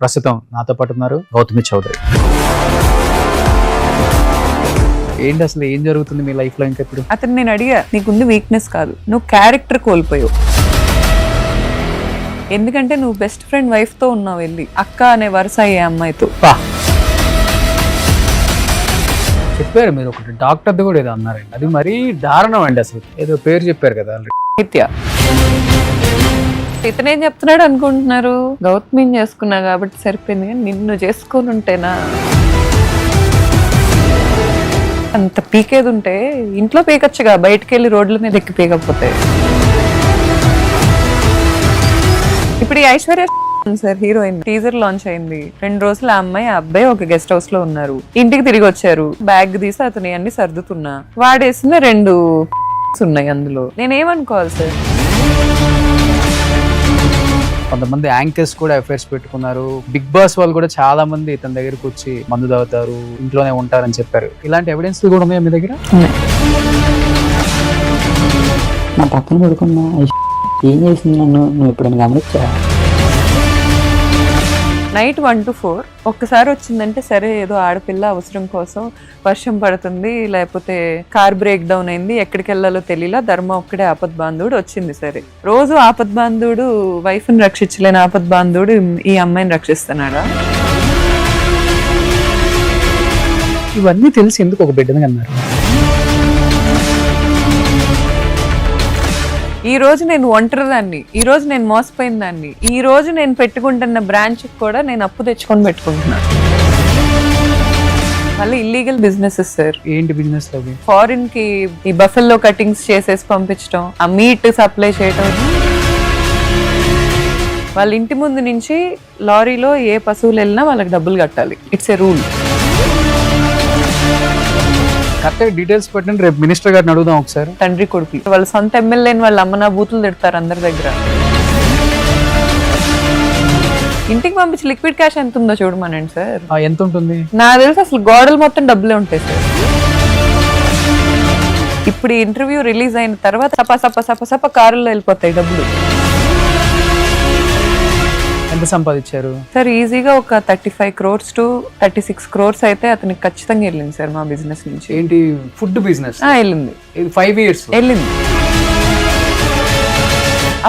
ప్రస్తుతం నాతో పాటు ఉన్నారు గౌతమి చౌదరి. ఏంటి అసలు ఏం జరుగుతుంది మీ లైఫ్ లో ఇంకా ఇప్పుడు? అతను నేను అడిగా, నీకుంది వీక్నెస్ కాదు, నువ్వు క్యారెక్టర్ కోల్పోయావు. ఎందుకంటే నువ్వు బెస్ట్ ఫ్రెండ్ వైఫ్ తో ఉన్నావు, వెళ్ళి అక్క అనే వరుస అయ్యే అమ్మాయితో. చెప్పారు మీరు ఒకటి, డాక్టర్ది కూడా ఏదో అన్నారండి, అది మరీ దారుణం అండి. అసలు ఏదో పేరు చెప్పారు కదా నిత్య. ఇతనేం చెప్తున్నాడు అనుకుంటున్నారు, గౌతమిని చేసుకున్నా కాబట్టి సరిపోయింది, కానీ నిన్ను చేసుకొని ఉంటేనా అంత పీకేది ఉంటే ఇంట్లో పీకచ్చుగా, బయటకు వెళ్ళి రోడ్ల మీద ఎక్కి పీకపోతే. ఇప్పుడు ఈ Aishwarya sir heroine teaser launch అయింది, 2 రోజులు ఆ అమ్మాయి ఆ అబ్బాయి ఒక గెస్ట్ హౌస్ లో ఉన్నారు. ఇంటికి తిరిగి వచ్చారు, బ్యాగ్ తీసి అతని అన్ని సర్దుతున్నా, వాడేసిన 2 ఉన్నాయి అందులో. నేనేమనుకోవాలి సార్? కొంతమంది యాంకర్స్ కూడా అఫైర్స్ పెట్టుకున్నారు. బిగ్ బాస్ వాళ్ళు కూడా చాలా మంది ఇతని దగ్గరకు వచ్చి మందు తాగుతారు, ఇంట్లోనే ఉంటారని చెప్పారు. ఇలాంటి ఎవిడెన్స్ కూడా ఉన్నాయా మీ దగ్గర? నా పక్కన పడుకున్నా ఏం చేసింది నన్ను నువ్వు ఎప్పుడైనా గమనించా? నైట్ 1 to 4 ఒక్కసారి వచ్చిందంటే సరే, ఏదో ఆడపిల్ల అవసరం కోసం వర్షం పడుతుంది, లేకపోతే కార్ బ్రేక్ డౌన్ అయింది, ఎక్కడికి వెళ్ళాలో తెలియలా, ధర్మ ఒక్కడే ఆపద్బాంధుడు వచ్చింది. సరే, రోజు ఆపద్బాంధుడు వైఫ్ని రక్షించలేని ఆపద్బాంధుడు ఈ అమ్మాయిని రక్షిస్తున్నాడా? ఇవన్నీ తెలిసి ఎందుకు ఒక బిడ్డని అన్నారు? ఈ రోజు నేను ఒంటరిదాన్ని, ఈ రోజు నేను మోసపోయిన దాన్ని, ఈ రోజు నేను పెట్టుకుంటున్న బ్రాంచ్ కూడా నేను అప్పు తెచ్చుకొని పెట్టుకుంటున్నాను. మళ్ళీ ఇల్లీగల్ బిజినెసెస్ సార్. ఏంటి బిజినెస్ అవి? ఫారిన్ కి ఈ బఫెల్లో కటింగ్స్ చేసేసి పంపించడం, ఆ మీట్ సప్లై చేయడం. వాళ్ళ ఇంటి ముందు నుంచి లారీలో ఏ పశువులు వెళ్ళినా వాళ్ళకి డబ్బులు కట్టాలి. It's a rule. కరెక్ట్గా డీటెయిల్స్ పెట్టండి, రేపు మినిస్టర్ గారిని అడుగుదాం ఒకసారి. తండ్రి కొడుకు వాళ్ళ సొంత ఎమ్మెల్యేని వాళ్ళ అమ్మనా బూతులు తిడతారు అందరి దగ్గర. ఇంటికి పంపించి లిక్విడ్ క్యాష్ ఎంత ఉందో చూడమనండి సార్. ఎంత ఉంటుంది? నాకు తెలిసి అసలు గోడలు మొత్తం డబ్బులే ఉంటాయి సార్. ఇప్పుడు ఈ ఇంటర్వ్యూ రిలీజ్ అయిన తర్వాత సప సప సప సప కారుల్లో వెళ్ళిపోతాయి డబ్బులు. ఎంత సంపాదించారు సార్? ఈజీగా ఒక 35 crores to 36 crores అయితే అతనికి ఖచ్చితంగా వెళ్ళింది సార్ మా బిజినెస్ నుంచి. ఏంటి ఫుడ్ బిజినెస్? వెళ్ళింది. 5 years వెళ్ళింది.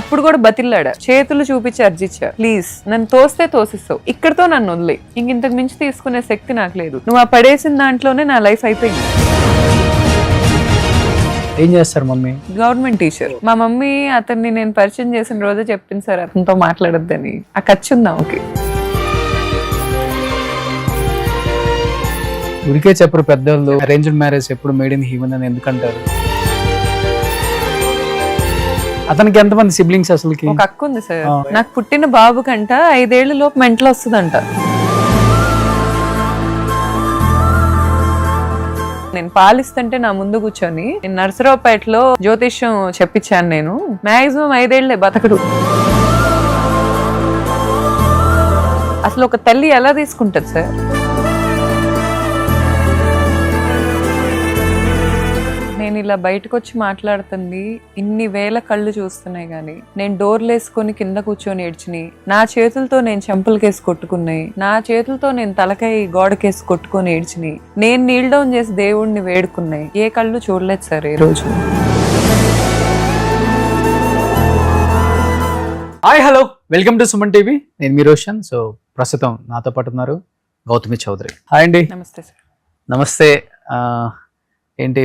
అప్పుడు కూడా బతిల్లాడా, చేతులు చూపించి అర్జిచ్చా, ప్లీజ్ నన్ను తోస్తే తోసిస్తావు, ఇక్కడతో నన్ను వదిలే, ఇంతకు మించి తీసుకునే శక్తి నాకు లేదు, నువ్వు ఆ పడేసిన దాంట్లోనే నా లైఫ్ అయిపోయింది. ఏం చేస్తారు మమ్మీ? Government teacher. మా మమ్మీ అతన్ని నేను పరిచయం చేసిన రోజే చెప్పింది సార్ అతనితో మాట్లాడొద్దని. ఆ ఖర్చు ఉందా? ఓకే, ఉడికే చెప్పరు పెద్దవాళ్ళు. అరేంజ్డ్ మ్యారేజ్ ఎప్పుడు మేడ్ ఇన్ హీవెన్ అని ఎందుకంటారు? అతనికి ఎంతమంది సిబ్లింగ్స్ అసలుకి? ఒక అక్క ఉంది సార్. నాకు పుట్టిన బాబు కంట 5 ఏళ్ల లోపు మెంటల్ వస్తుందంట. నేను పాలిస్తుంటే నా ముందు కూర్చొని, నేను నర్సరావుపేటలో జ్యోతిష్యం చెప్పించాను, నేను మాక్సిమం 5 ఏళ్లే బతకడు. అసలు ఒక తల్లి ఎలా తీసుకుంటది సార్? నేను ఇలా బయటకు వచ్చి మాట్లాడుతుంది ఇన్ని వేల కళ్ళు చూస్తున్నాయి, కానీ నేను డోర్లు వేసుకొని కింద కూర్చొని ఏడ్చిని, నా చేతులతో నేను చెంపలకేసి కొట్టుకున్నాయి, నా చేతులతో నేను తలకాయ గోడకేసి కొట్టుకొని ఏడ్చిని, నేను నీల్ డౌన్ చేసి దేవుడిని వేడుకున్నాయి, ఏ కళ్ళు చూడలేదు సార్ ఈ రోజు. Hi hello, welcome to Suman TV. నేను మీ రోషన్. సో ప్రస్తుతం నాతో పాటు ఉన్నారు గౌతమి చౌదరి. హాయ్ అండి. నమస్తే సార్. నమస్తే. ఏంటి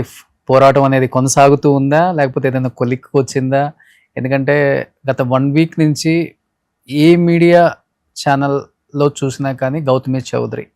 పోరాటం అనేది కొనసాగుతూ ఉందా, లేకపోతే ఏదైనా కొలిక్కి వచ్చిందా? ఎందుకంటే గత 1 week నుంచి ఏ మీడియా ఛానల్లో చూసినా కానీ గౌతమి చౌదరి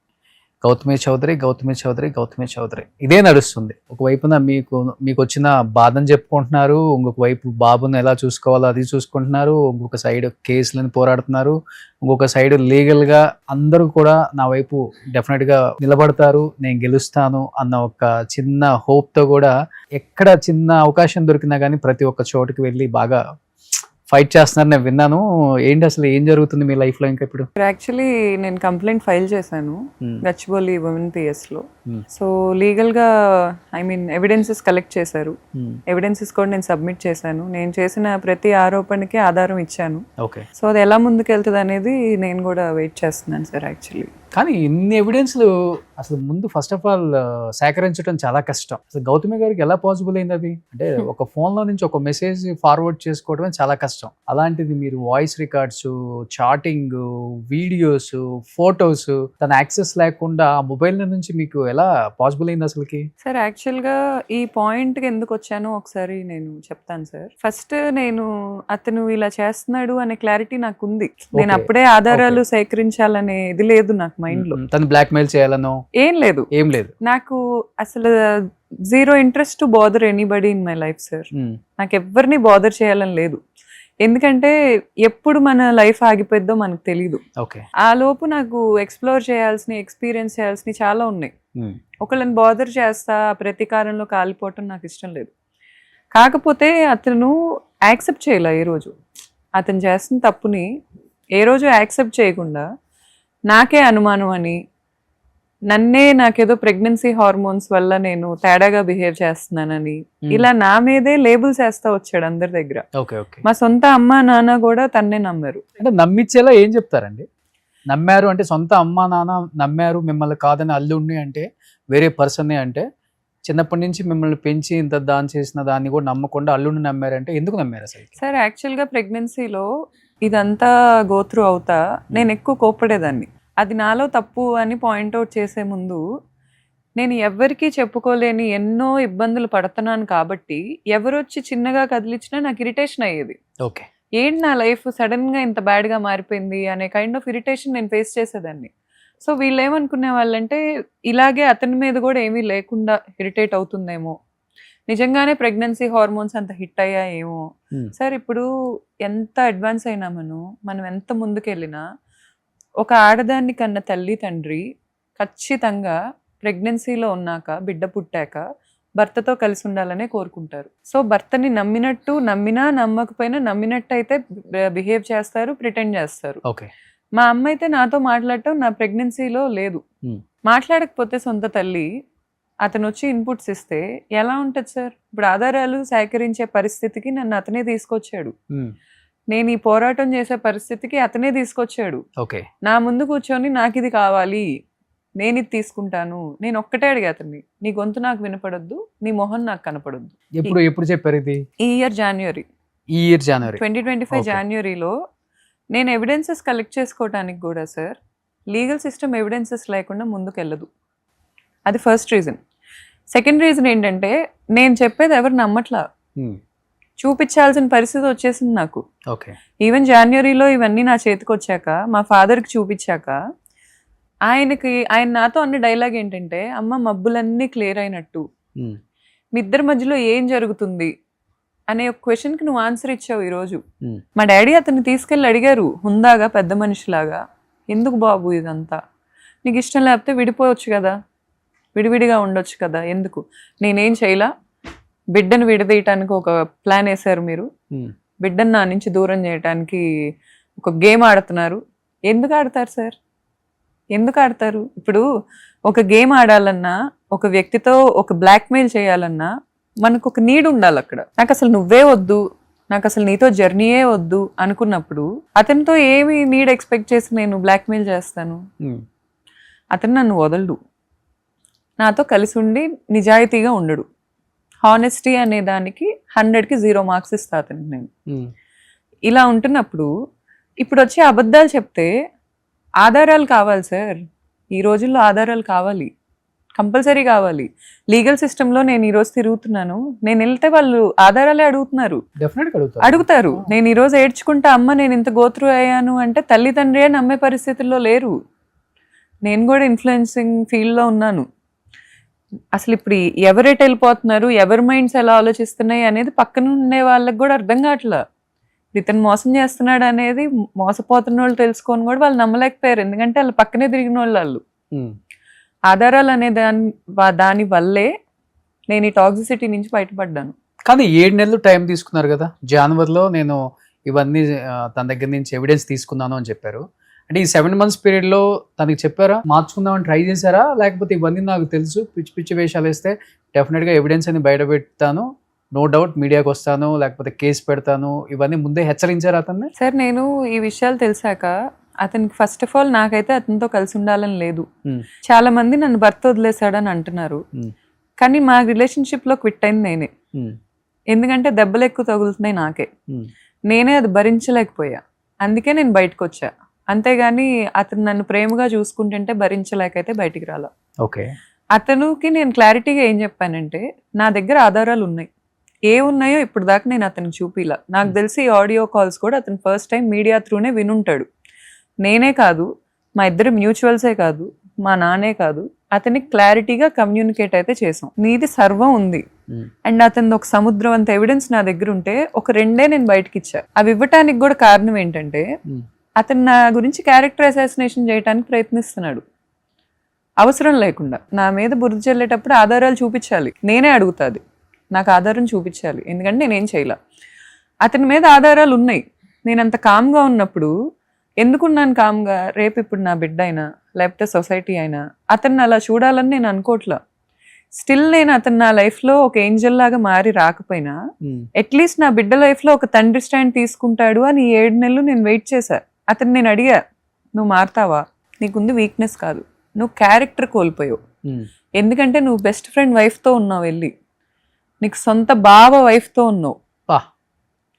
గౌతమి చౌదరి గౌతమి చౌదరి గౌతమి చౌదరి ఇదే నడుస్తుంది. ఒకవైపున మీకు వచ్చిన బాధను చెప్పుకుంటున్నారు, ఇంకొక వైపు బాబును ఎలా చూసుకోవాలో అది చూసుకుంటున్నారు, ఇంకొక సైడ్ కేసులను పోరాడుతున్నారు, ఇంకొక సైడ్ లీగల్గా అందరూ కూడా నా వైపు డెఫినెట్గా నిలబడతారు, నేను గెలుస్తాను అన్న ఒక చిన్న హోప్తో కూడా ఎక్కడ చిన్న అవకాశం దొరికినా కానీ ప్రతి ఒక్క చోటుకి వెళ్ళి బాగా ఫైట్ చేస్తున్నారు నేను విన్నాను. ఏంటి అసలు ఏం జరుగుతుంది మీ లైఫ్ లో ఇంకా ఇప్పుడు? యాక్చువల్లీ నేను కంప్లైంట్ ఫైల్ చేశాను Hmm. గచ్చిబౌలి ఉమెన్ పిఎస్లో. Hmm. సో లీగల్గా ఎవిడెన్సెస్ కలెక్ట్ చేశారు. Hmm. ఎవిడెన్సెస్ కూడా నేను సబ్మిట్ చేశాను. నేను చేసిన ప్రతి ఆరోపణకి ఆధారం ఇచ్చాను. ఓకే. సో అది ఎలా ముందుకెళ్తుంది అనేది నేను కూడా వెయిట్ చేస్తున్నాను సార్. యాక్చువల్లీ కానీ ఇన్ని ఎవిడెన్స్లు అసలు ముందు ఫస్ట్ ఆఫ్ ఆల్ సేకరించడం చాలా కష్టం. అసలు గౌతమి గారికి ఎలా పాసిబుల్ అయింది అది? అంటే ఒక ఫోన్ లో నుంచి ఒక మెసేజ్ ఫార్వర్డ్ చేసుకోవడమే చాలా కష్టం. అలాంటిది మీరు voice records, chatting, videos, photos తన యాక్సెస్ లేకుండా ఆ మొబైల్ నుంచి మీకు ఎలా పాసిబుల్ అయింది అసలుకి? సార్ యాక్చువల్గా ఈ పాయింట్కి ఎందుకు వచ్చానో ఒకసారి నేను చెప్తాను సార్. ఫస్ట్ నేను అతను ఇలా చేస్తున్నాడు అనే క్లారిటీ నాకు ఉంది. నేను Okay. అప్పుడే ఆధారాలు సేకరించాలనే ఇది లేదు నాకు మైండ్ లో. తను బ్లాక్ మెయిల్ చేయాలనో ఏం లేదు. ఏం లేదు. నాకు అసలు zero interest to bother anybody in my life sir. నాకు ఎవరిని బాదర్ చేయాలని లేదు. ఎందుకంటే ఎప్పుడు మన లైఫ్ ఆగిపోద్దో మనకు తెలీదు. ఓకే. ఆ లోపు నాకు ఎక్స్ప్లోర్ చేయాల్సిన, ఎక్స్పీరియన్స్ చేయాల్సిన చాలా ఉన్నాయి. ఒకళ్ళని బాదర్ చేస్తా ప్రతీకారంలో కాలిపోవటం నాకు ఇష్టం లేదు. కాకపోతే అతను యాక్సెప్ట్ చేయలే ఏ రోజు. అతను చేస్తున్న తప్పుని ఏ రోజు యాక్సెప్ట్ చేయకుండా నాకే అనుమానం అని, నాకేదో ప్రెగ్నెన్సీ హార్మోన్స్ వల్ల నేను తేడాగా బిహేవ్ చేస్తున్నానని ఇలా నా మీదే లేబుల్స్ వేస్తా వచ్చాడు అందరి దగ్గర. ఓకే. ఓకే. మా సొంత అమ్మ నాన్న కూడా తన్నే నమ్మారు. అంటే నమ్మించేలా ఏం చెప్తారండి? నమ్మారు అంటే సొంత అమ్మా నాన్న నమ్మారు మిమ్మల్ని కాదని అల్లుడిని అంటే వేరే పర్సన్ని అంటే చిన్నప్పటి నుంచి మిమ్మల్ని పెంచి ఇంత దాని చేసిన దాన్ని కూడా నమ్మకుండా అల్లుడిని నమ్మారంటే ఎందుకు నమ్మారు అసలు? సార్ యాక్చువల్గా ప్రెగ్నెన్సీలో ఇదంతా గోత్రూ అవుతా నేను ఎక్కువ కోప్పడేదాన్ని. అది నాలో తప్పు అని పాయింట్అవుట్ చేసే ముందు నేను ఎవరికీ చెప్పుకోలేని ఎన్నో ఇబ్బందులు పడుతున్నాను కాబట్టి ఎవరొచ్చి చిన్నగా కదిలించినా నాకు ఇరిటేషన్ అయ్యేది. ఓకే. ఏంటి నా లైఫ్ సడన్గా ఇంత బ్యాడ్గా మారిపోయింది అనే కైండ్ ఆఫ్ ఇరిటేషన్ నేను ఫేస్ చేసేదాన్ని. సో వీళ్ళు ఏమనుకునే వాళ్ళంటే ఇలాగే అతని మీద కూడా ఏమీ లేకుండా ఇరిటేట్ అవుతుందేమో, నిజంగానే ప్రెగ్నెన్సీ హార్మోన్స్ అంత హిట్ అయ్యాయేమో. సార్ ఇప్పుడు ఎంత అడ్వాన్స్ అయినా మనం ఎంత ముందుకెళ్ళినా ఒక ఆడదాన్ని కన్నా తల్లి తండ్రి ఖచ్చితంగా ప్రెగ్నెన్సీలో ఉన్నాక, బిడ్డ పుట్టాక భర్తతో కలిసి ఉండాలనే కోరుకుంటారు. సో భర్తని నమ్మినట్టు, నమ్మినా నమ్మకపోయినా నమ్మినట్టు అయితే బిహేవ్ చేస్తారు, ప్రిటెండ్ చేస్తారు. ఓకే. మా అమ్మ అయితే నాతో మాట్లాడటం నా ప్రెగ్నెన్సీలో లేదు. మాట్లాడకపోతే సొంత తల్లి అతను వచ్చి ఇన్పుట్స్ ఇస్తే ఎలా ఉంటుంది సార్? ఇప్పుడు ఆధారాలు సేకరించే పరిస్థితికి నన్ను అతనే తీసుకొచ్చాడు. నేను ఈ పోరాటం చేసే పరిస్థితికి అతనే తీసుకొచ్చాడు. ఓకే. నా ముందు కూర్చొని నాకు ఇది కావాలి, నేను ఇది తీసుకుంటాను. నేను ఒక్కటే అడిగా అతన్ని, నీ గొంతు నాకు వినపడొద్దు, నీ మొహం నాకు కనపడొద్దు. ఎప్పుడు చెప్పారు ఇది? ఈ ఇయర్ జనవరి 2025 జనవరిలో నేను ఎవిడెన్సెస్ కలెక్ట్ చేసుకోవడానికి కూడా సార్ లీగల్ సిస్టమ్ ఎవిడెన్సెస్ లేకుండా ముందుకెళ్ళదు. అది ఫస్ట్ రీజన్. సెకండ్ రీజన్ ఏంటంటే నేను చెప్పేది ఎవరు నమ్మట్లా, చూపించాల్సిన పరిస్థితి వచ్చేసింది నాకు. ఓకే. ఈవెన్ జనవరిలో ఇవన్నీ నా చేతికి వచ్చాక, మా ఫాదర్కి చూపించాక ఆయన నాతో అన్న డైలాగ్ ఏంటంటే, అమ్మ మబ్బులన్నీ క్లియర్ అయినట్టు, మీ ఇద్దరి మధ్యలో ఏం జరుగుతుంది అనే ఒక క్వశ్చన్కి నువ్వు ఆన్సర్ ఇచ్చావు ఈరోజు. మా డాడీ అతన్ని తీసుకెళ్ళి అడిగారు హుందాగా, పెద్ద మనిషిలాగా, ఎందుకు బాబు ఇదంతా, నీకు ఇష్టం లేకపోతే విడిపోవచ్చు కదా, విడివిడిగా ఉండొచ్చు కదా, ఎందుకు? నేనేం చేయలా, బిడ్డను విడదీయటానికి ఒక ప్లాన్ వేశారు మీరు, బిడ్డను నా నుంచి దూరం చేయటానికి ఒక గేమ్ ఆడుతున్నారు. ఎందుకు ఆడతారు సార్? ఎందుకు ఆడతారు? ఇప్పుడు ఒక గేమ్ ఆడాలన్నా, ఒక వ్యక్తితో ఒక బ్లాక్మెయిల్ చేయాలన్నా మనకు ఒక నీడ్ ఉండాలి అక్కడ. నాకు అసలు నువ్వే వద్దు, నాకు అసలు నీతో జర్నీయే వద్దు అనుకున్నప్పుడు అతనితో ఏమి నీడ్ ఎక్స్పెక్ట్ చేసి నేను బ్లాక్మెయిల్ చేస్తాను? అతను నన్ను వదలడు, నాతో కలిసి ఉండి నిజాయితీగా ఉండడు. హానెస్టీ అనే దానికి 100కి 0 మార్క్స్ ఇస్తా అతనికి నేను. ఇలా ఉంటున్నప్పుడు ఇప్పుడు వచ్చి అబద్ధాలు చెప్తే ఆధారాలు కావాలి సార్. ఈ రోజుల్లో ఆధారాలు కావాలి, కంపల్సరీ కావాలి. లీగల్ సిస్టంలో నేను ఈరోజు తిరుగుతున్నాను, నేను వెళ్తే వాళ్ళు ఆధారాలే అడుగుతున్నారు, అడుగుతారు. నేను ఈరోజు ఏడ్చుకుంటా అమ్మ నేను ఇంత గోత్రు అయ్యాను అంటే తల్లిదండ్రియే నమ్మే పరిస్థితుల్లో లేరు. నేను కూడా ఇన్ఫ్లుయెన్సింగ్ ఫీల్డ్లో ఉన్నాను. అసలు ఇప్పుడు ఎవరెట్ వెళ్ళిపోతున్నారు, ఎవరి మైండ్స్ ఎలా ఆలోచిస్తున్నాయి అనేది పక్కన ఉండే వాళ్ళకి కూడా అర్థం కావట్లా. ఇతను మోసం చేస్తున్నాడు అనేది మోసపోతున్న వాళ్ళు తెలుసుకొని కూడా వాళ్ళు నమ్మలేకపోయారు, ఎందుకంటే వాళ్ళు పక్కనే తిరిగిన వాళ్ళు. ఆధారాలు అనే దాని వల్లే నేను ఈ టాక్సిసిటీ నుంచి బయటపడ్డాను. కానీ 7 నెలలు టైం తీసుకున్నారు కదా. జనవరిలో నేను ఇవన్నీ తన దగ్గర నుంచి ఎవిడెన్స్ తీసుకున్నాను అని చెప్పారు. అంటే ఈ 7 months పీరియడ్లో తనకి చెప్పారా, మార్చుకుందామని ట్రై చేశారా, లేకపోతే ఇవన్నీ నాకు తెలుసు, పిచ్చి పిచ్చి వేషాలు వేస్తే డెఫినెట్గా ఎవిడెన్స్ అని బయట పెడతాను, నో డౌట్ మీడియాకి వస్తాను, లేకపోతే కేసు పెడతాను, ఇవన్నీ ముందే హెచ్చరించారు అతన్ని? సార్ నేను ఈ విషయాలు తెలిసాక అతనికి ఫస్ట్ ఆఫ్ ఆల్ నాకైతే అతనితో కలిసి ఉండాలని లేదు. చాలా మంది నన్ను భర్త వదిలేశాడని అంటున్నారు, కానీ మా రిలేషన్షిప్లో క్విట్ అయింది నేనే. ఎందుకంటే దెబ్బలు ఎక్కువ తగులుతున్నాయి నాకే, నేనే అది భరించలేకపోయా, అందుకే నేను బయటకు వచ్చా. అంతేగాని అతను నన్ను ప్రేమగా చూసుకుంటుంటే భరించలేకైతే బయటికి రాలా. ఓకే. అతనికి నేను క్లారిటీగా ఏం చెప్పానంటే, నా దగ్గర ఆధారాలు ఉన్నాయి, ఏ ఉన్నాయో ఇప్పుడు దాకా నేను అతనికి చూపిలా. నాకు తెలిసి ఆడియో కాల్స్ కూడా అతను ఫస్ట్ టైం మీడియా త్రూనే వినుంటాడు. నేనే కాదు, మా ఇద్దరు మ్యూచువల్సే కాదు, మా నాన్నే కాదు, అతనికి క్లారిటీగా కమ్యూనికేట్ అయితే చేసాం. నీది సర్వం ఉంది అండ్ అతను ఒక సముద్రం అంత ఎవిడెన్స్ నా దగ్గర ఉంటే ఒక 2 నేను బయటకి ఇచ్చా. అవి ఇవ్వటానికి కూడా కారణం ఏంటంటే, అతను నా గురించి క్యారెక్టర్ అసాసినేషన్ చేయడానికి ప్రయత్నిస్తున్నాడు అవసరం లేకుండా. నా మీద బురద చల్లేటప్పుడు ఆధారాలు చూపించాలి, నేనే అడుగుతాది, నాకు ఆధారం చూపించాలి, ఎందుకంటే నేనేం చేయలే. అతని మీద ఆధారాలు ఉన్నాయి. నేను అంత కామ్గా ఉన్నప్పుడు ఎందుకున్నాను కామ్గా? రేపు ఇప్పుడు నా బిడ్డ అయినా లేకపోతే సొసైటీ అయినా అతన్ని అలా చూడాలని నేను అనుకోవట్లా. స్టిల్ నేను అతను నా లైఫ్లో ఒక ఏంజల్ లాగా మారి రాకపోయినా అట్లీస్ట్ నా బిడ్డ లైఫ్లో ఒక తండ్రి స్టాండ్ తీసుకుంటాడు అని 7 నెలలు నేను వెయిట్ చేశా. అతను నేను అడిగా, నువ్వు మారుతావా? నీకుంది వీక్నెస్ కాదు, నువ్వు క్యారెక్టర్ కోల్పోయావు. ఎందుకంటే నువ్వు బెస్ట్ ఫ్రెండ్ వైఫ్తో ఉన్నావు, వెళ్ళి నీకు సొంత బావ వైఫ్తో ఉన్నావు,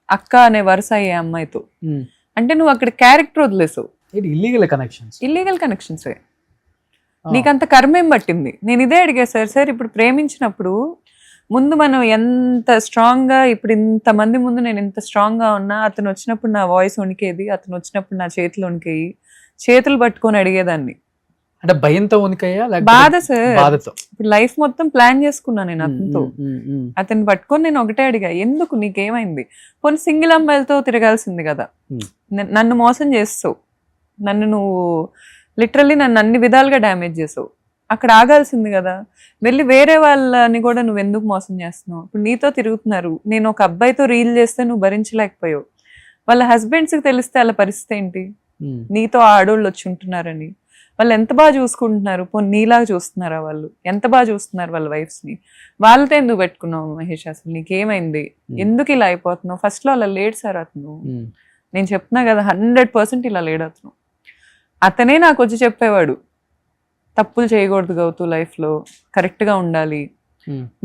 అక్క అనే వరుస అయ్యే అమ్మాయితో. అంటే నువ్వు అక్కడ క్యారెక్టర్ వదిలేసావు. ఇల్లీగల్ కనెక్షన్సే. నీకంత కర్మేం పట్టింది? నేను ఇదే అడిగా సార్, ఇప్పుడు ప్రేమించినప్పుడు ముందు మనం ఎంత స్ట్రాంగ్గా, ఇప్పుడు ఇంతమంది ముందు నేను ఇంత స్ట్రాంగ్గా ఉన్నా, అతను వచ్చినప్పుడు నా వాయిస్ వణికేది, అతను వచ్చినప్పుడు నా చేతులు వణికేయి, చేతులు పట్టుకొని అడిగేదాన్ని. అంటే భయంతో వణికయ్యా? బాధ సార్. ఇప్పుడు లైఫ్ మొత్తం ప్లాన్ చేసుకున్నా నేను అతనితో. అతన్ని పట్టుకొని నేను ఒకటే అడిగా, ఎందుకు, నీకేమైంది? కొన్ని సింగిల్ అమ్మాయిలతో తిరగాల్సింది కదా, నన్ను మోసం చేస్తావు, నన్ను నువ్వు లిటరల్లీ నన్ను అన్ని విధాలుగా డ్యామేజ్ చేసావు, అక్కడ ఆగాల్సింది కదా, వెళ్ళి వేరే వాళ్ళని కూడా నువ్వు ఎందుకు మోసం చేస్తున్నావు? ఇప్పుడు నీతో తిరుగుతున్నారు, నేను ఒక అబ్బాయితో రీల్ చేస్తే నువ్వు భరించలేకపోయావు, వాళ్ళ హస్బెండ్స్కి తెలిస్తే వాళ్ళ పరిస్థితి ఏంటి? నీతో ఆడోళ్ళు వచ్చి ఉంటున్నారని వాళ్ళు ఎంత బాగా చూసుకుంటున్నారు, పోనీ నీలాగా చూస్తున్నారా? వాళ్ళు ఎంత బాగా చూస్తున్నారు వాళ్ళ వైఫ్స్ని. వాళ్ళతో ఎందుకు పెట్టుకున్నావు మహేష్? అసలు నీకేమైంది? ఎందుకు ఇలా అయిపోతున్నావు? ఫస్ట్లో అలా లేడు సార్ అతను. నేను చెప్తున్నా కదా, 100% ఇలా లేడు అతను. అతనే నాకు వచ్చి చెప్పేవాడు, తప్పులు చేయకూడదు గౌతు, లైఫ్లో కరెక్ట్గా ఉండాలి,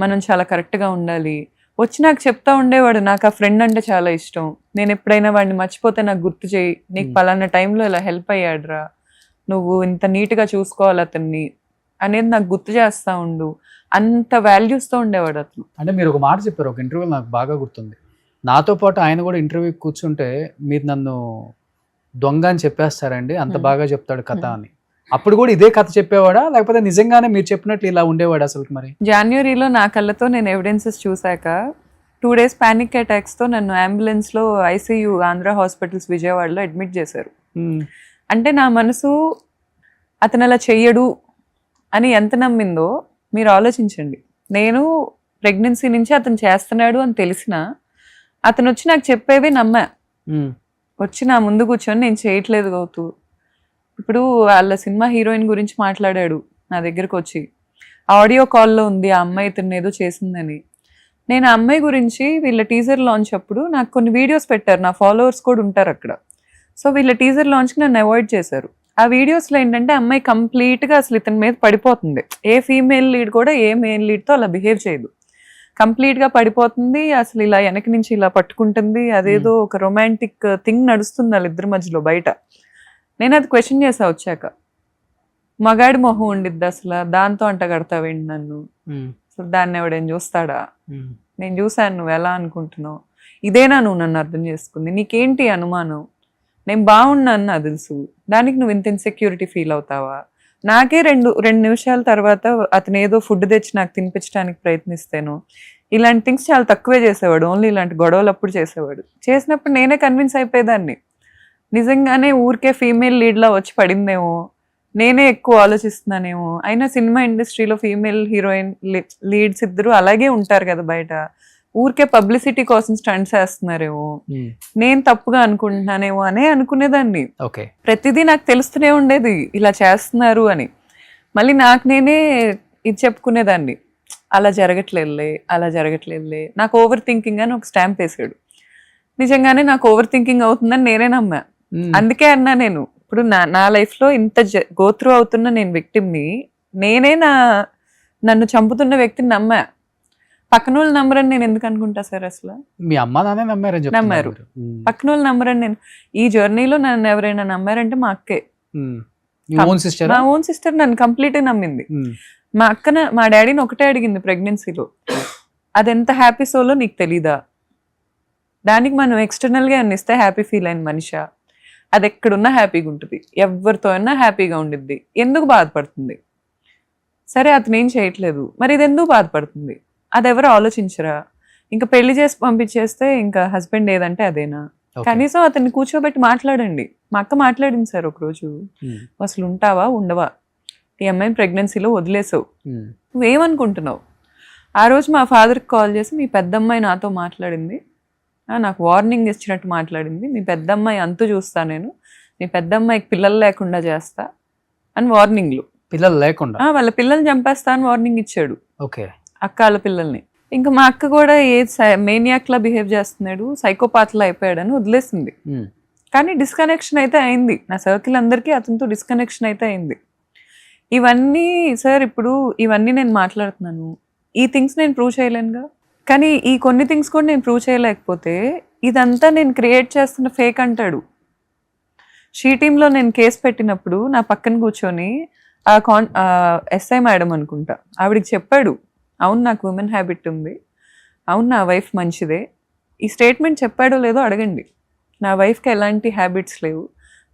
మనం చాలా కరెక్ట్గా ఉండాలి. వచ్చి నాకు చెప్తా ఉండేవాడు, నాకు ఆ ఫ్రెండ్ అంటే చాలా ఇష్టం, నేను ఎప్పుడైనా వాడిని మర్చిపోతే నాకు గుర్తు చేయి, నీకు పలానా టైంలో ఇలా హెల్ప్ అయ్యాడురా, నువ్వు ఇంత నీట్గా చూసుకోవాలి అతన్ని అనేది నాకు గుర్తు చేస్తూ ఉండు, అంత వాల్యూస్తో ఉండేవాడు అతను. అంటే మీరు ఒక మాట చెప్పారు ఒక ఇంటర్వ్యూలో, నాకు బాగా గుర్తుంది. నాతో పాటు ఆయన కూడా ఇంటర్వ్యూకి కూర్చుంటే మీరు నన్ను దొంగ అని చెప్పేస్తారండి, అంత బాగా చెప్తాడు కథ అని. అప్పుడు కూడా ఇదే కథ చెప్పేవాడా, లేకపోతే నిజంగానే మీరు చెప్పినట్లు ఇలా ఉండేవాడు అసలు? మరి జనవరిలో నా కళ్ళతో నేను ఎవిడెన్సెస్ చూశాక 2 days ప్యానిక్ అటాక్స్తో నన్ను అంబులెన్స్లో ఐసీయూ ఆంధ్ర హాస్పిటల్స్ విజయవాడలో అడ్మిట్ చేశారు. అంటే నా మనసు అతను అలా చెయ్యడు అని ఎంత నమ్మిందో మీరు ఆలోచించండి. నేను ప్రెగ్నెన్సీ నుంచి అతను చేస్తున్నాడు అని తెలిసినా అతను వచ్చి నాకు చెప్పేవి నమ్మా. వచ్చి నా ముందు కూర్చొని నేను చేయట్లేదు గౌతు, ఇప్పుడు వాళ్ళ సినిమా హీరోయిన్ గురించి మాట్లాడాడు నా దగ్గరకు వచ్చి, ఆడియో కాల్లో ఉంది ఆ అమ్మాయి ఇతను ఏదో చేసిందని. నేను ఆ అమ్మాయి గురించి వీళ్ళ టీజర్ లాంచ్ అప్పుడు నాకు కొన్ని వీడియోస్ పెట్టారు, నా ఫాలోవర్స్ కూడా ఉంటారు అక్కడ. సో వీళ్ళ టీజర్ లాంచ్కి నన్ను అవాయిడ్ చేశారు. ఆ వీడియోస్లో ఏంటంటే అమ్మాయి కంప్లీట్గా అసలు ఇతని మీద పడిపోతుంది. ఏ ఫీమేల్ లీడ్ కూడా ఏ మేల్ లీడ్తో అలా బిహేవ్ చేయదు, కంప్లీట్గా పడిపోతుంది. అసలు ఇలా వెనక నుంచి ఇలా పట్టుకుంటుంది, అదేదో ఒక రొమాంటిక్ థింగ్ నడుస్తుంది వాళ్ళిద్దరి మధ్యలో బయట. నేను అది క్వశ్చన్ చేసా వచ్చాక, మగాడి మొహం ఉండిద్ది అసలు, దాంతో అంట కడతావేంటి నన్ను, అసలు దాన్ని ఎవడేం చూస్తాడా? నేను చూశాను, నువ్వు ఎలా అనుకుంటున్నావు, ఇదేనా నువ్వు నన్ను అర్థం చేసుకుంది, నీకేంటి అనుమానం? నేను బాగున్నాను నాకు తెలుసు, దానికి నువ్వు ఇంత ఇన్సెక్యూరిటీ ఫీల్ అవుతావా? నాకే రెండు నిమిషాల తర్వాత అతను ఏదో ఫుడ్ తెచ్చి నాకు తినిపించడానికి ప్రయత్నిస్తాను, ఇలాంటి థింగ్స్ చాలా తక్కువే చేసేవాడు, ఓన్లీ ఇలాంటి గొడవలు అప్పుడు చేసేవాడు. చేసినప్పుడు నేనే కన్విన్స్ అయిపోయేదాన్ని, నిజంగానే ఊరికే ఫీమేల్ లీడ్లా వచ్చి పడిందేమో, నేనే ఎక్కువ ఆలోచిస్తున్నానేమో. అయినా సినిమా ఇండస్ట్రీలో ఫీమేల్ హీరోయిన్ లీడ్స్ ఇద్దరు అలాగే ఉంటారు కదా బయట, ఊరికే పబ్లిసిటీ కోసం స్టంట్స్ వేస్తున్నారేమో, నేను తప్పుగా అనుకుంటున్నానేమో అనే అనుకునేదాన్ని. ఓకే. ప్రతిదీ నాకు తెలుస్తూనే ఉండేది ఇలా చేస్తున్నారు అని. మళ్ళీ నాకు నేనే ఇది చెప్పుకునేదాన్ని, అలా జరగట్లేదులే, నాకు ఓవర్ థింకింగ్ అని ఒక స్టాంప్ వేసాడు. నిజంగానే నాకు ఓవర్ థింకింగ్ అవుతుందని నేనే నమ్మా. అందుకే అన్నా, నేను ఇప్పుడు నా లైఫ్లో ఇంత గోత్రూ అవుతున్న నేను విక్టిమ్ని, నేనే నన్ను చంపుతున్న వ్యక్తిని నమ్మా. పక్కన వాళ్ళు నమ్మరని నేను ఎందుకు అనుకుంటా సార్? అసలు మీ అమ్మ నాన్నే నమ్మారు. పక్కన వాళ్ళు నమ్మరని నేను, ఈ జర్నీలో నన్ను ఎవరైనా నమ్మారంటే మా అక్కే. మా ఓన్ సిస్టర్ నన్ను కంప్లీట్ నమ్మింది. మా అక్కన మా డాడీని ఒకటే అడిగింది ప్రెగ్నెన్సీలో, అదెంత హ్యాపీ సోలో నీకు తెలీదా? దానికి మనం ఎక్స్టర్నల్గా అన్నిస్తే హ్యాపీ ఫీల్ అయిన మనిషా, అది ఎక్కడున్నా హ్యాపీగా ఉంటుంది, ఎవరితో అయినా హ్యాపీగా ఉండిద్ది, ఎందుకు బాధపడుతుంది? సరే అతను ఏం చేయట్లేదు, మరి ఇది ఎందుకు బాధపడుతుంది? అది ఎవరు ఆలోచించరా? ఇంకా పెళ్లి చేసి పంపించేస్తే ఇంకా హస్బెండ్ ఏదంటే అదేనా? కనీసం అతన్ని కూర్చోబెట్టి మాట్లాడండి. మా అక్క మాట్లాడింది సార్ ఒకరోజు, అసలు ఉంటావా ఉండవా, ఈ అమ్మాయిని ప్రెగ్నెన్సీలో వదిలేసావు, నువ్వేమనుకుంటున్నావు? ఆ రోజు మా ఫాదర్కి కాల్ చేసి, మీ పెద్దమ్మాయి నాతో మాట్లాడింది, నాకు వార్నింగ్ ఇచ్చినట్టు మాట్లాడింది, మీ పెద్దమ్మాయి అంతు చూస్తా నేను, మీ పెద్దమ్మాయికి పిల్లలు లేకుండా చేస్తా అని వార్నింగ్లు. పిల్లలు లేకుండా వాళ్ళ పిల్లల్ని చంపేస్తా అని వార్నింగ్ ఇచ్చాడు. ఓకే. అక్క వాళ్ళ పిల్లల్ని. ఇంకా మా అక్క కూడా ఏ మేనియాక్లా బిహేవ్ చేస్తున్నాడు, సైకోపాత్లా అయిపోయాడని వదిలేసింది. కానీ డిస్కనెక్షన్ అయితే అయింది, నా సర్కిల్ అందరికీ అతనితో డిస్కనెక్షన్ అయితే అయింది. ఇవన్నీ సార్, ఇప్పుడు ఇవన్నీ నేను మాట్లాడుతున్నాను, ఈ థింగ్స్ నేను ప్రూవ్ చేయలేనుగా. కానీ ఈ కొన్ని థింగ్స్ కూడా నేను ప్రూవ్ చేయలేకపోతే ఇదంతా నేను క్రియేట్ చేస్తున్న ఫేక్ అంటాడు. షీ టీంలో నేను కేసు పెట్టినప్పుడు నా పక్కన కూర్చొని ఎస్ఐ మేడం అనుకుంటా, ఆవిడికి చెప్పాడు, అవును నాకు ఉమెన్ హ్యాబిట్ ఉంది, అవును నా వైఫ్ మంచిదే. ఈ స్టేట్మెంట్ చెప్పాడో లేదో అడగండి. నా వైఫ్కి ఎలాంటి హ్యాబిట్స్ లేవు,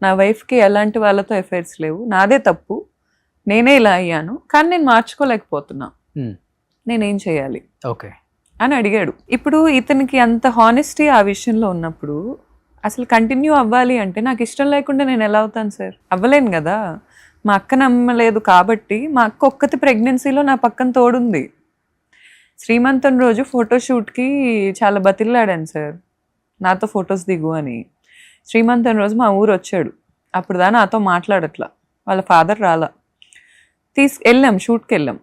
నా వైఫ్కి ఎలాంటి వాళ్ళతో ఎఫైర్స్ లేవు, నాదే తప్పు, నేనే ఇలా అయ్యాను, కానీ నేను మార్చుకోలేకపోతున్నా, నేనేం చేయాలి ఓకే అని అడిగాడు. ఇప్పుడు ఇతనికి అంత హానెస్టీ ఆ విషయంలో ఉన్నప్పుడు అసలు కంటిన్యూ అవ్వాలి అంటే నాకు ఇష్టం లేకుండా నేను ఎలా అవుతాను సార్? అవ్వలేను కదా. మా అక్క నమ్మలేదు కాబట్టి, మా అక్క ఒక్కతి ప్రెగ్నెన్సీలో నా పక్కన తోడుంది. శ్రీమంతం రోజు ఫోటోషూట్కి చాలా బతిల్లాడాను సార్, నాతో ఫొటోస్ దిగు అని. శ్రీమంతం రోజు మా ఊరు వచ్చాడు, అప్పుడు దా నాతో మాట్లాడట్లా, వాళ్ళ ఫాదర్ రాలా. వెళ్ళాం, షూట్కి వెళ్ళాం.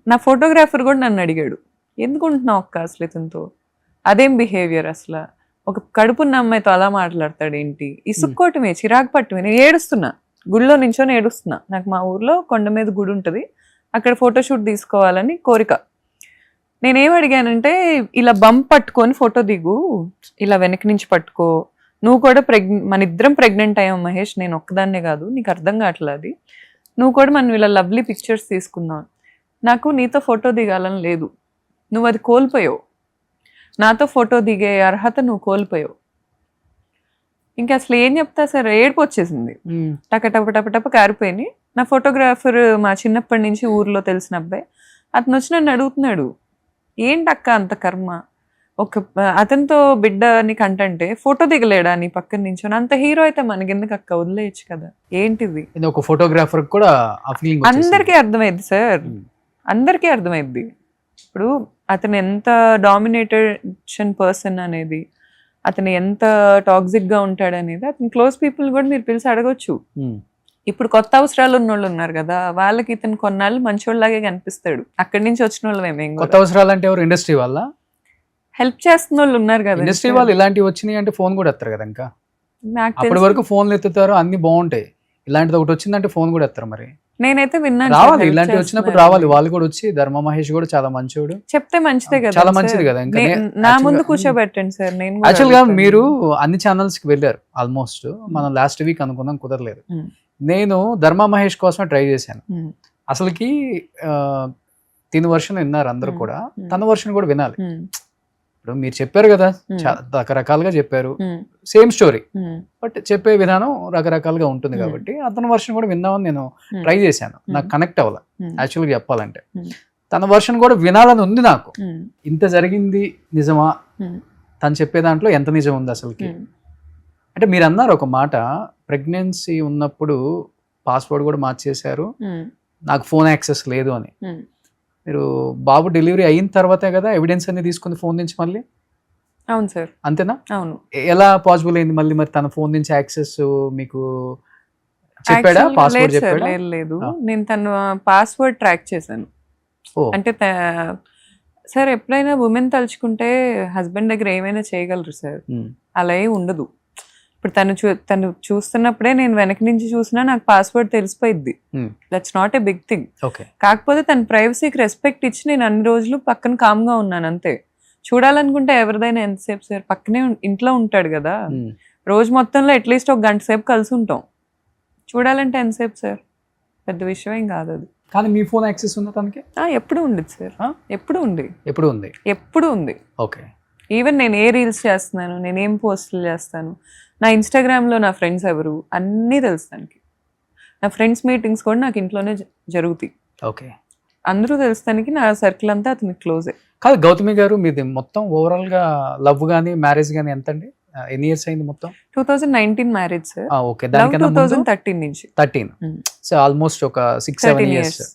నా ఫోటోగ్రాఫర్ కూడా నన్ను అడిగాడు, ఎందుకుంటున్నావు అక్క అసలు ఇతనితో, అదేం బిహేవియర్ అసలు, ఒక కడుపున్న అమ్మాయితో అలా మాట్లాడతాడు ఏంటి? ఇసుక్కోవటమే, చిరాకు పట్టమే. నేను ఏడుస్తున్నా, గుడిలో నించొని ఏడుస్తున్నా. నాకు మా ఊర్లో కొండ మీద గుడి ఉంటుంది, అక్కడ ఫోటోషూట్ తీసుకోవాలని కోరిక. నేనేం అడిగానంటే, ఇలా బంప్ పట్టుకొని ఫోటో దిగు, ఇలా వెనక నుంచి పట్టుకో, నువ్వు కూడా మన ఇద్దరం ప్రెగ్నెంట్ అయ్యాం మహేష్, నేను ఒక్కదాన్నే కాదు, నీకు అర్థం కావట్లేదు అది, నువ్వు కూడా మనం ఇలా లవ్లీ పిక్చర్స్ తీసుకుందాం, నాకు నీతో ఫోటో దిగాలని లేదు, నువ్వు అది కోల్పోయావు, నాతో ఫోటో దిగే అర్హత నువ్వు కోల్పోయావు. ఇంకా అసలు ఏం చెప్తా సార్, ఏడుపు వచ్చేసింది, టప కారిపోయినాయి. నా ఫోటోగ్రాఫర్ మా చిన్నప్పటి నుంచి ఊర్లో తెలిసిన అబ్బాయి, అతను వచ్చి నన్ను అడుగుతున్నాడు, ఏంటక్క అంత కర్మ, ఒక అతనితో బిడ్డని కంటంటే ఫోటో దిగలేడా నీ పక్కన నుంచి, అంత హీరో అయితే మనకెందుకు అక్క, వదిలేయచ్చు కదా, ఏంటిది? ఒక ఫోటోగ్రాఫర్ కూడా అందరికీ అర్థమైంది సార్, అందరికీ అర్థమైంది. ఇప్పుడు అతను ఎంత డామినేటెడ్ పర్సన్ అనేది, అతను ఎంత టాక్సిక్ గా ఉంటాడు అనేది అతను క్లోజ్ పీపుల్ కూడా మీరు పిలిచి అడగొచ్చు. ఇప్పుడు కొత్త అవసరాలు ఉన్న వాళ్ళు ఉన్నారు కదా, వాళ్ళకి ఇతను కొన్నాళ్ళు మంచోళ్ళలాగే కనిపిస్తాడు. అక్కడి నుంచి వచ్చిన వాళ్ళు మేము కొత్త అవసరాలు అంటే ఎవరు, ఇండస్ట్రీ వల్ల హెల్ప్ చేస్తున్న వాళ్ళు ఉన్నారు కదా. ఇండస్ట్రీ వాళ్ళు ఇలాంటివి వచ్చినాయి అంటే ఫోన్ కూడా ఎత్తారు కదా, ఇంకా అప్పటి వరకు ఫోన్లు ఎత్తుతారు, అన్ని బాగుంటాయి, ఇలాంటిది ఒకటి వచ్చిందంటే ఫోన్ కూడా ఎత్తారు. మరి నేనైతే విన్నాను, రావాలి, ఇలాంటివి వచ్చినప్పుడు రావాలి, వాళ్ళు కూడా వచ్చి. ధర్మ మహేష్ కూడా చాలా మంచోడు, చెప్తే మంచిదే కదా, చాలా మంచిది కదా. ఇంకా నా ముందు కూర్చోబెట్టండి సార్. నేను యాక్చువల్ గా మీరు అన్ని ఛానల్స్ కి వెళ్ళారు ఆల్మోస్ట్, మనం లాస్ట్ వీక్ అనుకున్నాం, కుదరలేదు. నేను ధర్మ మహేష్ కోసమే ట్రై చేశాను. అసలుకి తిని వర్షన్ విన్నారు అందరూ కూడా, తన వర్షన్ కూడా వినాలి. ఇప్పుడు మీరు చెప్పారు కదా, రకరకాలుగా చెప్పారు, సేమ్ స్టోరీ, బట్ చెప్పే విధానం రకరకాలుగా ఉంటుంది కాబట్టి అతని వర్షన్ కూడా విందామని నేను ట్రై చేశాను. నాకు కనెక్ట్ అవ్వాలి యాక్చువల్గా చెప్పాలంటే. తన వర్షన్ కూడా వినాలని ఉంది నాకు. ఇంత జరిగింది నిజమా, తను చెప్పే దాంట్లో ఎంత నిజం ఉంది అసలుకి అంటే? మీరు అన్నారు ఒక మాట, ప్రెగ్నెన్సీ ఉన్నప్పుడు పాస్వర్డ్ కూడా మార్చేశారు, నాకు ఫోన్ యాక్సెస్ లేదు అని. మీరు బాబు డెలివరీ అయిన తర్వాతే కదా ఎవిడెన్స్ అన్ని తీసుకుంది ఫోన్ నుంచి మళ్ళీ, అవును సార్, అంతేనా? అవును. ఎలా పాసిబుల్ అయింది మళ్ళీ మరి తన ఫోన్ నుంచి యాక్సెస్ మీకు చెప్పాడా? Actually గా పాస్వర్డ్ లేదు సార్, చెప్పాడా? లేదు లేదు. ఆ. నేను తన పాస్వర్డ్ ట్రాక్ చేశాను. ఓ అంటే సార్ ఎప్పుడైనా ఉమెన్ తలుచుకుంటే హస్బెండ్ దగ్గర ఏమైనా చేయగలరు సార్, ఉమ్, అలా ఏం ఉండదు. ఇప్పుడు తను చూస్తున్నప్పుడే నేను వెనక నుంచి చూసినా నాకు పాస్వర్డ్ తెలిసిపోయిద్ది. Um, that's not a big thing. Okay. కాకపోతే తన ప్రైవసీకి రెస్పెక్ట్ ఇచ్చి నేను అన్ని రోజులు పక్కన కామ్గా ఉన్నాను అంతే. చూడాలనుకుంటే ఎవరిదైనా ఎంతసేపు సార్, పక్కనే ఇంట్లో ఉంటాడు కదా, ఉమ్, రోజు మొత్తంలో అట్లీస్ట్ ఒక గంట సేపు కలిసి ఉంటాం. చూడాలంటే ఎంతసేపు సార్, పెద్ద విషయం ఏం కాదు అది. కానీ మీ ఫోన్ యాక్సెస్ ఉందా తనకి? ఎప్పుడు ఉండేది సార్, ఆ? ఎప్పుడు ఉంది, ఎప్పుడు ఉంది? ఎప్పుడు ఉంది. ఓకే. ఈవెన్ నేను ఏ రీల్స్ చేస్తున్నాను, నేను ఏం పోస్టులు చేస్తాను, నా ఇన్స్టాగ్రామ్లో నా ఫ్రెండ్స్ ఎవరు అన్నీ తెలుసు తనకి. నా ఫ్రెండ్స్ మీటింగ్స్ కూడా నాకు ఇంట్లోనే జరుగుతాయి. ఓకే. అందరూ తెలుసు తనకి, నా సర్కిల్ అంతా అతనికి క్లోజే. కాదు గౌతమి గారు, మీది మొత్తం ఓవరాల్ గా లవ్ గానీ మ్యారేజ్ గానీ ఎంత అండి? ఎన్ని ఇయర్స్ అయింది మొత్తం? 2019 మ్యారేజ్ సార్, ఓకే. లవ్ దానికన్నా ముందు 2013 నుంచి 13. Mm. సో ఆల్మోస్ట్ ఒక 6-7 13 ఇయర్స్, years.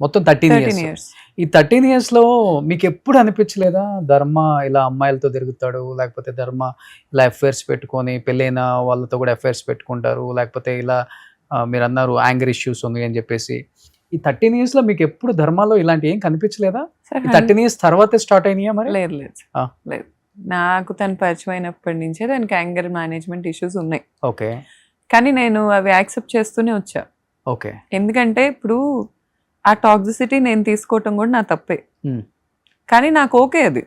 మొత్తం 13 13 ఇయర్స్. years. ఈ 13 ఇయర్స్ లో మీకు ఎప్పుడు అనిపించలేదా ధర్మ ఇలా అమ్మాయిలతో తిరుగుతాడు, లేకపోతే ధర్మ ఇలా అఫైర్స్ పెట్టుకొని పెళ్ళైన వాళ్ళతో కూడా అఫైర్స్ పెట్టుకుంటారు, లేకపోతే ఇలా మీరు అన్నారు యాంగర్ ఇష్యూస్ ఉంది అని చెప్పేసి, ఈ 13 ఇయర్స్ లో మీకు ఎప్పుడు ధర్మాలో ఇలాంటి ఏం కనిపించలేదా? సార్ ఈ 13 ఇయర్స్ తర్వాతే స్టార్ట్ అయినాయా మరి? లేదు లేదు ఆ. లేదు, నాకు తను పరిచయం అయినప్పటి నుంచే దానికి యాంగర్ మేనేజ్మెంట్ ఇష్యూస్ ఉన్నాయి. ఓకే. కానీ నేను అవి యాక్సెప్ట్ చేస్తూనే వచ్చా. ఓకే. ఎందుకంటే ఇప్పుడు ఆ టాక్సిసిటీ నేను తీసుకోవటం కూడా నా తప్పే. Hmm. కానీ నాకు ఓకే అది,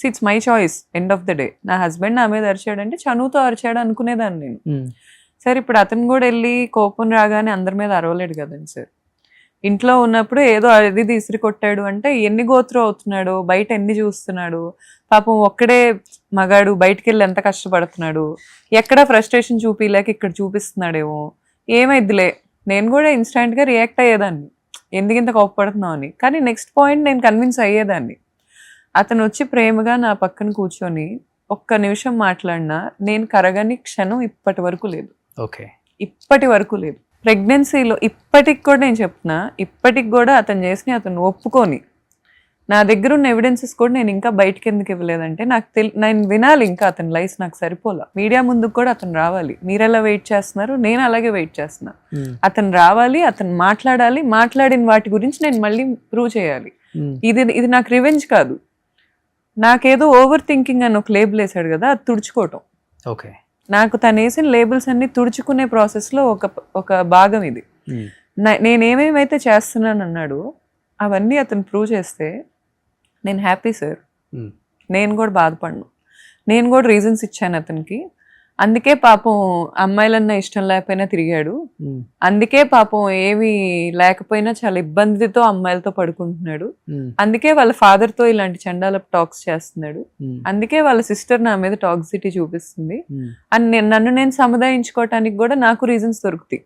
it's my choice. End of the day నా హస్బెండ్ నా మీద అరిచాడంటే చనువుతో అరిచాడు అనుకునేదాన్ని నేను. సార్ ఇప్పుడు అతను కూడా వెళ్ళి కోపం రాగానే అందరి మీద అరవలేడు కదండి సార్. ఇంట్లో ఉన్నప్పుడు ఏదో అది తీసిరి కొట్టాడు అంటే ఎన్ని గోత్రం అవుతున్నాడు, బయట ఎన్ని చూస్తున్నాడు, పాపం ఒక్కడే మగాడు బయటికి వెళ్ళి ఎంత కష్టపడుతున్నాడు, ఎక్కడ ఫ్రస్ట్రేషన్ చూపిలేక ఇక్కడ చూపిస్తున్నాడేమో, ఏమైద్దిలే నేను కూడా ఇన్స్టాంట్గా రియాక్ట్ అయ్యేదాన్ని, ఎందుకు ఇంత కోపపడుతున్నావు అని. కానీ నెక్స్ట్ పాయింట్ నేను కన్విన్స్ అయ్యేదాన్ని. అతను వచ్చి ప్రేమగా నా పక్కన కూర్చొని ఒక్క నిమిషం మాట్లాడినా నేను కరగని క్షణం ఇప్పటి వరకు లేదు. ఓకే. ఇప్పటి వరకు లేదు. ప్రెగ్నెన్సీలో ఇప్పటికి కూడా నేను చెప్తున్నా, ఇప్పటికి కూడా అతను చేసి అతను ఒప్పుకొని నా దగ్గర ఉన్న ఎవిడెన్సెస్ కూడా నేను ఇంకా బయటకి ఎందుకు ఇవ్వలేదంటే నేను వినాలి, ఇంకా అతని లైఫ్ నాకు సరిపోలా. మీడియా ముందుకు కూడా అతను రావాలి. మీరు ఎలా వెయిట్ చేస్తున్నారు, నేను అలాగే వెయిట్ చేస్తున్నా. అతను రావాలి, అతను మాట్లాడాలి, మాట్లాడిన వాటి గురించి నేను మళ్ళీ ప్రూవ్ చేయాలి. ఇది నాకు రివెంజ్ కాదు, నాకేదో ఓవర్ థింకింగ్ అని ఒక లేబుల్ వేసాడు కదా, అది తుడుచుకోవటం. ఓకే. నాకు తను వేసిన లేబుల్స్ అన్ని తుడుచుకునే ప్రాసెస్లో ఒక భాగం ఇది. నేనేమేమైతే చేస్తున్నాను అన్నాడు అవన్నీ అతను ప్రూవ్ చేస్తే నేను హ్యాపీ సార్. నేను కూడా బాధపడను, నేను కూడా రీజన్స్ ఇచ్చాను అతనికి. అందుకే పాపం అమ్మాయిలన్నా ఇష్టం లేకపోయినా తిరిగాడు, అందుకే పాపం ఏమి లేకపోయినా చాలా ఇబ్బందితో అమ్మాయిలతో పడుకుంటున్నాడు, అందుకే వాళ్ళ ఫాదర్తో ఇలాంటి చండాల టాక్స్ చేస్తున్నాడు, అందుకే వాళ్ళ సిస్టర్ నా మీద టాక్సిటీ చూపిస్తుంది అని నన్ను నేను సముదాయించుకోవటానికి కూడా నాకు రీజన్స్ దొరుకుతాయి.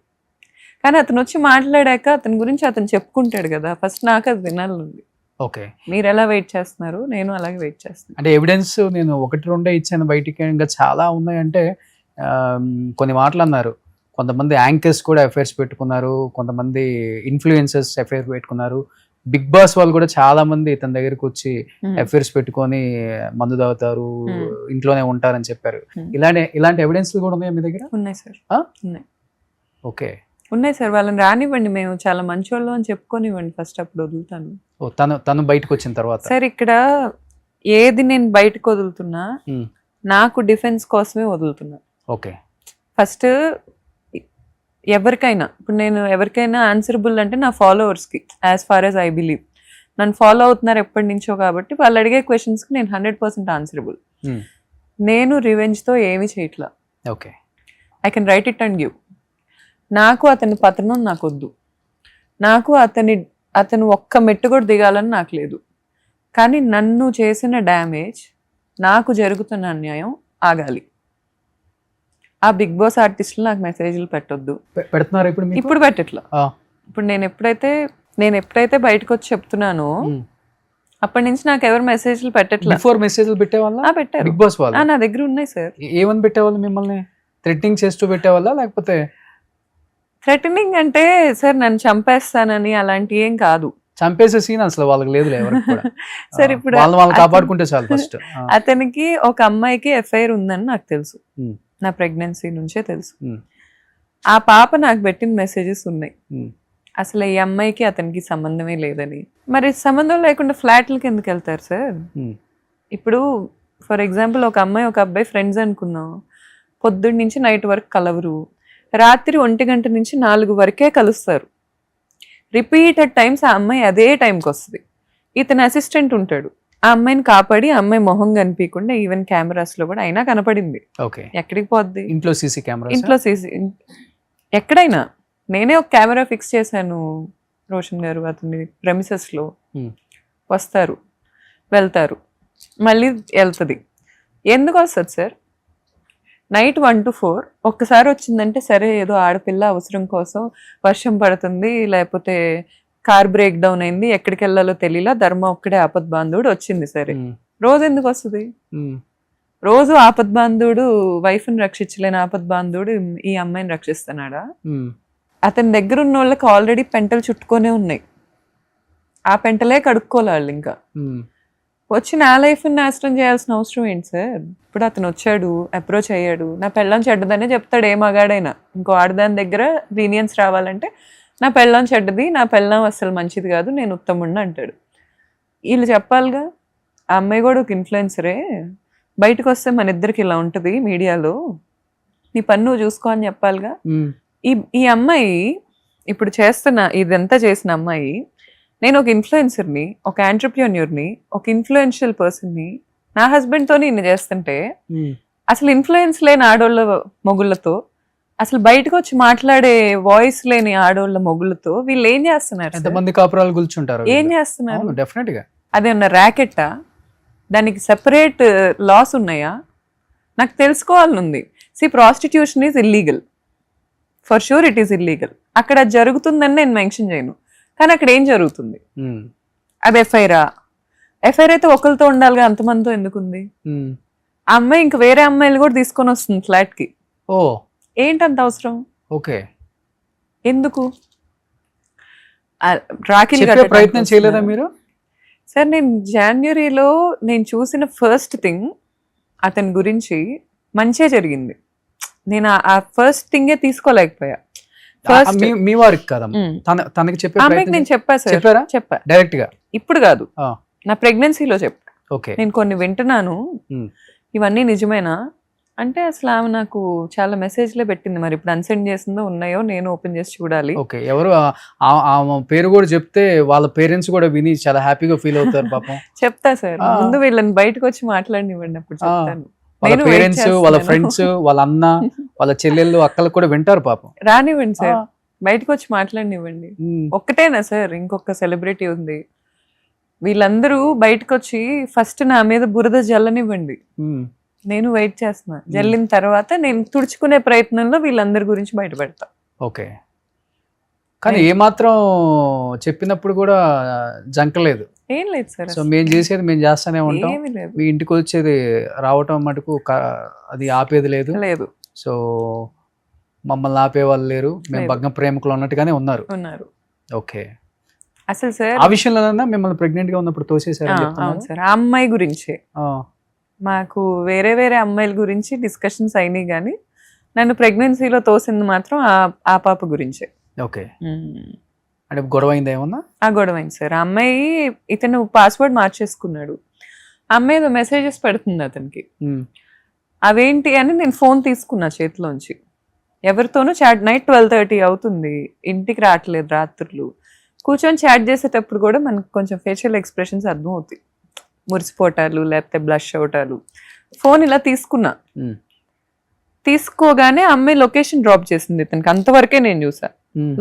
కానీ అతను వచ్చి మాట్లాడాక అతని గురించి అతను చెప్పుకుంటాడు కదా, ఫస్ట్ నాకు అది వినాలండి. ఓకే. మీరు ఎలా వెయిట్ చేస్తున్నారు, నేను అలాగే వెయిట్ చేస్తున్నాను. అంటే ఎవిడెన్స్ నేను 1-2 ఇచ్చాను, బయటికి ఇంకా చాలా ఉన్నాయంటే కొన్ని మాటలు అన్నారు. కొంతమంది యాంకర్స్ కూడా అఫైర్స్ పెట్టుకున్నారు, కొంతమంది ఇన్ఫ్లుయెన్సర్స్ అఫైర్ పెట్టుకున్నారు, బిగ్ బాస్ వాళ్ళు కూడా చాలా మంది ఇతని దగ్గరికి వచ్చి అఫైర్స్ పెట్టుకొని మందు తాగుతారు, ఇంట్లోనే ఉంటారని చెప్పారు. ఇలాంటి ఎవిడెన్స్ కూడా ఉన్నాయా మీ దగ్గర? ఉన్నాయి సార్, ఉన్నాయి. ఓకే. ఉన్నాయి సార్, వాళ్ళని రానివ్వండి, మేము చాలా మంచోళ్ళు అని చెప్పుకోనివ్వండి ఫస్ట్, అప్పుడు వదులుతాను. తను బయటకు వచ్చిన తర్వాత సార్ ఇక్కడ ఏది నేను బయటకు వదులుతున్నా నాకు డిఫెన్స్ కోసమే వదులుతున్నా. ఓకే. ఫస్ట్ ఎవరికైనా, ఇప్పుడు నేను ఎవరికైనా ఆన్సరబుల్ అంటే నా ఫాలోవర్స్కి, as far as I believe. నన్ను ఫాలో అవుతున్నారు ఎప్పటి నుంచో కాబట్టి వాళ్ళు అడిగే క్వశ్చన్స్కి నేను 100% ఆన్సరబుల్. నేను రివెంజ్తో ఏమీ చేయట్లా. Okay. I can write it and give. నాకు అతని పతనం నాకు వద్దు, నాకు అతను ఒక్క మెట్టు కూడా దిగాలని నాకు లేదు. కానీ నన్ను చేసిన డ్యామేజ్, నాకు జరుగుతున్న అన్యాయం ఆగాలి. ఆ బిగ్ బాస్ ఆర్టిస్టులు నాకు మెసేజ్లు పెట్టొద్దు. పెడుతున్నారు ఇప్పుడు పెట్టట్లా. ఇప్పుడు నేను ఎప్పుడైతే బయటకు వచ్చి చెప్తున్నానో అప్పటి నుంచి నాకు ఎవరు మెసేజ్లు పెట్టట్లా. బిఫోర్ మెసేజ్లు పెట్టేవాళ్ళ? పెట్టారు బిగ్ బాస్ వాళ్ళు. నా దగ్గర ఉన్నాయి సార్. ఏమని పెట్టేవాళ్ళు మిమ్మల్ని? థ్రెటనింగ్ చేస్తూ పెట్టేవాళ్ళ, లేకపోతే? థ్రెటనింగ్ అంటే సార్ నన్ను చంపేస్తానని అలాంటి ఏం కాదు. చంపేసే సీన్ అసలు వాళ్ళకి లేదు ఎవరికి కూడా. సరే ఇప్పుడు వాళ్ళని కాపాడుకుంటే చాలు ఫస్ట్. అతనికి ఒక అమ్మాయికి ఎఫ్ఐఆర్ ఉందని నాకు తెలుసు, Hmm. నా ప్రెగ్నెన్సీ నుంచే తెలుసు. Hmm. ఆ పాప నాకు పెట్టిన మెసేజెస్ ఉన్నాయి, Hmm. అసలు ఈ అమ్మాయికి అతనికి సంబంధమే లేదని. మరి సంబంధం లేకుండా ఫ్లాట్లకి ఎందుకు వెళ్తారు సార్? Hmm. ఇప్పుడు ఫర్ ఎగ్జాంపుల్ ఒక అమ్మాయి ఒక అబ్బాయి ఫ్రెండ్స్ అనుకుందాం, పొద్దున్న నుంచి నైట్ వరకు కలవరు, రాత్రి 1 గంట నుంచి 4 వరకే కలుస్తారు. రిపీటెడ్ టైమ్స్ ఆ అమ్మాయి అదే టైంకి వస్తుంది. ఇతని అసిస్టెంట్ ఉంటాడు, ఆ అమ్మాయిని కాపాడి ఆ అమ్మాయి మొహం కనిపించకుండా ఈవెన్ కెమెరాస్ లో కూడా అయినా కనపడింది. ఓకే. ఎక్కడికి పోద్ది? ఇంట్లో సీసీ కెమెరా. ఇంట్లో ఎక్కడైనా నేనే ఒక కెమెరా ఫిక్స్ చేశాను రోషన్ గారు, అతని ప్రెమిసెస్ లో. వస్తారు వెళ్తారు, మళ్ళీ వెళ్తుంది. ఎందుకు వస్తుంది సార్? నైట్ 1 to 4 ఒక్కసారి వచ్చిందంటే సరే ఏదో ఆడపిల్ల అవసరం కోసం, వర్షం పడుతుంది లేకపోతే కార్ బ్రేక్ డౌన్ అయింది, ఎక్కడికి వెళ్ళాలో తెలియలా, ధర్మ ఒక్కడే ఆపద్బాంధవుడు వచ్చింది, సరే. రోజు ఎందుకు వస్తుంది? రోజు ఆపద్బాంధుడు వైఫ్ని రక్షించలేని ఆపద్బాంధుడు ఈ అమ్మాయిని రక్షిస్తున్నాడా? అతని దగ్గర ఉన్న వాళ్ళకి ఆల్రెడీ పెంటలు చుట్టుకొనే ఉన్నాయి, ఆ పెంటలే కడుక్కోవాలి. ఇంకా వచ్చి నా లైఫ్ని నాశనం చేయాల్సిన అవసరం ఏంటి సార్? ఇప్పుడు అతను వచ్చాడు, అప్రోచ్ అయ్యాడు, నా పెళ్ళం చెడ్డదనే చెప్తాడు ఏ మగాడైనా. ఇంకో ఆడదాని దగ్గర లీనియన్స్ రావాలంటే నా పెళ్ళం చెడ్డది, నా పెళ్ళం అస్సలు మంచిది కాదు, నేను ఉత్తముడిని అంటాడు. వీళ్ళు చెప్పాలిగా, ఆ అమ్మాయి కూడా ఒక ఇన్ఫ్లుయెన్సరే, బయటకు వస్తే మన ఇద్దరికి ఇలా ఉంటుంది మీడియాలో, నీ పని నువ్వు చూసుకో అని చెప్పాలిగా. ఈ అమ్మాయి ఇప్పుడు ఇదంతా చేసిన అమ్మాయి, నేను ఒక ఇన్ఫ్లుయెన్సర్ని, ఒక ఆంటర్ప్రెన్యూర్ని, ఒక ఇన్ఫ్లుయెన్షియల్ పర్సన్ని, నా హస్బెండ్తోనే ఇన్ని చేస్తుంటే అసలు ఇన్ఫ్లుయెన్స్ లేని ఆడోళ్ళ మొగుళ్ళతో, అసలు బయటకు వచ్చి మాట్లాడే వాయిస్ లేని ఆడోళ్ళ మొగుళ్ళతో వీళ్ళు ఏం చేస్తున్నారు? ఎంతమంది కాపురాలు కూర్చుంటారు, ఏం చేస్తున్నారు? డెఫినెట్ గా అదేమన్నా ర్యాకెట్టా? దానికి సెపరేట్ లాస్ ఉన్నాయా? నాకు తెలుసుకోవాలని ఉంది. Prostitution is illegal, for sure it is illegal. అక్కడ జరుగుతుందని నేను మెన్షన్ చేయను, కానీ అక్కడ ఏం జరుగుతుంది? అది ఎఫ్ఐఆరా? ఎఫ్ఐఆర్ అయితే ఒకరితో ఉండాలిగా, అంతమందితో ఎందుకుంది? ఆ అమ్మాయి ఇంక వేరే అమ్మాయిలు కూడా తీసుకొని వస్తుంది ఫ్లాట్ కి. ఓ, ఏంటంత అవసరం? ఓకే. ఎందుకు రాఖీలు ప్రయత్నం చేయలేదా మీరు? సార్, నేను జనవరిలో నేను చూసిన ఫస్ట్ థింగ్ అతని గురించి మంచిగా జరిగింది. నేను ఆ ఫస్ట్ థింగే తీసుకోలేకపోయా. మీ వారికి కదా, తనకి నేను చెప్పా సార్, చెప్పా డైరెక్ట్ గా. ఇప్పుడు కాదు, నా ప్రెగ్నెన్సీలో చెప్పా. ఓకే. నేను కొన్ని వింటున్నాను, ఇవన్నీ నిజమేనా అంటే అసలు ఆమె నాకు చాలా మెసేజ్లే పెట్టింది. మరి ఇప్పుడు అన్సెండ్ చేసిందో ఉన్నాయో నేను ఓపెన్ చేసి చూడాలి. ఓకే. ఎవరు ఆమె పేరు కూడా చెప్తే వాళ్ళ పేరెంట్స్ కూడా విని చాలా హ్యాపీగా ఫీల్ అవుతారు పాపం. చెప్తా సార్, ముందు వీళ్ళని బయటకు వచ్చి మాట్లాడినివ్వండి, అప్పుడు చెప్తాను. వాళ్ళ పేరెంట్స్, వాళ్ళ ఫ్రెండ్స్, వాళ్ళ అన్న, వాళ్ళ చెల్లెళ్ళు, అక్కలు కూడా వింటారు పాపం. రానివ్వండి సార్, బయటకు వచ్చి మాట్లాడినివ్వండి. ఒక్కటేనా సార్, ఇంకొక సెలబ్రిటీ ఉంది. వీళ్ళందరూ బయటకు వచ్చి ఫస్ట్ నా మీద బురద జల్లనివ్వండి, నేను వెయిట్ చేస్తున్నా. జల్లిన తర్వాత నేను తుడుచుకునే ప్రయత్నంలో వీళ్ళందరి గురించి బయట పెడతా. ఓకే. కానీ ఏమాత్రం చెప్పినప్పుడు కూడా జంకలేదు. ఏం లేదు సార్, సో మేము చేసేది మేము చేస్తానే ఉంటాం. మీ ఇంటికి వచ్చేది రావటం మటుకు అది ఆపేది లేదు. సో మమ్మల్ని ఆపే వాళ్ళు లేరు, మేము భగ్న ప్రేమికులు ఉన్నట్టుగానే ఉన్నారు. ఓకే. అసలు సార్ ఆ విషయంలో మిమ్మల్ని ప్రెగ్నెంట్ గా ఉన్నప్పుడు తోసేసారు. అవును సార్, ఆ అమ్మాయి గురించి మాకు వేరే వేరే అమ్మాయిల గురించి డిస్కషన్స్ అయినాయి, కానీ నన్ను ప్రెగ్నెన్సీలో తోసింది మాత్రం ఆ పాప గురించే. ఓకే. అంటే గొడవ అయింది ఏమన్నా? ఆ గొడవ అయింది సార్. ఆ అమ్మాయి, ఇతను పాస్వర్డ్ మార్చేసుకున్నాడు, ఆ అమ్మాయి ఏదో మెసేజెస్ పెడుతుంది అతనికి. అవేంటి అని నేను ఫోన్ తీసుకున్నా చేతిలోంచి, ఎవరితోనూ చాట్. నైట్ 12:30 అవుతుంది, ఇంటికి రావట్లేదు రాత్రులు. కూర్చొని చాట్ చేసేటప్పుడు కూడా మనకు కొంచెం ఫేషియల్ ఎక్స్ప్రెషన్స్ అర్థం అవుతాయి, మురిసిపోటాలు లేకపోతే బ్లష్ అవటాలు. ఫోన్ ఇలా తీసుకున్నా, తీసుకోగానే అమ్మాయి లొకేషన్ డ్రాప్ చేసింది ఇతనికి. అంతవరకే నేను చూసా.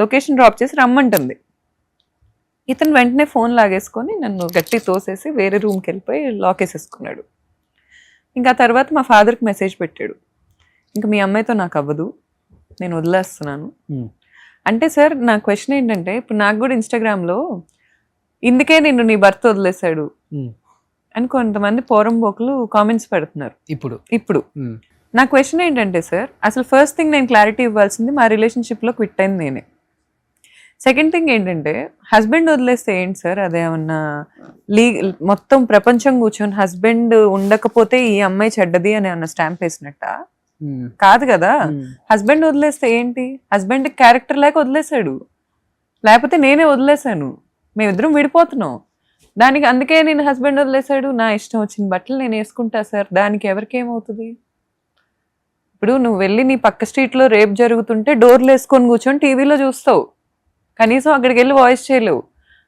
లొకేషన్ డ్రాప్ చేసి రమ్మంటుంది. ఇతను వెంటనే ఫోన్ లాగేసుకొని నన్ను గట్టి తోసేసి వేరే రూమ్కి వెళ్ళిపోయి లాక్ వేసేసుకున్నాడు. ఇంకా తర్వాత మా ఫాదర్కి మెసేజ్ పెట్టాడు, ఇంకా మీ అమ్మాయితో నాకు అవ్వదు, నేను వదిలేస్తున్నాను అంటే. సార్ నా క్వశ్చన్ ఏంటంటే, ఇప్పుడు నాకు కూడా ఇన్స్టాగ్రామ్లో ఇందుకే నిన్ను నీ భర్త వదిలేశాడు అని కొంతమంది పోరంబోకులు కామెంట్స్ పెడుతున్నారు. ఇప్పుడు నా క్వశ్చన్ ఏంటంటే సార్, అసలు ఫస్ట్ థింగ్ నేను క్లారిటీ ఇవ్వాల్సింది, మా రిలేషన్షిప్లో క్విట్ అయింది నేనే. సెకండ్ థింగ్ ఏంటంటే హస్బెండ్ వదిలేస్తే ఏంటి సార్ అదేమన్నా మొత్తం ప్రపంచం కూర్చొని హస్బెండ్ ఉండకపోతే ఈ అమ్మాయి చెడ్డది అని అన్న స్టాంప్ వేసినట్ట కాదు కదా. హస్బెండ్ వదిలేస్తే ఏంటి, హస్బెండ్ క్యారెక్టర్ లేక వదిలేసాడు, లేకపోతే నేనే వదిలేసాను, మేమిద్దరం విడిపోతున్నాం. దానికి అందుకే నేను హస్బెండ్ వదిలేసాడు, నా ఇష్టం వచ్చిన బట్టలు నేను వేసుకుంటా సార్, దానికి ఎవరికేమవుతుంది? ఇప్పుడు నువ్వు వెళ్ళి నీ పక్క స్ట్రీట్లో రేప్ జరుగుతుంటే డోర్లు వేసుకొని కూర్చొని టీవీలో చూస్తావు, కనీసం అక్కడికి వెళ్ళి వాయిస్ చేయలేవు.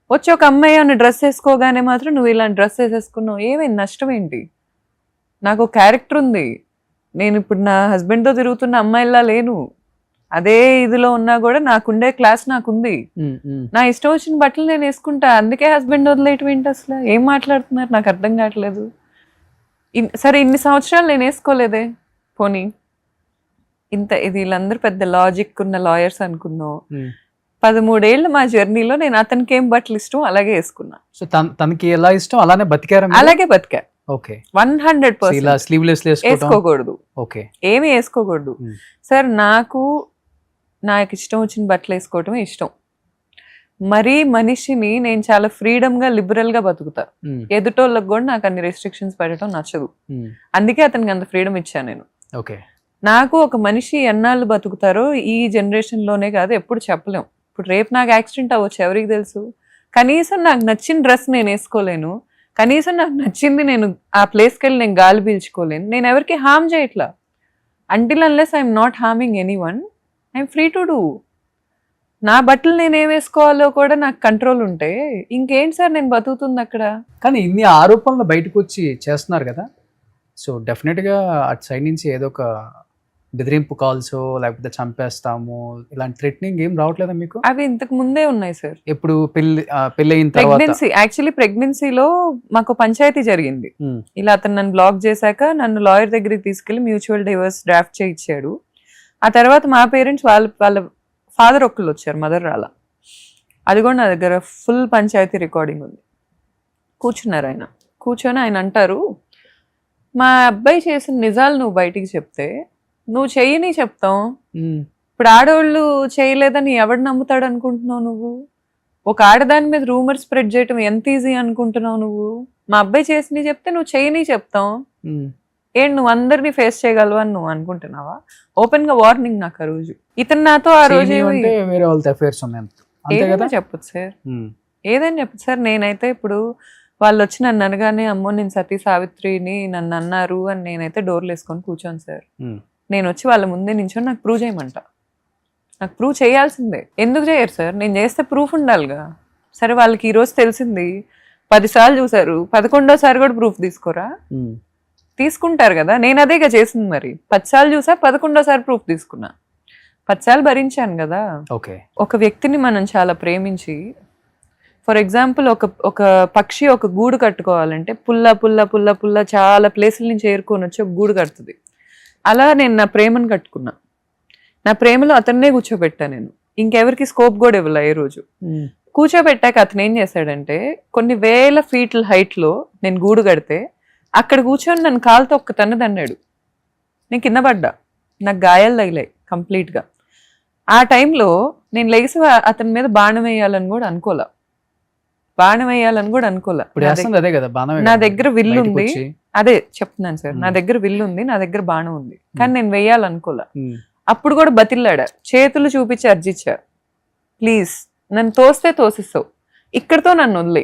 వచ్చి ఒక అమ్మాయి అన్న డ్రెస్ వేసుకోగానే మాత్రం నువ్వు ఇలాంటి డ్రెస్ వేసేసుకున్నావు, ఏమైంది, నష్టం ఏంటి? నాకు క్యారెక్టర్ ఉంది, నేను ఇప్పుడు నా హస్బెండ్తో తిరుగుతున్న అమ్మాయిలా లేను, అదే ఇదిలో ఉన్నా కూడా నాకుండే క్లాస్ నాకుంది, నా ఇష్టం వచ్చిన బట్టలు నేను వేసుకుంటా, అందుకే హస్బెండ్ వదిలేయటం ఏంటి? అసలు ఏం మాట్లాడుతున్నారు, నాకు అర్థం కావట్లేదు. సరే ఇన్ని సంవత్సరాలు నేను వేసుకోలేదే, పోనీ ఇంత ఇది వీళ్ళందరూ పెద్ద లాజిక్ ఉన్న లాయర్స్ అనుకుందాం, 13 ఏళ్ళు మా జర్నీలో నేను అతనికి ఏం బట్టలు ఇష్టం అలాగే వేసుకున్నా. సో తనకి ఎలా ఇష్టం అలానే బతికారా? అలాగే బతికా. ఓకే, 100% స్లీవ్లెస్ వేసుకోకూడదు, ఓకే, ఏమి వేసుకోకూడదు సార్. నాకు ఇష్టం వచ్చిన బట్టలు వేసుకోవటమే ఇష్టం. మరీ మనిషిని నేను చాలా ఫ్రీడమ్ గా లిబరల్ గా బతుకుతా, ఎదుటోళ్ళకి కూడా నాకు అన్ని రెస్ట్రిక్షన్స్ పెట్టడం నచ్చదు, అందుకే అతనికి అంత ఫ్రీడమ్ ఇచ్చాను నేను. ఓకే, నాకు ఒక మనిషి ఎన్నాళ్ళు బతుకుతారో ఈ జనరేషన్ లోనే కాదు ఎప్పుడు చెప్పలేం. ఇప్పుడు రేపు నాకు యాక్సిడెంట్ అవ్వచ్చు, ఎవరికి తెలుసు? కనీసం నాకు నచ్చిన డ్రెస్ నేను వేసుకోలేను, కనీసం నాకు నచ్చింది నేను ఆ ప్లేస్కి వెళ్ళి నేను గాలి పీల్చుకోలేను, నేను ఎవరికి హార్మ్ చేయట్లా. Until unless I'm not harming any one, I'm free to do. నా బట్టలు నేను ఏం వేసుకోవాలో కూడా నాకు కంట్రోల్ ఉంటే ఇంకేంటి సార్ నేను బతుకుతుంది అక్కడ. కానీ ఇన్ని ఆరోపణలు బయటకు వచ్చి చేస్తున్నారు కదా, సో డెఫినెట్గా అటు సైడ్ నుంచి ఏదో ఒక బెదిరింపు కాల్స్ లేకపోతే చంపేస్తాము ఇలాంటి థ్రెటనింగ్ ఏం రావట్లేదా మీకు? అవి ఇంతకు ముందే ఉన్నాయి సార్. ఎప్పుడు పెళ్లి అయిన తర్వాత? ప్రెగ్నెన్సీ, యాక్చువల్లీ ప్రెగ్నెన్సీలో మాకు పంచాయతీ జరిగింది. ఇలా అతను నన్ను బ్లాక్ చేశాక నన్ను లాయర్ దగ్గరికి తీసుకెళ్లి మ్యూచువల్ డివోర్స్ డ్రాఫ్ట్ చేయించాడు. ఆ తర్వాత మా పేరెంట్స్ వాళ్ళ ఫాదర్ ఒక్కళ్ళు వచ్చారు, మదర్ రాలా. అది కూడా నా దగ్గర ఫుల్ పంచాయతీ రికార్డింగ్ ఉంది. కూర్చున్నారు ఆయన, కూర్చొని ఆయన అంటారు, మా అబ్బాయి చేసిన నిజాలు నువ్వు బయటికి చెప్తే నువ్వు చెయ్యని చెప్తాం, ఇప్పుడు ఆడవాళ్ళు చేయలేదని ఎవడు నమ్ముతాడు అనుకుంటున్నావు నువ్వు? ఒక ఆడదాని మీద రూమర్ స్ప్రెడ్ చేయటం ఎంత ఈజీ అనుకుంటున్నావు నువ్వు? మా అబ్బాయి చేసిని చెప్తే నువ్వు చెయ్యని చెప్తాం, ఏంటి నువ్వు అందరినీ ఫేస్ చేయగలవు అని నువ్వు అనుకుంటున్నావా? ఓపెన్ గా వార్నింగ్ నాకు ఆ రోజు. ఇతను నాతో ఆ రోజు ఏదైనా చెప్పొచ్చు సార్, ఏదైనా చెప్పచ్చు సార్. నేనైతే ఇప్పుడు వాళ్ళు వచ్చి నన్ను అనగానే అమ్మో నేను సతీ సావిత్రిని నన్ను అన్నారు అని నేనైతే డోర్లు వేసుకొని కూర్చోను సార్. నేను వచ్చి వాళ్ళ ముందే నించొని నాకు ప్రూవ్ చేయమంట, నాకు ప్రూవ్ చేయాల్సిందే. ఎందుకు చేయరు సార్? నేను చేస్తే ప్రూఫ్ ఉండాలిగా. సరే వాళ్ళకి ఈరోజు తెలిసింది, 10 సార్లు చూసారు, 11వ సారి కూడా ప్రూఫ్ తీసుకోరా? తీసుకుంటారు కదా. నేను అదేగా చేసింది. మరి 10 సార్లు చూసా, 11వ సారి ప్రూఫ్ తీసుకున్నా, 10 సార్లు భరించాను కదా. ఒక వ్యక్తిని మనం చాలా ప్రేమించి, ఫర్ ఎగ్జాంపుల్ ఒక పక్షి ఒక గూడు కట్టుకోవాలంటే పుల్ల పుల్ల పుల్ల పుల్ల చాలా ప్లేసుల నుంచి ఏరుకొని వచ్చి ఒక గూడు కడుతుంది. అలా నేను నా ప్రేమను కట్టుకున్నా, నా ప్రేమలో అతన్నే కూర్చోబెట్టా. నేను ఇంకెవరికి స్కోప్ కూడా ఇవ్వలే. ఏ రోజు కూర్చోబెట్టాక అతను ఏం చేశాడంటే, కొన్ని వేల ఫీట్ల హైట్లో నేను గూడు కడితే అక్కడ కూర్చొని నన్ను కాలుతో ఒక్క తన్నదన్నాడు. నేను కింద పడ్డా, నాకు గాయాలు తగిలాయి కంప్లీట్గా. ఆ టైంలో నేను లేచి అతని మీద బాణం వేయాలని కూడా అనుకోలే, నా దగ్గర విల్లు ఉంది, అదే చెప్తున్నాను సార్, నా దగ్గర విల్లు ఉంది, నా దగ్గర బాణం ఉంది, కానీ నేను వేయాలనుకోలే. అప్పుడు కూడా బతిల్లాడా, చేతులు చూపించి అర్జిచ్చా, ప్లీజ్ నన్ను తోస్తే తోసిస్తావు, ఇక్కడతో నన్ను వదిలే,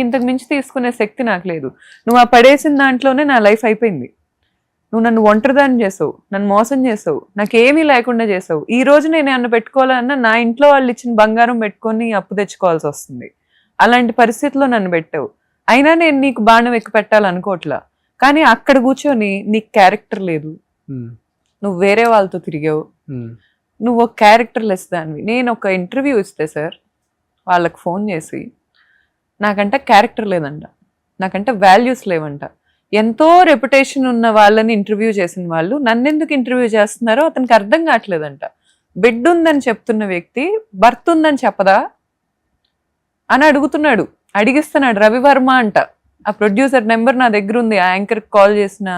ఇంతకు మించి తీసుకునే శక్తి నాకు లేదు. నువ్వు ఆ పడేసిన దాంట్లోనే నా లైఫ్ అయిపోయింది. నువ్వు నన్ను ఒంటరిదాన్ని చేసావు, నన్ను మోసం చేసావు, నాకేమీ లేకుండా చేసావు. ఈ రోజు నేను ఏమన్నా పెట్టుకోవాలన్నా నా ఇంట్లో వాళ్ళు ఇచ్చిన బంగారం పెట్టుకొని అప్పు తెచ్చుకోవాల్సి వస్తుంది. అలాంటి పరిస్థితిలో నన్ను పెట్టావు. అయినా నేను నీకు బాణం ఎక్కువ పెట్టాలనుకోవట్లా, కానీ అక్కడ కూర్చొని నీకు క్యారెక్టర్ లేదు, నువ్వు వేరే వాళ్ళతో తిరిగావు, నువ్వు ఒక క్యారెక్టర్ లెస్ దానివి. నేను ఒక ఇంటర్వ్యూ ఇస్తే సార్ వాళ్ళకి ఫోన్ చేసి, నాకంటే క్యారెక్టర్ లేదంట, నాకంటే వాల్యూస్ లేవంట. ఎంతో రెప్యుటేషన్ ఉన్న వాళ్ళని ఇంటర్వ్యూ చేసిన వాళ్ళు నన్నెందుకు ఇంటర్వ్యూ చేస్తున్నారో అతనికి అర్థం కావట్లేదంట. బిడ్డ ఉందని చెప్తున్న వ్యక్తి భర్త ఉందని చెప్పదా అని అడుగుతున్నాడు, అడిగిస్తున్నాడు. రవివర్మ అంట, ఆ ప్రొడ్యూసర్ నెంబర్ నా దగ్గర ఉంది, ఆ యాంకర్కి కాల్ చేసిన,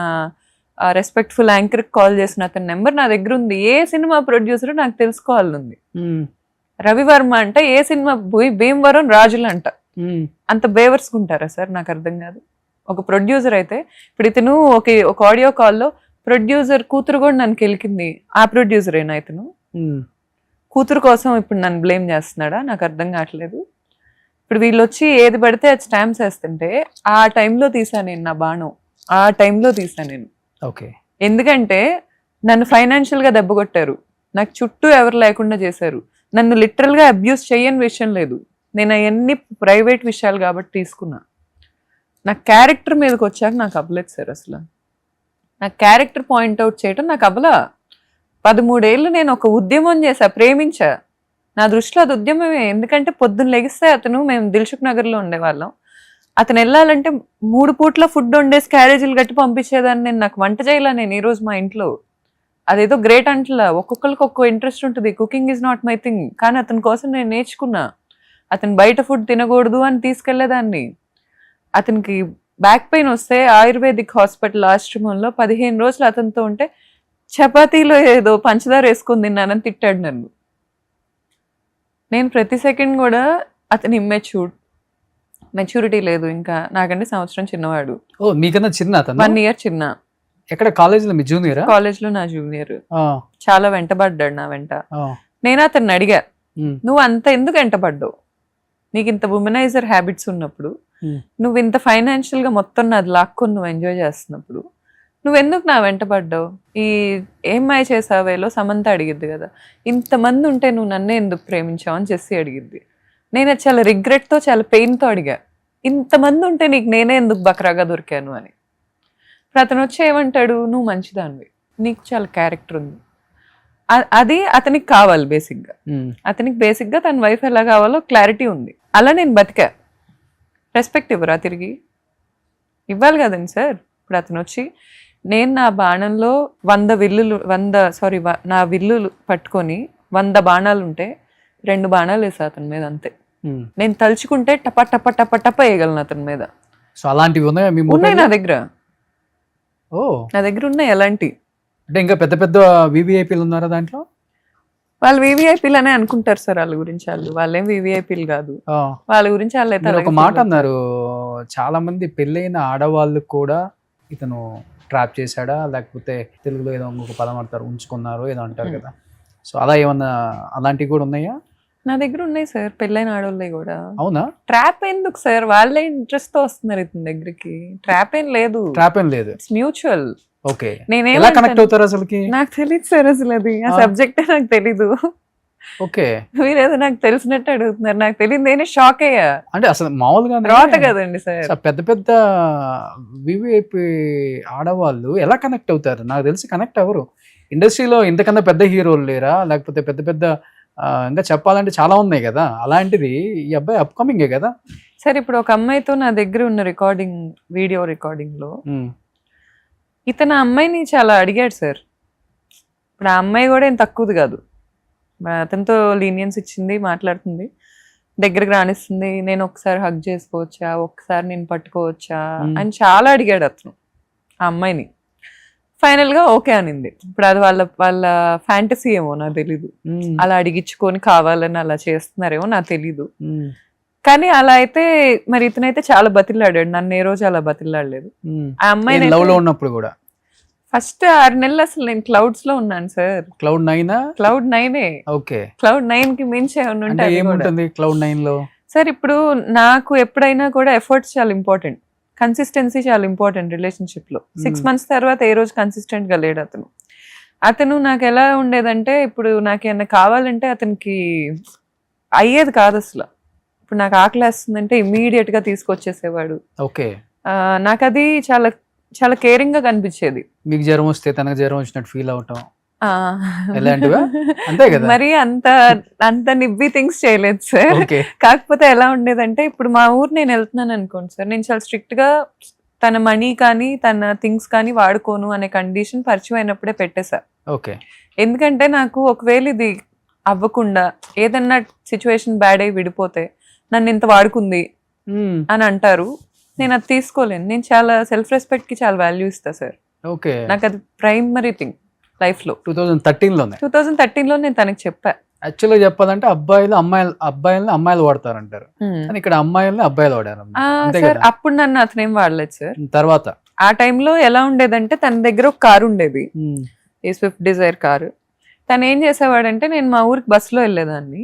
రెస్పెక్ట్ఫుల్ యాంకర్కి కాల్ చేసిన అతని నెంబర్ నా దగ్గర ఉంది. ఏ సినిమా ప్రొడ్యూసర్ నాకు తెలుసుకోవాలనుంది. రవివర్మ అంటే ఏ సినిమా భీమవరం రాజులు అంట. అంత బేవర్స్కుంటారా సార్? నాకు అర్థం కాదు. ఒక ప్రొడ్యూసర్ అయితే ఇప్పుడు ఇతను ఒక ఆడియో కాల్లో ప్రొడ్యూసర్ కూతురు కూడా నన్ను కెలికింది, ఆ ప్రొడ్యూసర్ ఏనా ఇతను? కూతురు కోసం ఇప్పుడు నన్ను బ్లేమ్ చేస్తున్నాడా? నాకు అర్థం కావట్లేదు. ఇప్పుడు వీళ్ళు వచ్చి ఏది పడితే అది స్టాంప్స్ వేస్తుంటే ఆ టైంలో తీసాను నేను నా బాణం, ఆ టైంలో తీసాను నేను. ఓకే. ఎందుకంటే నన్ను ఫైనాన్షియల్ గా దెబ్బ కొట్టారు, నాకు చుట్టూ ఎవరు లేకుండా చేశారు, నన్ను లిటరల్ గా అబ్యూస్ చేయని విషయం లేదు, నేను అవన్నీ ప్రైవేట్ విషయాలు కాబట్టి తీసుకున్నా. నా క్యారెక్టర్ మీదకి వచ్చాక నాకు అవ్వలేదు సార్. అసలు నా క్యారెక్టర్ పాయింట్అవుట్ చేయటం నాకు అవ్వలా. 13 ఏళ్ళు నేను ఒక ఉద్యమం చేశా, ప్రేమించా. నా దృష్టిలో అది ఉద్యమమే. ఎందుకంటే పొద్దున్న లెగిస్తే మేము దిల్సుఖ్ నగర్లో ఉండేవాళ్ళం. అతను వెళ్ళాలంటే 3 పూట్ల ఫుడ్ వండేసి క్యారేజీలు కట్టి పంపించేదాన్ని. నేను నాకు వంట చేయాల నేను ఈరోజు మా ఇంట్లో. అదేదో గ్రేట్ అంటలా, ఒక్కొక్కరికి ఒక్కో ఇంట్రెస్ట్ ఉంటుంది. Cooking is not my thing. కానీ అతని కోసం నేను నేర్చుకున్నా. అతను బయట ఫుడ్ తినకూడదు అని తీసుకెళ్లేదాన్ని. అతనికి బ్యాక్ పెయిన్ వస్తే ఆయుర్వేదిక్ హాస్పిటల్ ఆశ్రమంలో 15 రోజులు అతనితో ఉంటే చపాతీలో ఏదో పంచదార వేసుకొని తిన్నానని తిట్టాడు నన్ను. నేను ప్రతి సెకండ్ కూడా అతని మెచ్యూరిటీ లేదు. ఇంకా నాకంటే సంవత్సరం చిన్నవాడు. ఓ, మీకన్నా చిన్న అతను? 1 year చిన్న. ఎక్కడ కాలేజీలో మీ జూనియర్? కాలేజ్లో నా జూనియర్. చాలా వెంటబడ్డాడు నా వెంట. నేను అతన్ని అడిగా, నువ్వు అంత ఎందుకు వెంటబడ్డావు? నీకు ఇంత ఉమెనైజర్ హ్యాబిట్స్ ఉన్నప్పుడు, నువ్వు ఇంత ఫైనాన్షియల్ గా మొత్తం నాది లాక్కొని నువ్వు ఎంజాయ్ చేస్తున్నప్పుడు నువ్వెందుకు నా వెంటబడ్డావు? ఈ ఏమ్మాయి చేసావేలో సమంత అడిగిద్ది కదా, ఇంతమంది ఉంటే నువ్వు నన్నే ఎందుకు ప్రేమించావు అని జెస్సీ అడిగిద్ది. నేను చాలా రిగ్రెట్తో చాలా పెయిన్తో అడిగా, ఇంతమంది ఉంటే నీకు నేనే ఎందుకు బకరాగా దొరికాను అని. ఇప్పుడు అతను వచ్చి ఏమంటాడు, నువ్వు మంచిదానివి, నీకు చాలా క్యారెక్టర్ ఉంది. అది అతనికి కావాలి బేసిక్గా. అతనికి బేసిక్గా తన వైఫ్ ఎలా కావాలో క్లారిటీ ఉంది. అలా నేను బతికా. రెస్పెక్ట్ ఇవ్వరా తిరిగి? ఇవ్వాలి కదండి సార్. ఇప్పుడు అతను వచ్చి నేను నా బాణంలో 100 నా విల్లులు పట్టుకొని 100 బాణాలు ఉంటే 2 బాణాలు వేసా అతని మీద, అంతే. నేను తలుచుకుంటే టప టప టప టప వేయగలను అతని మీద. సో అలాంటివి ఉన్నాయి నా దగ్గర. ఓ, నా దగ్గర ఉన్నాయి అలాంటి. అంటే ఇంకా పెద్ద పెద్ద వివిఐపీలు ఉన్నారా దాంట్లో? వాళ్ళు వివిఐపీలు అనే అనుకుంటారు సార్. వాళ్ళ గురించి వాళ్ళేం వివిఐపీలు కాదు. వాళ్ళ గురించి వాళ్ళు ఒక మాట అన్నారు, చాలా మంది పెళ్ళైన ఆడవాళ్ళు కూడా ఇతను ట్రాప్ చేశాడా, లేకపోతే తెలుగులో ఏదో ఇంకొక పదం అంటారు, ఉంచుకున్నారు ఏదో అంటారు కదా. సో అలా ఏమన్నా అలాంటివి కూడా ఉన్నాయా? నా దగ్గర ఉన్నాయి సార్, పెళ్ళైన ఆడవాళ్ళే కూడా. అవునా? ట్రాప్ ఎందుకు సార్? వాళ్ళే ఇంట్రెస్ట్ తో వస్తున్నారు ఇతని దగ్గరికి. ట్రాప్ ఏం లేదు. It's mutual. ఓకే. ఎలా కనెక్ట్ అవుతారు అసలుకి? నాకు తెలియదు సార్ అసలు, అది ఆ సబ్జెక్టే నాకు తెలీదు. ఓకే. మీరేదో నాకు తెలిసినట్టు అడుగుతున్నారు. నాకు తెలియదు, నేనే షాక్ అయ్యా. అంటే అసలు మామూలుగా రాత కదండి సార్. పెద్ద పెద్ద వివిఐపి ఆడవాళ్ళు ఎలా కనెక్ట్ అవుతారు? నాకు తెలిసి కనెక్ట్ అవ్వరు. ఇండస్ట్రీలో ఇంతకన్నా పెద్ద హీరోలు లేరా? లేకపోతే పెద్ద పెద్ద ఇంకా చెప్పాలంటే చాలా ఉన్నాయి కదా. అలాంటిది ఈ అబ్బాయి అప్కమింగే కదా సార్. ఇప్పుడు ఒక అమ్మాయితో నా దగ్గర ఉన్న వీడియో రికార్డింగ్ లో ఇతను ఆ అమ్మాయిని చాలా అడిగాడు సార్. ఇప్పుడు ఆ అమ్మాయి కూడా ఏం తక్కువది కాదు. అతనితో లీనియన్స్ ఇచ్చింది, మాట్లాడుతుంది, దగ్గరికి రానిస్తుంది. నేను ఒకసారి హగ్ చేసుకోవచ్చా, ఒకసారి నేను పట్టుకోవచ్చా అని చాలా అడిగాడు అతను ఆ అమ్మాయిని. ఫైనల్ గా ఓకే అనింది. ఇప్పుడు అది వాళ్ళ ఫ్యాంటసీ ఏమో నాకు తెలీదు. అలా అడిగించుకొని కావాలని అలా చేస్తున్నారేమో నాకు తెలీదు. కానీ అలా అయితే మరి ఇతనైతే చాలా బతిల్లాడాడు. నన్ను ఏ రోజు అలా బతిల్లాడలేదు. ఆ అమ్మాయి లవ్ లో ఉన్నప్పుడు కూడా ఫస్ట్ 6 నెలలు అసలు నేను క్లౌడ్స్ లో ఉన్నాను సార్. Cloud 9 okay. క్లౌడ్ 9 కి మించి ఏముంటుంది క్లౌడ్ 9 లో సార్? ఇప్పుడు నాకు ఎప్పుడైనా కూడా ఎఫర్ట్స్ చాలా ఇంపార్టెంట్, కన్సిస్టెన్సీ చాలా ఇంపార్టెంట్ రిలేషన్షిప్ లో. 6 months తర్వాత ఏ రోజు కన్సిస్టెంట్ గా లేడు అతను. నాకు ఎలా ఉండేదంటే, ఇప్పుడు నాకేమన్నా కావాలంటే అతనికి అయ్యేది కాదు అసలు. ఇప్పుడు నాకు ఆకలేస్తుందంటే ఇమ్మీడియట్ గా తీసుకొచ్చేసేవాడు. ఓకే. నాకు అది చాలా చాలా కేరింగ్ గా కనిపించేది. మీకు జ్వరం వస్తే తనకు జ్వరం వచ్చినట్టు ఫీల్ అవటం మరి అంత నిబ్బి థింగ్స్ చేయలేదు సార్. కాకపోతే ఎలా ఉండేదంటే, ఇప్పుడు మా ఊరు నేను వెళ్తున్నాను అనుకోండి సార్, నేను చాలా స్ట్రిక్ట్ గా తన మనీ కానీ తన థింగ్స్ కానీ వాడుకోను అనే కండిషన్ పరిచయం అయినప్పుడే పెట్టేశా. ఓకే. ఎందుకంటే నాకు ఒకవేళ ఇది అవ్వకుండా ఏదన్నా సిచ్యువేషన్ బ్యాడ్ అయి విడిపోతే నన్ను ఇంత వాడుకుంది అని అంటారు. నేను అది తీసుకోలేను. నేను చాలా సెల్ఫ్ రెస్పెక్ట్ కి చాలా వాల్యూ ఇస్తా సార్. ఓకే. నాకు అది ప్రైమరీ థింగ్ లైఫ్ లో. 2013 లో నేను తనకి చెప్పా, యాక్చువల్గా చెప్పాలంటే అబ్బాయిలని అమ్మాయిలు వాడతారంటారు, కానీ ఇక్కడ అమ్మాయిలని అబ్బాయిలు వాడారు అంతే సార్ కదా. అప్పుడు నన్ను అతనేం వాడలేదు సార్. తర్వాత ఆ టైంలో ఎలా ఉండేదంటే తన దగ్గర ఒక కారు ఉండేది, ఈ స్విఫ్ట్ డిజైర్ కారు. తను ఏం చేసేవాడంటే నేను మా ఊరికి బస్సులో వెళ్ళేదాన్ని,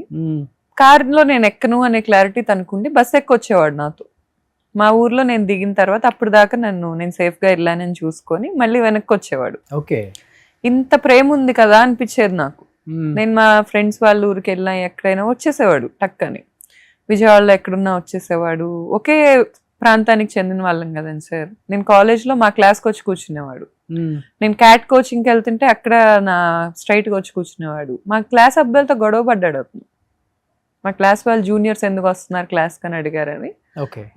కారులో నేను ఎక్కను అనే క్లారిటీ తనకుండి బస్సు ఎక్కొచ్చేవాడు నాతో. మా ఊర్లో నేను దిగిన తర్వాత అప్పుడు దాకా నేను సేఫ్ గా వెళ్ళానని చూసుకొని మళ్ళీ వెనక్కి వచ్చేవాడు. ఓకే, ఇంత ప్రేమ ఉంది కదా అనిపించేది నాకు. నేను మా ఫ్రెండ్స్ వాళ్ళ ఊరికి వెళ్ళినా ఎక్కడైనా వచ్చేసేవాడు టక్కని. విజయవాడలో ఎక్కడున్నా వచ్చేసేవాడు. ఒకే ప్రాంతానికి చెందిన వాళ్ళం కదండి సార్. నేను కాలేజ్లో మా క్లాస్కి వచ్చి కూర్చునేవాడు. నేను క్యాట్ కోచింగ్కి వెళ్తుంటే అక్కడ నా స్ట్రైట్గా వచ్చి కూర్చునేవాడు. మా క్లాస్ అబ్బాయిలతో గొడవ పడ్డాడు అతను. మా క్లాస్ వాళ్ళు జూనియర్స్ ఎందుకు వస్తున్నారు క్లాస్ కని అడిగారని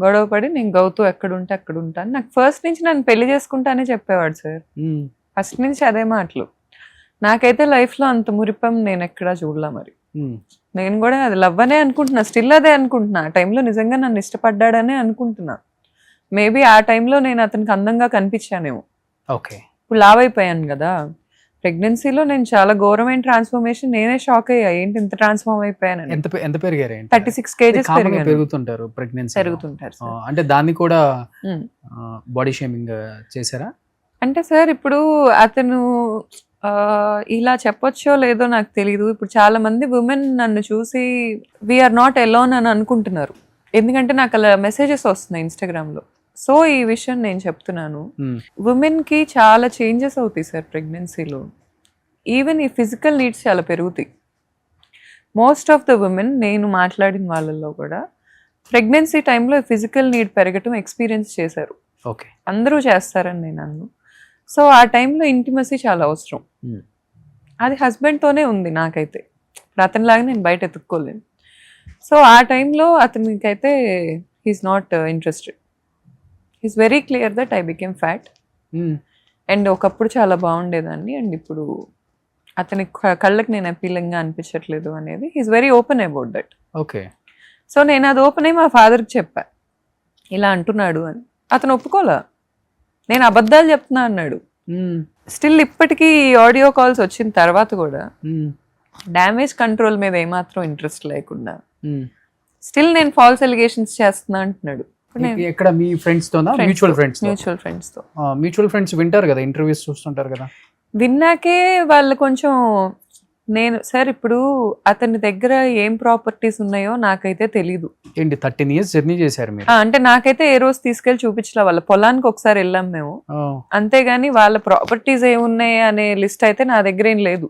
గొడవ పడి నేను గౌతు ఎక్కడుంటే అక్కడ ఉంటాను, నాకు ఫస్ట్ నుంచి నన్ను పెళ్లి చేసుకుంటానే చెప్పేవాడు సార్. ఫస్ట్ నుంచి అదే మాటలు. నాకైతే లైఫ్లో అంత మురిపం నేను ఎక్కడా చూడలా. మరి నేను కూడా అది లవ్ అనే అనుకుంటున్నా, స్టిల్ అదే అనుకుంటున్నా. ఆ టైంలో నిజంగా నన్ను ఇష్టపడ్డాడనే అనుకుంటున్నా. మేబీ ఆ టైంలో నేను అతనికి అందంగా కనిపించానేమో. ఓకే, ఇప్పుడు లావ్ అయిపోయాను కదా. ప్రెగ్నెన్సీలో నేను చాలా ఘోరమైన ట్రాన్స్ఫర్మేషన్, నేనే షాక్ అయ్యా, ఏంటి ఇంత ట్రాన్స్ఫార్మ్ అయిపోయాను. ఎంత పెరిగారు? 36 kgs పెరుగుతుంటారు ప్రెగ్నెన్సీ, పెరుగుతుంటారు. అంటే దాన్ని కూడా బాడీ షేమింగ్ చేశారా? అంటే సార్ ఇప్పుడు అతను ఇలా చెప్పొచ్చో లేదో నాకు తెలీదు. ఇప్పుడు చాలా మంది ఉమెన్ నన్ను చూసి వీఆర్ నాట్ ఎలోన్ అని అనుకుంటున్నారు. ఎందుకంటే నాకు అలా మెసేజెస్ వస్తున్నాయి ఇన్స్టాగ్రామ్లో. సో ఈ విషయం నేను చెప్తున్నాను, ఉమెన్ కి చాలా చేంజెస్ అవుతాయి సార్ ప్రెగ్నెన్సీలో. ఈవెన్ ఈ ఫిజికల్ నీడ్స్ చాలా పెరుగుతాయి. మోస్ట్ ఆఫ్ ద ఉమెన్ నేను మాట్లాడిన వాళ్ళల్లో కూడా ప్రెగ్నెన్సీ టైంలో ఫిజికల్ నీడ్ పెరగటం ఎక్స్పీరియన్స్ చేశారు. ఓకే, అందరూ చేస్తారని నేను అన్ను. సో ఆ టైంలో ఇంటిమసీ చాలా అవసరం. అది హస్బెండ్తోనే ఉంది నాకైతే. ఇప్పుడు అతనిలాగా నేను బయట ఎత్తుక్కోలేను. సో ఆ టైంలో అతనికైతే he's not interested. He's very clear that I became fat. And ఒకప్పుడు చాలా బాగుండేదాన్ని, అండ్ ఇప్పుడు అతని కళ్ళకి నేను అపీలింగ్గా అనిపించట్లేదు అనేది he's very open about that. Okay, so నేను అది ఓపెన్ అయ్యి మా ఫాదర్కి చెప్పా, ఇలా అంటున్నాడు అని. అతను ఒప్పుకోలా. నేను అబద్ధాలు చెప్తున్నా అన్నాడు. స్టిల్ ఇప్పటికీ ఆడియో కాల్స్ వచ్చిన తర్వాత కూడా డ్యామేజ్ కంట్రోల్ మీద ఏమాత్రం ఇంట్రెస్ట్ లేకుండా స్టిల్ నేను ఫాల్స్ ఎలిగేషన్స్ చేస్తున్నా అంటున్నాడు. ఎక్కడ మీ ఫ్రెండ్స్ తోనా? మ్యూచువల్ ఫ్రెండ్స్ వింటారు కదా, ఇంటర్వ్యూస్ చూస్తుంటారు కదా. విన్నాకే వాళ్ళు కొంచెం నేను సార్ ఇప్పుడు అతని దగ్గర ఏం ప్రాపర్టీస్ ఉన్నాయో నాకైతే తెలీదు. ఏంటి 13 years జర్నీ చేశారు మీరు? అంటే నాకైతే ఏ రోజు తీసుకెళ్లి చూపించలే. వాళ్ళ పొలానికి ఒకసారి వెళ్ళాం మేము, అంతేగాని వాళ్ళ ప్రాపర్టీస్ ఏమున్నాయి అనే లిస్ట్ అయితే నా దగ్గర ఏం లేదు.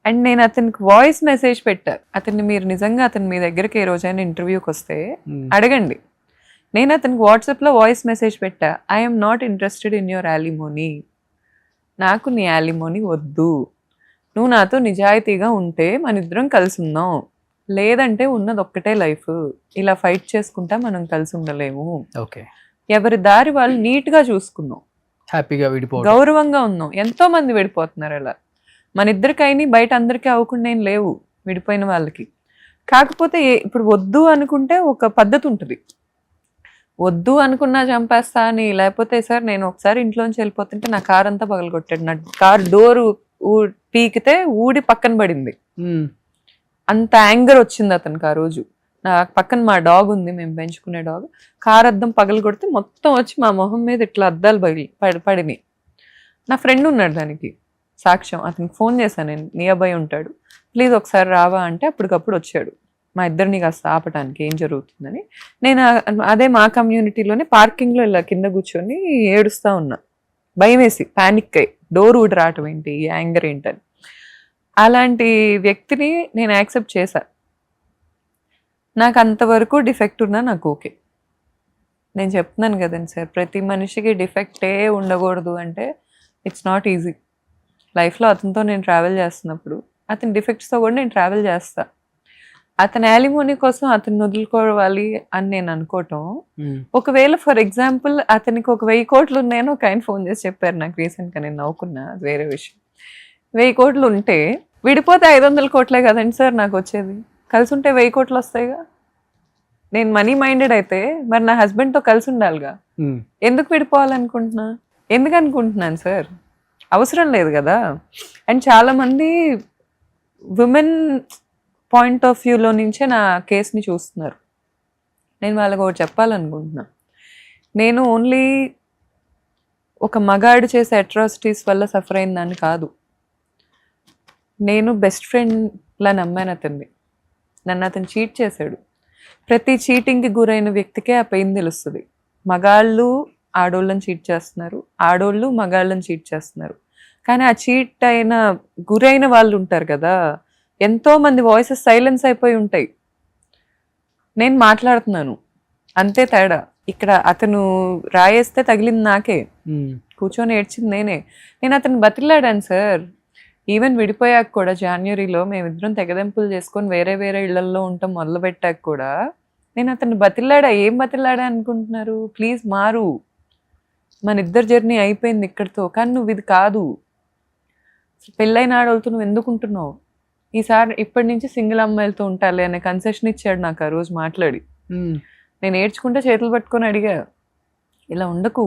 అండ్ నేను అతనికి వాయిస్ మెసేజ్ పెట్టా, అతన్ని మీరు నిజంగా అతను మీ దగ్గరికి ఏ రోజైనా ఇంటర్వ్యూకి వస్తే అడగండి. నేను అతనికి వాట్సాప్లో వాయిస్ మెసేజ్ పెట్టా, I'm not interested in your alimony. నాకు నీ యాలిమోనీ వద్దు. నువ్వు నాతో నిజాయితీగా ఉంటే మన ఇద్దరం కలిసి ఉందాం, లేదంటే ఉన్నది ఒక్కటే లైఫ్, ఇలా ఫైట్ చేసుకుంటా మనం కలిసి ఉండలేము. ఓకే, ఎవరి దారి వాళ్ళు నీట్గా చూసుకుందాం, హ్యాపీగా గౌరవంగా ఉందాం. ఎంతో మంది విడిపోతున్నారు అలా. మన ఇద్దరికైనా బయట అందరికీ అవ్వకుండా ఏం లేవు విడిపోయిన వాళ్ళకి. కాకపోతే ఇప్పుడు వద్దు అనుకుంటే ఒక పద్ధతి ఉంటుంది. వద్దు అనుకున్నా చంపేస్తా అని, లేకపోతే సార్ నేను ఒకసారి ఇంట్లోంచి వెళ్ళిపోతుంటే నా కార్ అంతా పగలగొట్టాడు. నా కార్ డోరు పీకితే ఊడి పక్కన పడింది. అంత యాంగర్ వచ్చింది అతనికి ఆ రోజు. నా పక్కన మా డాగ్ ఉంది, మేము పెంచుకునే డాగ్. కార్ అద్దం పగలగొడితే మొత్తం వచ్చి మా మొహం మీద ఇట్లా అద్దాలు పడినాయి. నా ఫ్రెండ్ ఉన్నాడు దానికి సాక్ష్యం. అతనికి ఫోన్ చేశాను నేను, నియర్ బై ఉంటాడు, ప్లీజ్ ఒకసారి రావా అంటే అప్పటికప్పుడు వచ్చాడు మా ఇద్దరిని కాస్త ఆపటానికి ఏం జరుగుతుందని. నేను అదే మా కమ్యూనిటీలోనే పార్కింగ్లో ఇలా కింద కూర్చొని ఏడుస్తూ ఉన్నా, భయం వేసి ప్యానిక్ అయ్యి, డోర్ ఊడి రావటం ఏంటి, యాంగర్ ఏంటని. అలాంటి వ్యక్తిని నేను యాక్సెప్ట్ చేశా. నాకు అంతవరకు డిఫెక్ట్ ఉన్నా నాకు ఓకే. నేను చెప్తున్నాను కదండి సార్, ప్రతి మనిషికి డిఫెక్టే ఉండకూడదు అంటే ఇట్స్ నాట్ ఈజీ. లైఫ్లో అతనితో నేను ట్రావెల్ చేస్తున్నప్పుడు అతని డిఫెక్ట్స్తో కూడా నేను ట్రావెల్ చేస్తా. అతని యాలిమోనీ కోసం అతను వదులుకోవాలి అని నేను అనుకోవటం. ఒకవేళ ఫర్ ఎగ్జాంపుల్ అతనికి ఒక 1000 కోట్లు ఉన్నాయని ఒక ఆయన ఫోన్ చేసి చెప్పారు నాకు రీసెంట్గా, నేను నవ్వుకున్నా, అది వేరే విషయం. 1000 కోట్లు ఉంటే విడిపోతే 500 కోట్లే కదండి సార్ నాకు వచ్చేది. కలిసి ఉంటే 1000 కోట్లు వస్తాయిగా. నేను మనీ మైండెడ్ అయితే మరి నా హస్బెండ్తో కలిసి ఉండాలిగా. ఎందుకు విడిపోవాలనుకుంటున్నా? ఎందుకు అనుకుంటున్నాను సార్? అవసరం లేదు కదా. అండ్ చాలామంది విమెన్ పాయింట్ ఆఫ్ వ్యూలో నుంచే నా కేసుని చూస్తున్నారు. నేను వాళ్ళకి ఒకటి చెప్పాలనుకుంటున్నా, నేను ఓన్లీ ఒక మగాడు చేసే అట్రాసిటీస్ వల్ల సఫర్ అయిందని కాదు, నేను బెస్ట్ ఫ్రెండ్లా నమ్మాను అతన్ని. నన్ను అతను చీట్ చేశాడు. ప్రతి చీటింగ్కి గురైన వ్యక్తికే ఆ పెయిన్ తెలుస్తుంది. మగాళ్ళు ఆడోళ్ళని చీట్ చేస్తున్నారు, ఆడోళ్ళు మగాళ్ళని చీట్ చేస్తున్నారు. కానీ ఆ చీట్ అయిన గురైన వాళ్ళు ఉంటారు కదా, ఎంతో మంది వాయిసెస్ సైలెన్స్ అయిపోయి ఉంటాయి. నేను మాట్లాడుతున్నాను అంతే తేడా. ఇక్కడ అతను రాయేస్తే తగిలింది నాకే, కూర్చొని ఏడ్చింది నేనే. నేను అతను బతిలాడాను సార్. ఈవెన్ విడిపోయాక కూడా జనవరిలో మేమిద్దరం తెగదెంపులు చేసుకొని వేరే వేరే ఇళ్లల్లో ఉంటాం మొదలు పెట్టాక కూడా నేను అతను బతిలాడా. ఏం బతిలాడా అనుకుంటున్నారు? ప్లీజ్ మారు, మన ఇద్దరు జర్నీ అయిపోయింది ఇక్కడితో, కానీ నువ్వు ఇది కాదు, పెళ్ళైన ఆడవాళ్ళతో నువ్వు ఎందుకుంటున్నావు, ఈసారి ఇప్పటి నుంచి సింగిల్ అమ్మాయిలతో ఉంటాలి అనే కన్సెషన్ ఇచ్చాడు నాకు ఆ రోజు మాట్లాడి. నేను ఏడ్చుకుంటే చేతులు పట్టుకొని అడిగా, ఇలా ఉండకు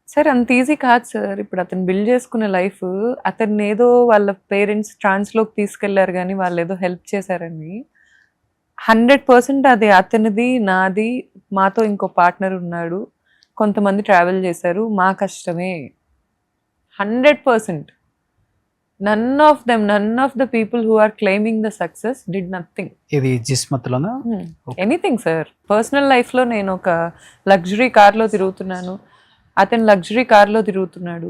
సార్, అంత ఈజీ కాదు సార్. ఇప్పుడు అతను బిల్డ్ చేసుకునే లైఫ్, అతన్ని ఏదో వాళ్ళ పేరెంట్స్ ట్రాన్స్లోకి తీసుకెళ్లారు కానీ వాళ్ళు ఏదో హెల్ప్ చేశారని 100% అది అతనిది, నాది, మాతో ఇంకో పార్ట్నర్ ఉన్నాడు, కొంతమంది ట్రావెల్ చేశారు, మా కష్టమే 100%. None of the people who are claiming the success did nothing. ఇది జిస్మత్లోనా? Anything sir. పర్సనల్ లైఫ్లో నేను ఒక లగ్జరీ కార్లో తిరుగుతున్నాను, అతను లగ్జరీ కార్లో తిరుగుతున్నాడు.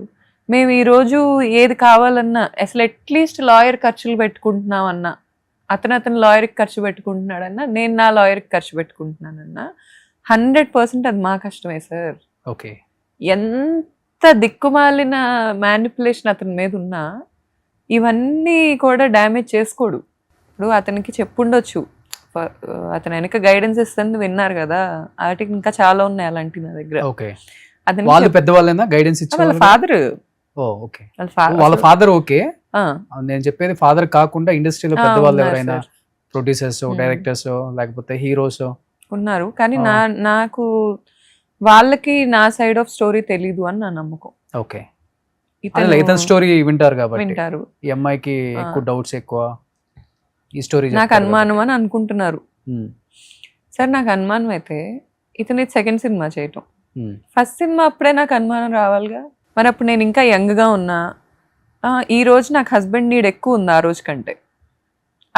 మేము ఈరోజు ఏది కావాలన్నా అసలు అట్లీస్ట్ లాయర్ ఖర్చులు పెట్టుకుంటున్నామన్నా, అతను లాయర్కి ఖర్చు పెట్టుకుంటున్నాడన్నా, నేను నా లాయర్కి ఖర్చు పెట్టుకుంటున్నానన్నా 100% అది మా కష్టమే సార్. ఓకే. ఎంత దిక్కుమాలిన మ్యానిపులేషన్ అతని మీద ఉన్నా ఇవన్నీ కూడా డ్యామేజ్ చేసుకోడు. ఇప్పుడు అతనికి చెప్పుండొచ్చు, అతను వెనక గైడెన్స్ ఇస్తుంది విన్నారు కదా, వాటికి ఇంకా చాలా ఉన్నాయి అలాంటి నా దగ్గర. ఓకే. వాళ్ళు పెద్దవాళ్ళైనా గైడెన్స్ ఇచ్చే వాళ్ళ ఫాదర్. ఓకే, వాళ్ళ ఫాదర్. ఓకే, నేను చెప్పేది ఫాదర్ కాకుండా ఇండస్ట్రీలో పెద్దవాళ్ళు ఎవరైనా ప్రొడ్యూసర్స్, డైరెక్టర్స్, లేకపోతే హీరోస్ ఉన్నారు. కానీ నాకు వాళ్ళకి నా సైడ్ ఆఫ్ స్టోరీ తెలీదు అని నా నమ్మకం. ఓకే, ఇతని స్టోరీ వింటారు కాబట్టి వింటారు. ఈ అమ్మాయికి ఎక్కువ డౌట్స్, ఎక్కువ ఈ స్టోరీ నాకు అనుమానం అని అనుకుంటున్నారు సార్. నాకు అనుమానం అయితే ఇతని సెకండ్ సినిమా చేయటం, ఫస్ట్ సినిమా అప్పుడే నాకు అనుమానం రావాలిగా. మరి అప్పుడు నేను ఇంకా యంగ్గా ఉన్నా, ఈ రోజు నాకు హస్బెండ్ నీడ్ ఎక్కువ ఉంది ఆ రోజు కంటే.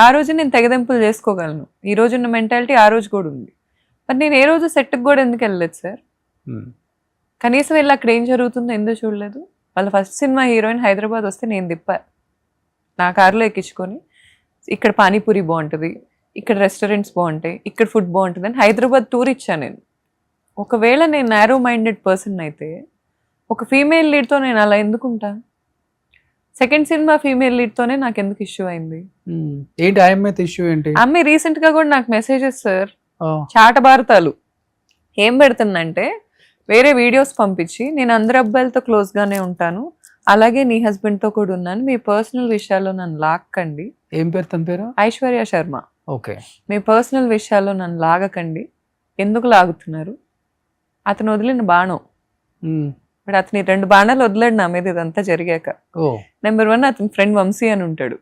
ఆ రోజు నేను తెగదెంపులు చేసుకోగలను, ఈ రోజు ఉన్న మెంటాలిటీ ఆ రోజు కూడా ఉంది. మరి నేను ఏ రోజు సెట్కి కూడా ఎందుకు వెళ్ళలేదు సార్? కనీసం వెళ్ళి అక్కడ ఏం జరుగుతుందో ఎందుకు చూడలేదు? వాళ్ళ ఫస్ట్ సినిమా హీరోయిన్ హైదరాబాద్ వస్తే నేను తిప్పా, నా కారులో ఎక్కించుకొని, ఇక్కడ పానీపూరి బాగుంటుంది, ఇక్కడ రెస్టారెంట్స్ బాగుంటాయి, ఇక్కడ ఫుడ్ బాగుంటుంది అని హైదరాబాద్ టూర్ ఇచ్చాను నేను. ఒకవేళ నేను నారో మైండెడ్ పర్సన్ అయితే ఒక ఫీమేల్ లీడ్తో నేను అలా ఎందుకుంటా? సెకండ్ సినిమా ఫీమేల్ లీడ్తోనే నాకు ఎందుకు ఇష్యూ అయింది? ఏంటి ఆమె ఇష్యూ ఏంటి? ఆమె రీసెంట్గా కూడా నాకు మెసేజెస్ సార్, చాట భారతాలు ఏం పెడుతుందంటే, వేరే వీడియోస్ పంపించి నేను అందరు అబ్బాయిలతో క్లోజ్గానే ఉంటాను, అలాగే నీ హస్బెండ్తో కూడా ఉన్నాను, మీ పర్సనల్ విషయాల్లో నన్ను లాక్కండి. ఏం పేరు తన పేరు? ఐశ్వర్య శర్మ. ఓకే. మీ పర్సనల్ విషయాల్లో నన్ను లాగకండి, ఎందుకు లాగుతున్నారు? అతను వదిలిన బాణం. ఇప్పుడు అతని 2 బాణాలు వదిలాడు నా మీద ఇదంతా జరిగాక. నెంబర్ 1 అతని ఫ్రెండ్ వంశీ అని ఉంటాడు.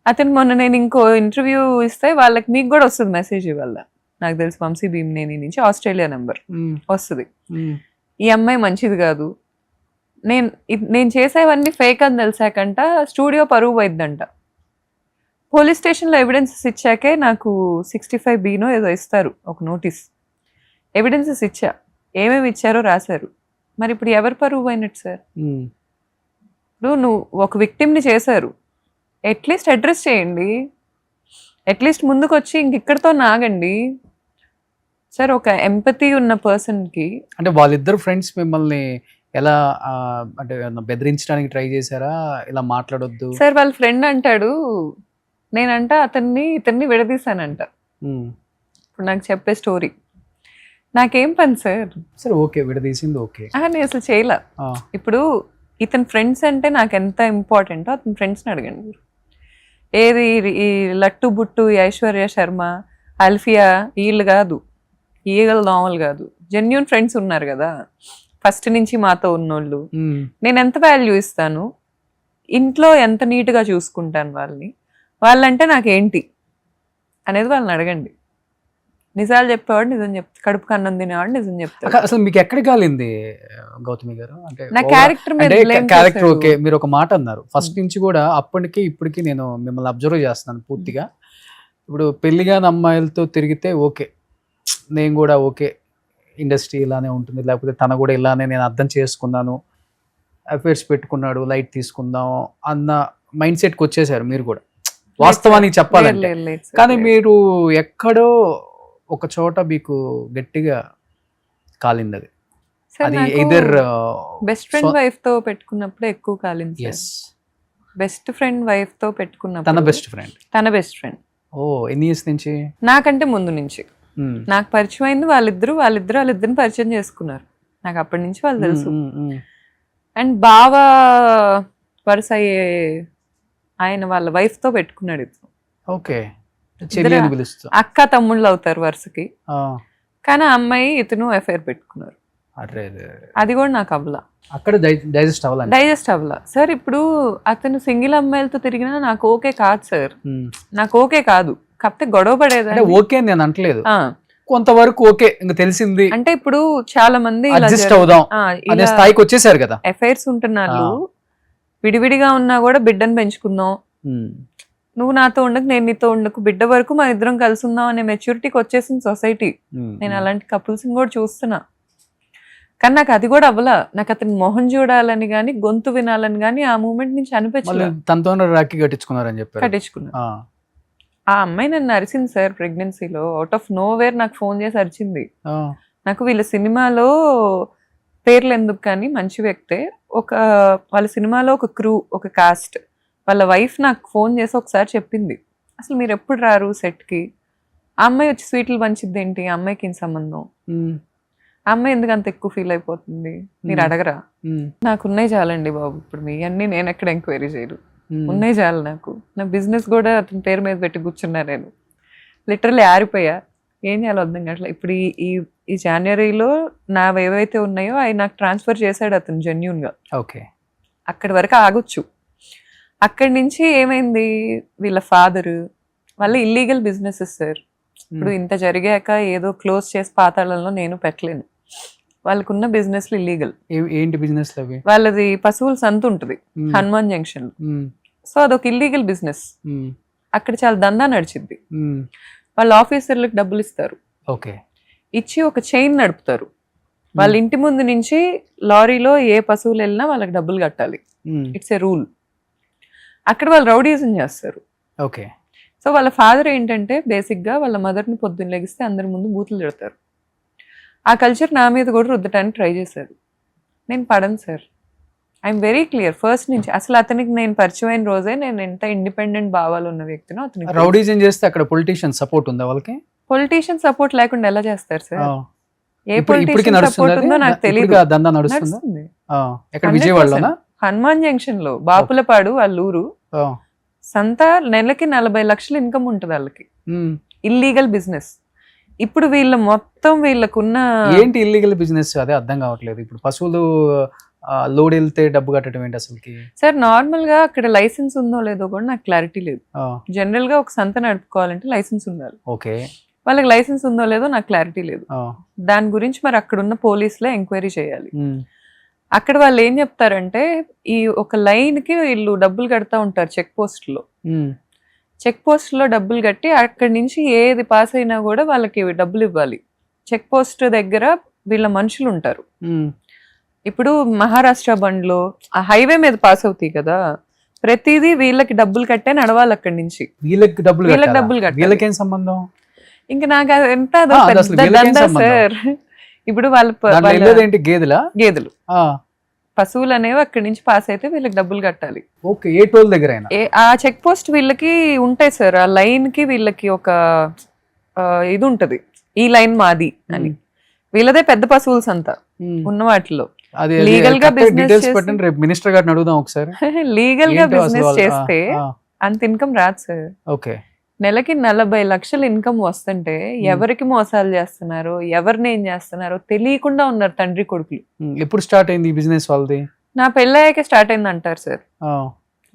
అతను మొన్న నేను ఇంకో ఇంటర్వ్యూ ఇస్తే వాళ్ళకి మీకు కూడా వస్తుంది మెసేజ్, వల్ల నాకు తెలిసి వంశీ భీమ్నేని నుంచి ఆస్ట్రేలియా నెంబర్ వస్తుంది. ఈ అమ్మాయి మంచిది కాదు, నేను చేసేవన్నీ ఫేక్ అని తెలిసాకంట స్టూడియో పరువు పోయిద్దంట. పోలీస్ స్టేషన్లో ఎవిడెన్సెస్ ఇచ్చాకే నాకు 65B ఏదో ఇస్తారు ఒక నోటీస్. ఎవిడెన్సెస్ ఇచ్చా, ఏమేమి ఇచ్చారో రాశారు. మరి ఇప్పుడు ఎవరు పరువు పోయినట్టు సార్? ఇప్పుడు నువ్వు ఒక విక్టిమ్ని చేశారు, అట్లీస్ట్ అడ్రస్ చేయండి, అట్లీస్ట్ ముందుకు వచ్చి ఇక్కడితో నాగండి సార్. ఒక ఎంపతి ఉన్న పర్సన్కి. అంటే వాళ్ళిద్దరు ఫ్రెండ్స్ మిమ్మల్ని ఎలా అంటే బెదిరించడానికి ట్రై చేశారా? ఇలా మాట్లాడొద్దు సార్. వాళ్ళ ఫ్రెండ్ అంటాడు, నేనంట ఇతన్ని విడదీశానంట. ఇప్పుడు నాకు చెప్పే స్టోరీ నాకేం పని సార్? సరే ఓకే, విడదీసింది ఓకే, నేను అసలు చేయలే. ఇప్పుడు ఇతని ఫ్రెండ్స్ అంటే నాకు ఎంత ఇంపార్టెంటో అతని ఫ్రెండ్స్ని అడగండి. ఏది ఈ లట్టు బుట్టు, ఐశ్వర్య శర్మ, అల్ఫియా, వీళ్ళు కాదు, ఈగలు దోమలు కాదు, జెన్యూన్ ఫ్రెండ్స్ ఉన్నారు కదా ఫస్ట్ నుంచి మాతో ఉన్నోళ్ళు. నేను ఎంత వాల్యూ ఇస్తాను? ఇంట్లో ఎంత నీట్గా చూసుకుంటాను వాళ్ళంటే నాకేంటి అనేది వాళ్ళని అడగండి. నిజాలు చెప్పేవాడు నిజం చెప్తాడు, కడుపుకి అన్నం తినేవాడు నిజం చెప్తాడు. అసలు మీకు ఎక్కడ కాలింది గౌతమి గారు? అంటే నా క్యారెక్టర్ మీద క్యారెక్టర్ ఓకే, మీరు ఒక మాట అన్నారు ఫస్ట్ నుంచి కూడా, అప్పటికి ఇప్పటికి నేను మిమ్మల్ని అబ్జర్వ్ చేస్తున్నాను పూర్తిగా. ఇప్పుడు పెళ్లిగాని అమ్మాయిలతో తిరిగితే ఓకే, నేను కూడా ఓకే, ఇండస్ట్రీ ఇలానే ఉంటుంది, లేకపోతే తన కూడా ఇలానే నేను అర్థం చేసుకున్నాను, అఫేర్స్ పెట్టుకున్నాడు, లైట్ తీసుకుందాం అన్న మైండ్ సెట్కి వచ్చేసారు మీరు కూడా, వాస్తవానికి చెప్పాలంటే. కానీ మీరు ఎక్కడో ఒక చోట మీకు గట్టిగా కాలింది అది. అది ఎయిదర్ బెస్ట్ ఫ్రెండ్ వైఫ్ తో పెట్టుకున్నప్పుడు ఎక్కువ కాలింది. బెస్ట్ ఫ్రెండ్ వైఫ్ తో పెట్టుకున్నప్పుడు తన బెస్ట్ ఫ్రెండ్. ఓ, ఎన్ని ఇయర్స్ నుంచి? నాకంటే ముందు నుంచి. నాకు పరిచయం అయింది వాళ్ళిద్దరిని పరిచయం చేసుకున్నారు. నాకు అప్పటి నుంచి వాళ్ళు తెలుసు. అండ్ బాగా వరుస అయ్యే ఆయన వాళ్ళ వైఫ్ తో పెట్టుకున్నాడు ఇతను. ఓకే, అక్క తమ్ముళ్ళు అవుతారు వరుసకి. కానీ ఆ అమ్మాయి ఇతను అఫైర్ పెట్టుకున్నారు. అది కూడా నాకు అవ్వలా, అక్కడ డైజెస్ట్ అవ్వలా సార్. ఇప్పుడు అతను సింగిల్ అమ్మాయిలతో తిరిగినా నాకు ఓకే కాదు సార్, నాకు ఓకే కాదు. కాకపోతే గొడవ పడేది ఓకే నేను అంటలేదు, కొంతవరకు ఓకే, ఇంకా తెలిసింది అంటే ఇప్పుడు చాలా మంది అడ్జస్ట్ అవుదాం అనే స్థాయికి వచ్చేసారు కదా. అఫైర్స్ ఉంటున్నారు, విడివిడిగా ఉన్నా కూడా బిడ్డను పెంచుకుందాం, నువ్వు నాతో ఉండకు నేను నీతో ఉండకు, బిడ్డ వరకు మన ఇద్దరం కలిసి ఉందాం అనే మెచ్యూరిటీకి వచ్చేసింది సొసైటీ. నేను అలాంటి కపుల్స్ కూడా చూస్తున్నా. కానీ నాకు అది కూడా అవ్వలా. నాకు అతని మొహం చూడాలని గానీ గొంతు వినాలని గానీ ఆ మూమెంట్ నుంచి అనిపించలేదు. తనతో రాఖీ కట్టించుకున్నారని చెప్పి కట్టించుకున్నా. ఆ అమ్మాయి నన్ను అరిసింది సార్ ప్రెగ్నెన్సీలో, అవుట్ ఆఫ్ నో వేర్ నాకు ఫోన్ చేసి అరిచింది. నాకు వీళ్ళ సినిమాలో పేర్లు ఎందుకు కానీ మంచి వ్యక్తే, వాళ్ళ సినిమాలో ఒక క్రూ, ఒక కాస్ట్, వాళ్ళ వైఫ్ నాకు ఫోన్ చేసి ఒకసారి చెప్పింది, అసలు మీరు ఎప్పుడు రారు సెట్కి, ఆ అమ్మాయి వచ్చి స్వీట్లు పంచిద్ది ఏంటి, ఆ అమ్మాయికి ఏం సంబంధం, ఆ అమ్మాయి ఎందుకు అంత ఎక్కువ ఫీల్ అయిపోతుంది, మీరు అడగరా? నాకు ఉన్నాయి చాలండి బాబు, ఇప్పుడు మీ అన్ని నేను ఎక్కడ ఎంక్వైరీ చేయరు, ఉన్నాయి చాలు నాకు. నా బిజినెస్ కూడా అతని పేరు మీద పెట్టి కూర్చున్నా, నేను లిటరల్లీ ఆరిపోయా, ఏం చేయాలో అర్థం కావట్లేదు. ఇప్పుడు ఈ జనవరిలో నావి ఏవైతే ఉన్నాయో అవి నాకు ట్రాన్స్ఫర్ చేశాడు అతను జెన్యూన్గా. ఓకే, అక్కడి వరకు ఆగొచ్చు. అక్కడి నుంచి ఏమైంది, వీళ్ళ ఫాదరు వాళ్ళ ఇల్లీగల్ బిజినెసెస్ సార్. ఇప్పుడు ఇంత జరిగాక ఏదో క్లోజ్ చేసి పాతాళంలో నేను పెట్టలేను. వాళ్ళకున్న బిజినెస్లు ఇల్లీగల్. ఏంటి బిజినెస్ అవి? వాళ్ళది పశువుల సంత ఉంటుంది హనుమాన్ జంక్షన్ లో. సో అదొక ఇల్లీగల్ బిజినెస్. అక్కడ చాలా దందా నడిచింది. వాళ్ళ ఆఫీసర్లకు డబ్బులు ఇస్తారు, ఇచ్చి ఒక చైన్ నడుపుతారు. వాళ్ళ ఇంటి ముందు నుంచి లారీలో ఏ పశువులు వెళ్ళినా వాళ్ళకి డబ్బులు కట్టాలి. It's a rule. అక్కడ వాళ్ళు రౌడీజం చేస్తారు. ఓకే. సో వాళ్ళ ఫాదర్ ఏంటంటే బేసిక్గా వాళ్ళ మదర్ని పొద్దున్న లెగిస్తే అందరి ముందు బూతులు తిడతారు. ఆ కల్చర్ నా మీద కూడా రుద్దటానికి ట్రై చేశారు. నేను పడను sir, I'm very clear first నుంచి. అసలు అతనికి నేను పరిచయం అయిన రోజే నేను ఎంత ఇండిపెండెంట్ భావాలు ఉన్న వ్యక్తినో అతనికి. రౌడీజం చేస్తే అక్కడ పొలిటీషియన్ సపోర్ట్ ఉందా వాళ్ళకి? పొలిటీషియన్ సపోర్ట్ లేకుండా ఎలా చేస్తారు సార్? ఏ పొలిటీషియన్ సపోర్ట్ ఉందో నాకు తెలియదు. నడుస్తుంది హనుమాన్ జంక్షన్ లో బాపులపాడు వాళ్ళ ఊరు. సంత నెలకి 40 లక్షలు ఇన్కమ్ ఉంటుంది వాళ్ళకి. Illegal business. ఇప్పుడు వీళ్ళకున్న ఏంటి ఇల్లీగల్ బిజినెస్ అదే అర్థం కావట్లేదు. ఇప్పుడు పశువులు లోడ్ వెళ్తే డబ్బు కట్టడం ఏంటి అసలుకి? సార్ నార్మల్ గా అక్కడ లైసెన్స్ ఉందో లేదో కూడా నాకు క్లారిటీ లేదు. జనరల్ గా ఒక సంత నడుపుకోవాలంటే లైసెన్స్ ఉండాలి. ఓకే, వాళ్ళకి లైసెన్స్ ఉందో లేదో నాకు క్లారిటీ లేదు. దాని గురించి మరి అక్కడ ఉన్న పోలీసులే ఎంక్వైరీ చేయాలి. అక్కడ వాళ్ళు ఏం చెప్తారంటే ఈ ఒక లైన్ కి వీళ్ళు డబ్బులు కడతా ఉంటారు చెక్ పోస్ట్ లో. చెక్ పోస్ట్ లో డబ్బులు కట్టి అక్కడి నుంచి ఏది పాస్ అయినా కూడా వాళ్ళకి డబ్బులు ఇవ్వాలి. చెక్ పోస్ట్ దగ్గర వీళ్ళ మనుషులు ఉంటారు. ఇప్పుడు మహారాష్ట్ర బండ్లో ఆ హైవే మీద పాస్ అవుతాయి కదా, ప్రతిదీ వీళ్ళకి డబ్బులు కట్టే నడవాలి అక్కడి నుంచి. వీళ్ళకి డబ్బులు కట్టాలి. సంబంధం ఇంకా నాకు ఎంత సార్. ఇప్పుడు గేదెలు పశువులు అనేవి అక్కడి నుంచి పాస్ అయితే వీళ్ళకి డబ్బులు కట్టాలి. ఓకే, ఏ టోల్ దగ్గర ఆ చెక్ పోస్ట్ వీళ్ళకి ఉంటాయి సార్. ఆ లైన్ కి వీళ్ళకి ఒక ఇది ఉంటది, ఈ లైన్ మాది అని. వీళ్ళదే పెద్ద పశువులు సంత ఉన్న వాటిలో. లీగల్ గా బిజినెస్ మినిస్టర్ గారిని అడుగుదాం ఒకసారి. లీగల్ గా బిజినెస్ చేస్తే అంత ఇన్కమ్ రాదు సార్. ఓకే, నెలకి 40 లక్షలు ఇన్కమ్ వస్తుంటే ఎవరికి మోసాలు చేస్తున్నారో ఎవరిని ఏం చేస్తున్నారో తెలియకుండా ఉన్నారు తండ్రి కొడుకులు. ఎప్పుడు స్టార్ట్ అయింది ఈ బిజినెస్ వాళ్ళది? నా పెళ్ళయ్యాక స్టార్ట్ అయింది అంటారు సార్.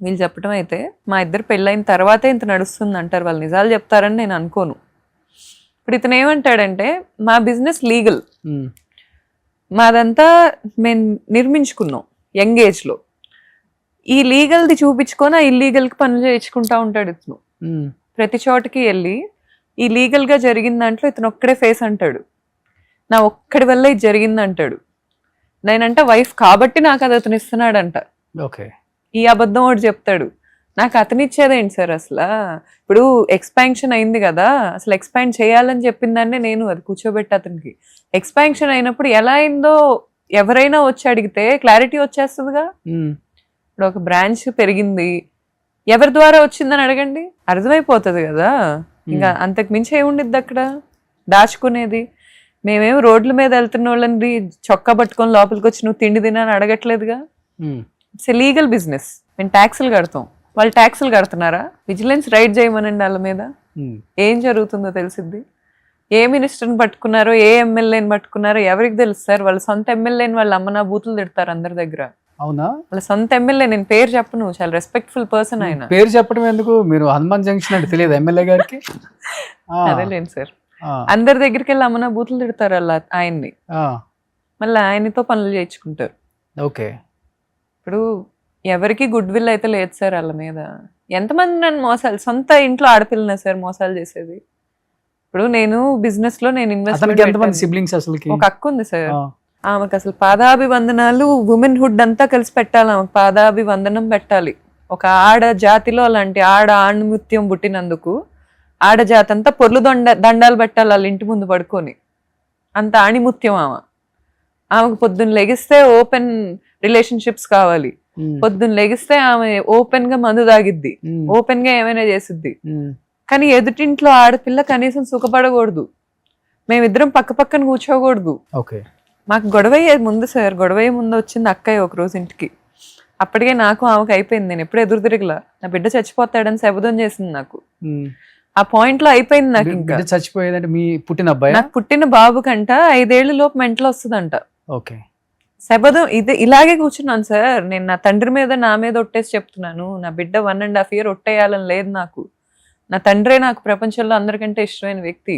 వీళ్ళు చెప్పడం అయితే మా ఇద్దరు పెళ్ళైన తర్వాతే ఇంత నడుస్తుంది అంటారు. వాళ్ళు నిజాలు చెప్తారని నేను అనుకోను. ఇప్పుడు ఇతను ఏమంటాడంటే మా బిజినెస్ లీగల్, మాదంతా మేము నిర్మించుకున్నాం యంగ్ ఏజ్లో, ఈ లీగల్ది చూపించుకొని ఆ ఇల్లీగల్కి పనులు చేయించుకుంటా ఉంటాడు ఇతను. ప్రతి చోటకి వెళ్ళి ఈ లీగల్గా జరిగిన దాంట్లో ఇతను ఒక్కడే ఫేస్ అంటాడు, నా ఒక్కడి వల్ల ఇది జరిగింది అంటాడు. నేనంట వైఫ్ కాబట్టి నాకు అది అతను ఇస్తున్నాడంట. ఓకే, ఈ అబద్ధం ఒకటి చెప్తాడు. నాకు అతను ఇచ్చేదేంటి సార్ అసలు? ఇప్పుడు ఎక్స్పాన్షన్ అయింది కదా, అసలు ఎక్స్పాండ్ చేయాలని చెప్పిన దాన్నే నేను అది కూర్చోబెట్టి అతనికి ఎక్స్పాన్షన్ అయినప్పుడు ఎలా అయిందో ఎవరైనా వచ్చి అడిగితే క్లారిటీ వచ్చేస్తుందిగా. ఇప్పుడు ఒక బ్రాంచ్ పెరిగింది, ఎవరి ద్వారా వచ్చిందని అడగండి, అర్థమైపోతుంది కదా. ఇంకా అంతకు మించి ఏముండిద్ది అక్కడ దాచుకునేది? మేమేమి రోడ్ల మీద వెళ్తున్న వాళ్ళని చొక్కా పట్టుకొని లోపలికి వచ్చి నువ్వు తిండి తినని అడగట్లేదుగా. It's legal business. మేము ట్యాక్సులు కడతాం, వాళ్ళు ట్యాక్సులు కడుతున్నారా? విజిలెన్స్ రైడ్ చేయమనండి వాళ్ళ మీద, ఏం జరుగుతుందో తెలిసిద్ది. ఏ మినిస్టర్ని పట్టుకున్నారో, ఏ ఎమ్మెల్యేని పట్టుకున్నారో ఎవరికి తెలుసు సార్? వాళ్ళ సొంత ఎమ్మెల్యేని వాళ్ళ అమ్మనా బూతులు తిడతారు అందరి దగ్గర. అవునా? వాళ్ళ సొంత ఎమ్మెల్యే, నేను పేరు చెప్పను, చాలా రెస్పెక్ట్ఫుల్ పర్సన్ ఆయన. పేరు చెప్పడం ఎందుకు? మీరు హనుమాన్ జంక్షన్ అంటే తెలియదు ఎమ్మెల్యే గారికి? అదేలేండి సార్, అందరి దగ్గరికి వెళ్ళి అమ్మనా బూతులు తిడతారు వాళ్ళ ఆయన్ని, మళ్ళీ ఆయనతో పనులు చేయించుకుంటారు. ఓకే, ఇప్పుడు ఎవరికి గుడ్ విల్ అయితే లేదు సార్ వాళ్ళ మీద. ఎంతమంది నన్ను మోసాలు, సొంత ఇంట్లో ఆడపిల్లనే సార్ మోసాలు చేసేది. ఇప్పుడు నేను బిజినెస్ లో నేను ఇన్వెస్ట్, ఒక అక్క ఉంది సార్, ఆమెకు అసలు పాదాభివందనాలు ఉమెన్ హుడ్ అంతా కలిసి పెట్టాలి, ఆమెకు పాదాభివందనం పెట్టాలి. ఒక ఆడ జాతిలో అలాంటి ఆణిముత్యం పుట్టినందుకు ఆడజాతి అంతా పొర్లు దండాలు పెట్టాలి వాళ్ళ ఇంటి ముందు పడుకొని, అంత ఆణిముత్యం ఆమెకు పొద్దున్న లెగిస్తే ఓపెన్ రిలేషన్షిప్స్ కావాలి, పొద్దున్న లెగిస్తే ఆమె ఓపెన్ గా మందు తాగిద్ది, ఓపెన్ గా ఏమైనా చేసిద్ది. కానీ ఎదుటింట్లో ఆడపిల్ల కనీసం సుఖపడకూడదు, మేమిద్దరం పక్క పక్కన కూర్చోకూడదు. మాకు గొడవయ్యే ముందు సార్, గొడవయ్యే ముందు వచ్చింది అక్కయ్య ఒక రోజు ఇంటికి. అప్పటికే నాకు ఆమెకు అయిపోయింది, నేను ఎప్పుడు ఎదురు తిరగలా. నా బిడ్డ చచ్చిపోతాడని శబదం చేసింది నాకు. ఆ పాయింట్ లో అయిపోయింది నాకు. ఇంకా చచ్చిపోయేదంటే మీ పుట్టిన అబ్బాయి? నాకు పుట్టిన బాబు కంట 5 ఏళ్ల లోపు మెంటల్ వస్తుందంట. ఓకే, శబదం ఇలాగే కూర్చున్నాను సార్ నేను. నా తండ్రి మీద నా మీద ఒట్టేసి చెప్తున్నాను, నా బిడ్డ 1.5 years ఒట్టేయాలని లేదు నాకు. నా తండ్రే నాకు ప్రపంచంలో అందరికంటే ఇష్టమైన వ్యక్తి.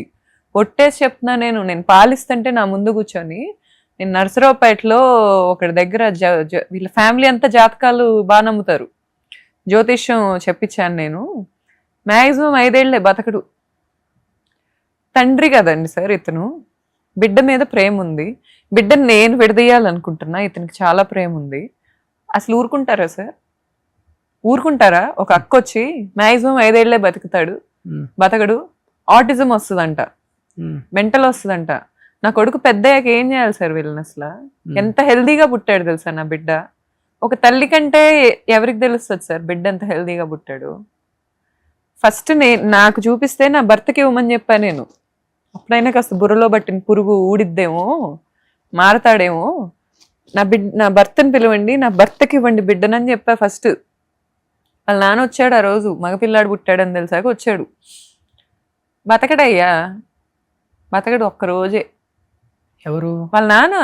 ఒట్టేసి చెప్తున్నా నేను పాలిస్తుంటే నా ముందు కూర్చొని, నేను నర్సరావుపేటలో ఒకటి దగ్గర వీళ్ళ ఫ్యామిలీ అంతా జాతకాలు బాగా నమ్ముతారు, జ్యోతిష్యం చెప్పించాను నేను. మ్యాక్సిమం 5 ఏళ్లే బతకడు. తండ్రి కదండి సార్ ఇతను, బిడ్డ మీద ప్రేమ ఉంది, బిడ్డను నేను విడదీయాలనుకుంటున్నా, ఇతనికి చాలా ప్రేమ ఉంది. అసలు ఊరుకుంటారా సార్? ఊరుకుంటారా? ఒక అక్క వచ్చి మ్యాక్సిమం 5 ఏళ్లే బతకడు, ఆటిజం వస్తుందంట, మెంటల్ వస్తుందంట. నా కొడుకు పెద్దయ్యాక ఏం చేయాలి సార్ వీళ్ళని? అసలు ఎంత హెల్దీగా పుట్టాడు తెలుసా నా బిడ్డ. ఒక తల్లి కంటే ఎవరికి తెలుస్తుంది సార్ బిడ్డ ఎంత హెల్దీగా పుట్టాడు? ఫస్ట్ నాకు చూపిస్తే నా భర్తకి ఇవ్వమని చెప్పాను నేను. అప్పుడైనా కాస్త బుర్రలో పట్టిన పురుగు ఊడిద్దేమో, మారతాడేమో. నా భర్తని పిలవండి, నా భర్తకి ఇవ్వండి బిడ్డనని చెప్పా ఫస్ట్. వాళ్ళ నాన్న వచ్చాడు ఆ రోజు, మగపిల్లాడు పుట్టాడని తెలిసాక వచ్చాడు. బతకడయ్యా, బతకడు ఒక్కరోజే. ఎవరు? వాళ్ళ నాన్న.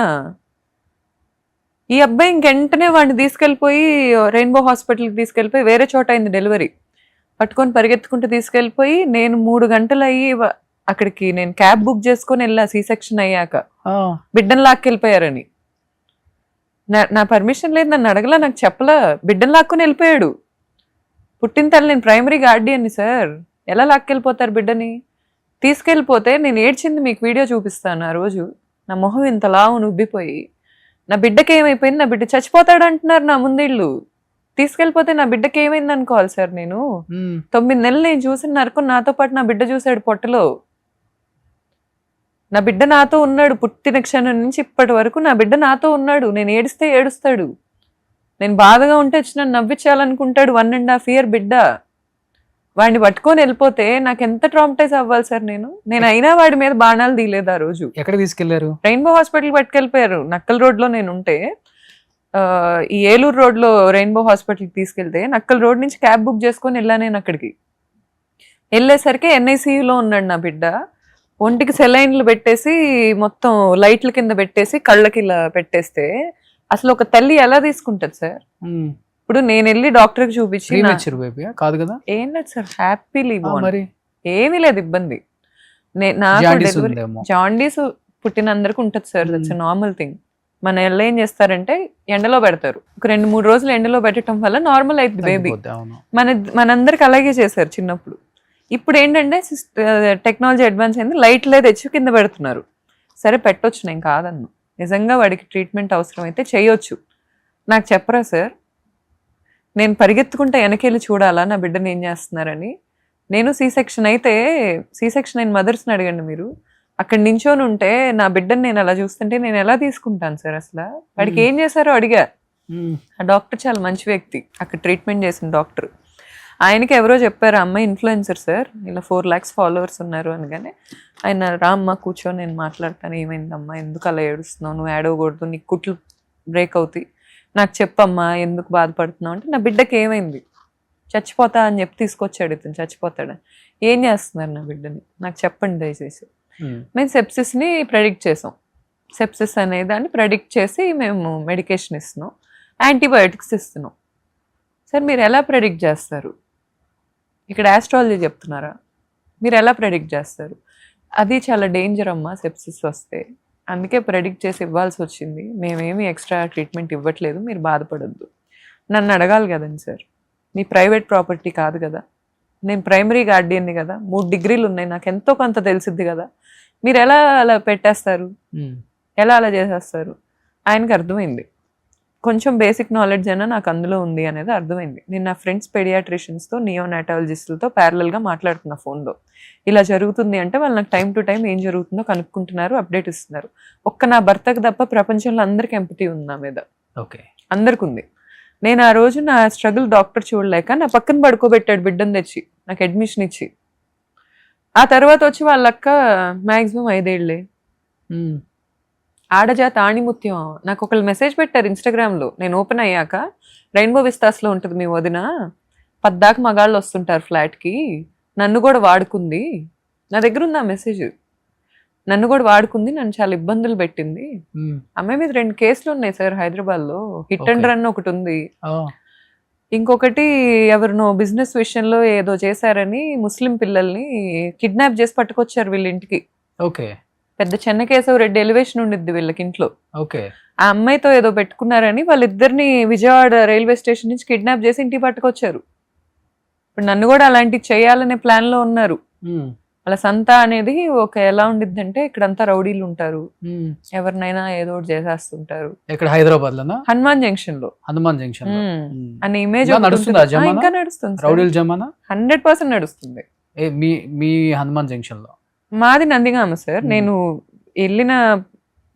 ఈ అబ్బాయి ఇంకెంటనే వాడిని తీసుకెళ్ళిపోయి రెయిన్బో హాస్పిటల్కి తీసుకెళ్ళిపోయి, వేరే చోట అయింది డెలివరీ, పట్టుకొని పరిగెత్తుకుంటూ తీసుకెళ్ళిపోయి, నేను 3 గంటలు అయ్యి అక్కడికి నేను క్యాబ్ బుక్ చేసుకొని వెళ్ళా C-section అయ్యాక. బిడ్డను లాక్కెళ్ళిపోయారని. నా పర్మిషన్ లేదు, నన్ను అడగలా, నాకు చెప్పలా, బిడ్డను లాక్కొని వెళ్ళిపోయాడు. పుట్టిన తల్లి, నేను ప్రైమరీ గార్డియన్ని సార్, ఎలా లాక్కెళ్ళిపోతారు బిడ్డని? తీసుకెళ్ళిపోతే నేను ఏడ్చింది మీకు వీడియో చూపిస్తాను. ఆ రోజు నా మొహం ఇంతలా ఉబ్బిపోయి, నా బిడ్డకి ఏమైపోయింది, నా బిడ్డ చచ్చిపోతాడు అంటున్నారు నా ముందేళ్ళు. తీసుకెళ్ళిపోతే నా బిడ్డకి ఏమైంది అనుకోవాలి సార్ నేను? 9 నెలలు నేను చూసిన నరకం నాతో పాటు నా బిడ్డ చూశాడు పొట్టలో. నా బిడ్డ నాతో ఉన్నాడు, పుట్టిన క్షణం నుంచి ఇప్పటి వరకు నా బిడ్డ నాతో ఉన్నాడు. నేను ఏడిస్తే ఏడుస్తాడు, నేను బాధగా ఉంటే వచ్చి నన్ను నవ్వించాలనుకుంటాడు. 1.5 years బిడ్డ. వాడిని పట్టుకొని వెళ్ళిపోతే నాకు ఎంత ట్రామటైజ్ అవ్వాలి సార్ నేను అయినా వాడి మీద బాణాలు తీయలేదు ఆ రోజు. ఎక్కడ తీసుకెళ్లారు? రెయిన్బో హాస్పిటల్ పట్టుకెళ్ళిపోయారు. నక్కల్ రోడ్ లో నేను ఉంటే, ఈ ఏలూరు రోడ్ లో రెయిన్బో హాస్పిటల్కి తీసుకెళ్తే, నక్కల్ రోడ్ నుంచి క్యాబ్ బుక్ చేసుకొని వెళ్ళా నేను. అక్కడికి వెళ్ళేసరికి NICUలో ఉన్నాడు నా బిడ్డ. ఒంటికి సెలైన్లు పెట్టేసి, మొత్తం లైట్ల కింద పెట్టేసి, కళ్ళకి ఇలా పెట్టేస్తే అసలు ఒక తల్లి ఎలా తీసుకుంటది సార్? ఇప్పుడు నేను వెళ్ళి డాక్టర్కి చూపించి ప్రీమెచ్యూర్ బేబీ కాదు కదా? ఏం లేదు సార్, హ్యాపీలీ మరి ఏమీ లేదు ఇబ్బంది. నాకు జాండీస్ డెలివరీ ఉందేమో. జాండీస్ పుట్టిన అందరికి ఉంటుంది సార్, దట్స్ నార్మల్ థింగ్. మన ఎల్ల ఏం చేస్తారంటే ఎండలో పెడతారు, ఒక 2-3 రోజులు ఎండలో పెట్టడం వల్ల నార్మల్ అవుతుంది బేబీ. తగ్గిపోద్ది, అవును. మనందరికి అలాగే చేశారు చిన్నప్పుడు. ఇప్పుడు ఏంటంటే టెక్నాలజీ అడ్వాన్స్ అయింది, లైట్లే తెచ్చి కింద పెడుతున్నారు. సరే పెట్టొచ్చు, నేను కాదన్ను. నిజంగా వాడికి ట్రీట్మెంట్ అవసరం అయితే చేయొచ్చు. నాకు చెప్పరా సార్, నేను పరిగెత్తుకుంటే వెనకెళ్ళి చూడాలా నా బిడ్డను ఏం చేస్తున్నారని? నేను సీ సెక్షన్ అయిన మదర్స్ని అడగండి మీరు. అక్కడ నించొని ఉంటే నా బిడ్డని నేను అలా చూస్తుంటే నేను ఎలా తీసుకుంటాను సార్? అసలు వాడికి ఏం చేశారో అడిగా. ఆ డాక్టర్ చాలా మంచి వ్యక్తి, అక్కడ ట్రీట్మెంట్ చేసిన డాక్టర్. ఆయనకి ఎవరో చెప్పారు, అమ్మాయి ఇన్ఫ్లుయెన్సర్ సార్, ఇలా 4 lakhs ఫాలోవర్స్ ఉన్నారు అనగానే ఆయన, రామ్మ కూర్చొని నేను మాట్లాడతాను, ఏమైందమ్మా, ఎందుకు అలా ఏడుస్తున్నావు, నువ్వు ఏడవకూడదు, నీకు కుట్లు బ్రేక్ అవుతాయి, నాకు చెప్పమ్మా ఎందుకు బాధపడుతున్నావు అంటే, నా బిడ్డకి ఏమైంది, చచ్చిపోతా అని చెప్పి తీసుకొచ్చాడు ఇతను, చచ్చిపోతాడని. ఏం చేస్తున్నారు నా బిడ్డని నాకు చెప్పండి దయచేసి. మేము సెప్సిస్ని ప్రెడిక్ట్ చేసాం. సెప్సిస్ అనే దాన్ని ప్రెడిక్ట్ చేసి మేము మెడికేషన్ ఇస్తున్నాం, యాంటీబయోటిక్స్ ఇస్తున్నాం. సార్ మీరు ఎలా ప్రెడిక్ట్ చేస్తారు? ఇక్కడ ఆస్ట్రాలజీ చెప్తున్నారా? మీరు ఎలా ప్రెడిక్ట్ చేస్తారు? అది చాలా డేంజర్ అమ్మా సెప్సిస్ వస్తే, అందుకే ప్రెడిక్ట్ చేసి ఇవ్వాల్సి వచ్చింది. మేమేమి ఎక్స్ట్రా ట్రీట్మెంట్ ఇవ్వట్లేదు, మీరు బాధపడద్దు. నన్ను అడగాలి కదండి సార్, మీ ప్రైవేట్ ప్రాపర్టీ కాదు కదా, నేను ప్రైమరీ గార్డియన్ని కదా, 3 degrees ఉన్నాయి, నాకు ఎంతో కొంత తెలిసిద్ది కదా, మీరు ఎలా అలా పెట్టేస్తారు, ఎలా అలా చేసేస్తారు? ఆయనకి అర్థమైంది, కొంచెం బేసిక్ నాలెడ్జ్ అయినా నాకు అందులో ఉంది అనేది అర్థమైంది. నేను నా ఫ్రెండ్స్ పెడియాట్రిషియన్స్తో, నియోనాటాలజిస్టులతో ప్యారలల్గా మాట్లాడుతున్నా ఫోన్లో. ఇలా జరుగుతుంది అంటే వాళ్ళు నాకు టైం టు టైం ఏం జరుగుతుందో కనుక్కుంటున్నారు, అప్డేట్ ఇస్తున్నారు. ఒక్క నా భర్తకు తప్ప ప్రపంచంలో అందరికి ఎంపతి ఉంది నా మీద, ఓకే, అందరికి ఉంది. నేను ఆ రోజు నా స్ట్రగుల్ డాక్టర్ చూడలేక నా పక్కన పడుకోబెట్టాడు బిడ్డను తెచ్చి, నాకు అడ్మిషన్ ఇచ్చి. ఆ తర్వాత వచ్చి వాళ్ళక్క మ్యాక్సిమం 5 ఏళ్లే, ఆడజాత ఆణిముత్యం. నాకు ఒకళ్ళు మెసేజ్ పెట్టారు ఇన్స్టాగ్రామ్లో, నేను ఓపెన్ అయ్యాక, రెయిన్బో విస్తాస్లో ఉంటుంది మీ వదిన, 10 దాకా మగాళ్ళు వస్తుంటారు ఫ్లాట్కి, నన్ను కూడా వాడుకుంది. నా దగ్గర ఉంది ఆ మెసేజ్. నన్ను కూడా వాడుకుంది, నన్ను చాలా ఇబ్బందులు పెట్టింది. అమ్మాయి మీద 2 కేసులు ఉన్నాయి సార్ హైదరాబాద్లో, హిట్ అండ్ రన్ ఒకటి ఉంది, ఇంకొకటి ఎవరినో బిజినెస్ విషయంలో ఏదో చేశారని ముస్లిం పిల్లల్ని కిడ్నాప్ చేసి పట్టుకొచ్చారు వీళ్ళ ఇంటికి. ఓకే, పెద్ద చెన్నకేశవ రెడ్డి ఎలివేషన్ ఉండిద్ది వీళ్ళకి ఇంట్లో. ఓకే, ఆ అమ్మాయితో ఏదో పెట్టుకున్నారని వాళ్ళిద్దరిని విజయవాడ రైల్వే స్టేషన్ నుంచి కిడ్నాప్ చేసి ఇంటికి పట్టుకొచ్చారు. ఇప్పుడు నన్ను కూడా అలాంటివి చేయాలనే ప్లాన్ లో ఉన్నారు. వాళ్ళ సంత అనేది ఒక ఎలా ఉండిద్ది అంటే, ఇక్కడంతా రౌడీలు ఉంటారు, ఎవరినైనా ఏదో ఒకటి చేసేస్తుంటారు. ఇక్కడ హైదరాబాద్ లోనా? హనుమాన్ జంక్షన్ లో. హనుమాన్ జంక్షన్ అనే ఇమేజ్ ఇంకా నడుస్తుంది, 100% నడుస్తుంది. మీ హనుమాన్ జంక్షన్ లో? మాది నందిగామ సార్, నేను వెళ్ళిన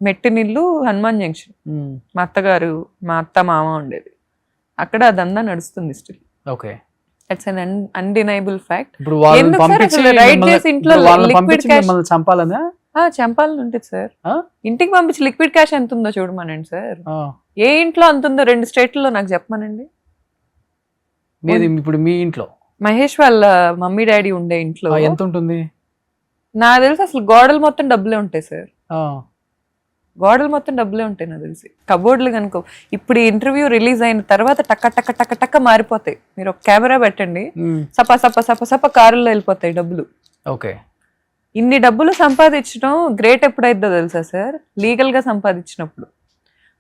మెట్టినిల్లు హనుమాన్ జంక్షన్. మా అత్తగారు, మా అత్త మామ ఉండేది అక్కడ, అదంతా నడుస్తుంది still. Okay, it's an undeniable fact. ఇప్పుడు వాళ్ళని పంపించి చంపాలనా? చంపాలని ఉంటుంది సార్. ఇంటికి పంపించి లిక్విడ్ క్యాష్ ఎంత ఉందో చూడమనండి సార్. ఏ ఇంట్లో అంత ఉందో 2 స్టేట్లలో నాకు చెప్పమనండి. ఇప్పుడు మీ ఇంట్లో మహేష్ వాళ్ళ మమ్మీ డాడీ ఉండే ఇంట్లో ఎంత ఉంటుంది? నాకు తెలిసి అసలు గోడలు మొత్తం డబ్బులే ఉంటాయి సార్, గోడలు మొత్తం డబ్బులే ఉంటాయి నాకు తెలిసి. కబోర్డులు కనుక ఇప్పుడు ఇంటర్వ్యూ రిలీజ్ అయిన తర్వాత టక్క టక్క టక్క టక్క మారిపోతాయి. మీరు ఒక కెమెరా పెట్టండి, సప సప సప సప కారుల్లో వెళ్ళిపోతాయి డబ్బులు. ఓకే, ఇన్ని డబ్బులు సంపాదించడం గ్రేట్ ఎప్పుడైద్దో తెలుసా సార్? లీగల్ గా సంపాదించినప్పుడు.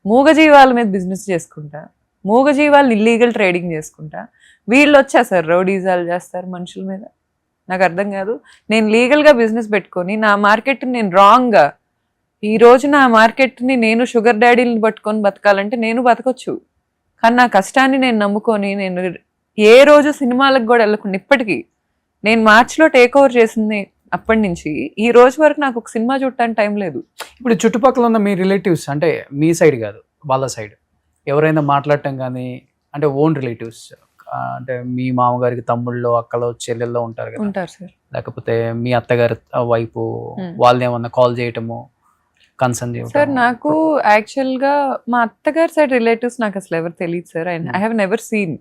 మూగజీవాల మీద బిజినెస్ చేసుకుంటా, మూగజీవాలు ఇల్లీగల్ ట్రేడింగ్ చేసుకుంటా, వీళ్ళు వచ్చా సార్ రౌడీజాలు చేస్తారు మనుషుల మీద. నాకు అర్థం కాదు. నేను లీగల్ గా బిజినెస్ పెట్టుకొని నా మార్కెట్ నేను రాంగ్ గా, ఈ రోజు నా మార్కెట్ని నేను షుగర్ డాడీని పట్టుకొని బతకాలంటే నేను బతకొచ్చు, కానీ నా కష్టాన్ని నేను నమ్ముకొని నేను ఏ రోజు సినిమాలకు కూడా వెళ్ళకుండా, ఇప్పటికీ నేను మార్చిలో టేక్ ఓవర్ చేసింది అప్పటి నుంచి ఈ రోజు వరకు నాకు ఒక సినిమా చూడటానికి టైం లేదు. ఇప్పుడు చుట్టుపక్కల ఉన్న మీ రిలేటివ్స్, అంటే మీ సైడ్ కాదు వాళ్ళ సైడ్, ఎవరైనా మాట్లాడటం కానీ, అంటే ఓన్ రిలేటివ్స్, అంటే మీ మామగారికి తమ్ముళ్ళు అక్కలో చెల్లెల్లో ఉంటారు కదా, ఉంటారు సార్, లేకపోతే మీ అత్తగారి వైపు వాళ్ళని ఏమన్నా కాల్ చేయటము, కన్సర్న్ చేయటం? సార్ నాకు యాక్చువల్ గా మా అత్తగారి సైడ్ రిలేటివ్స్ నాకు అసలు ఎవరు తెలియదు sir. I have never seen.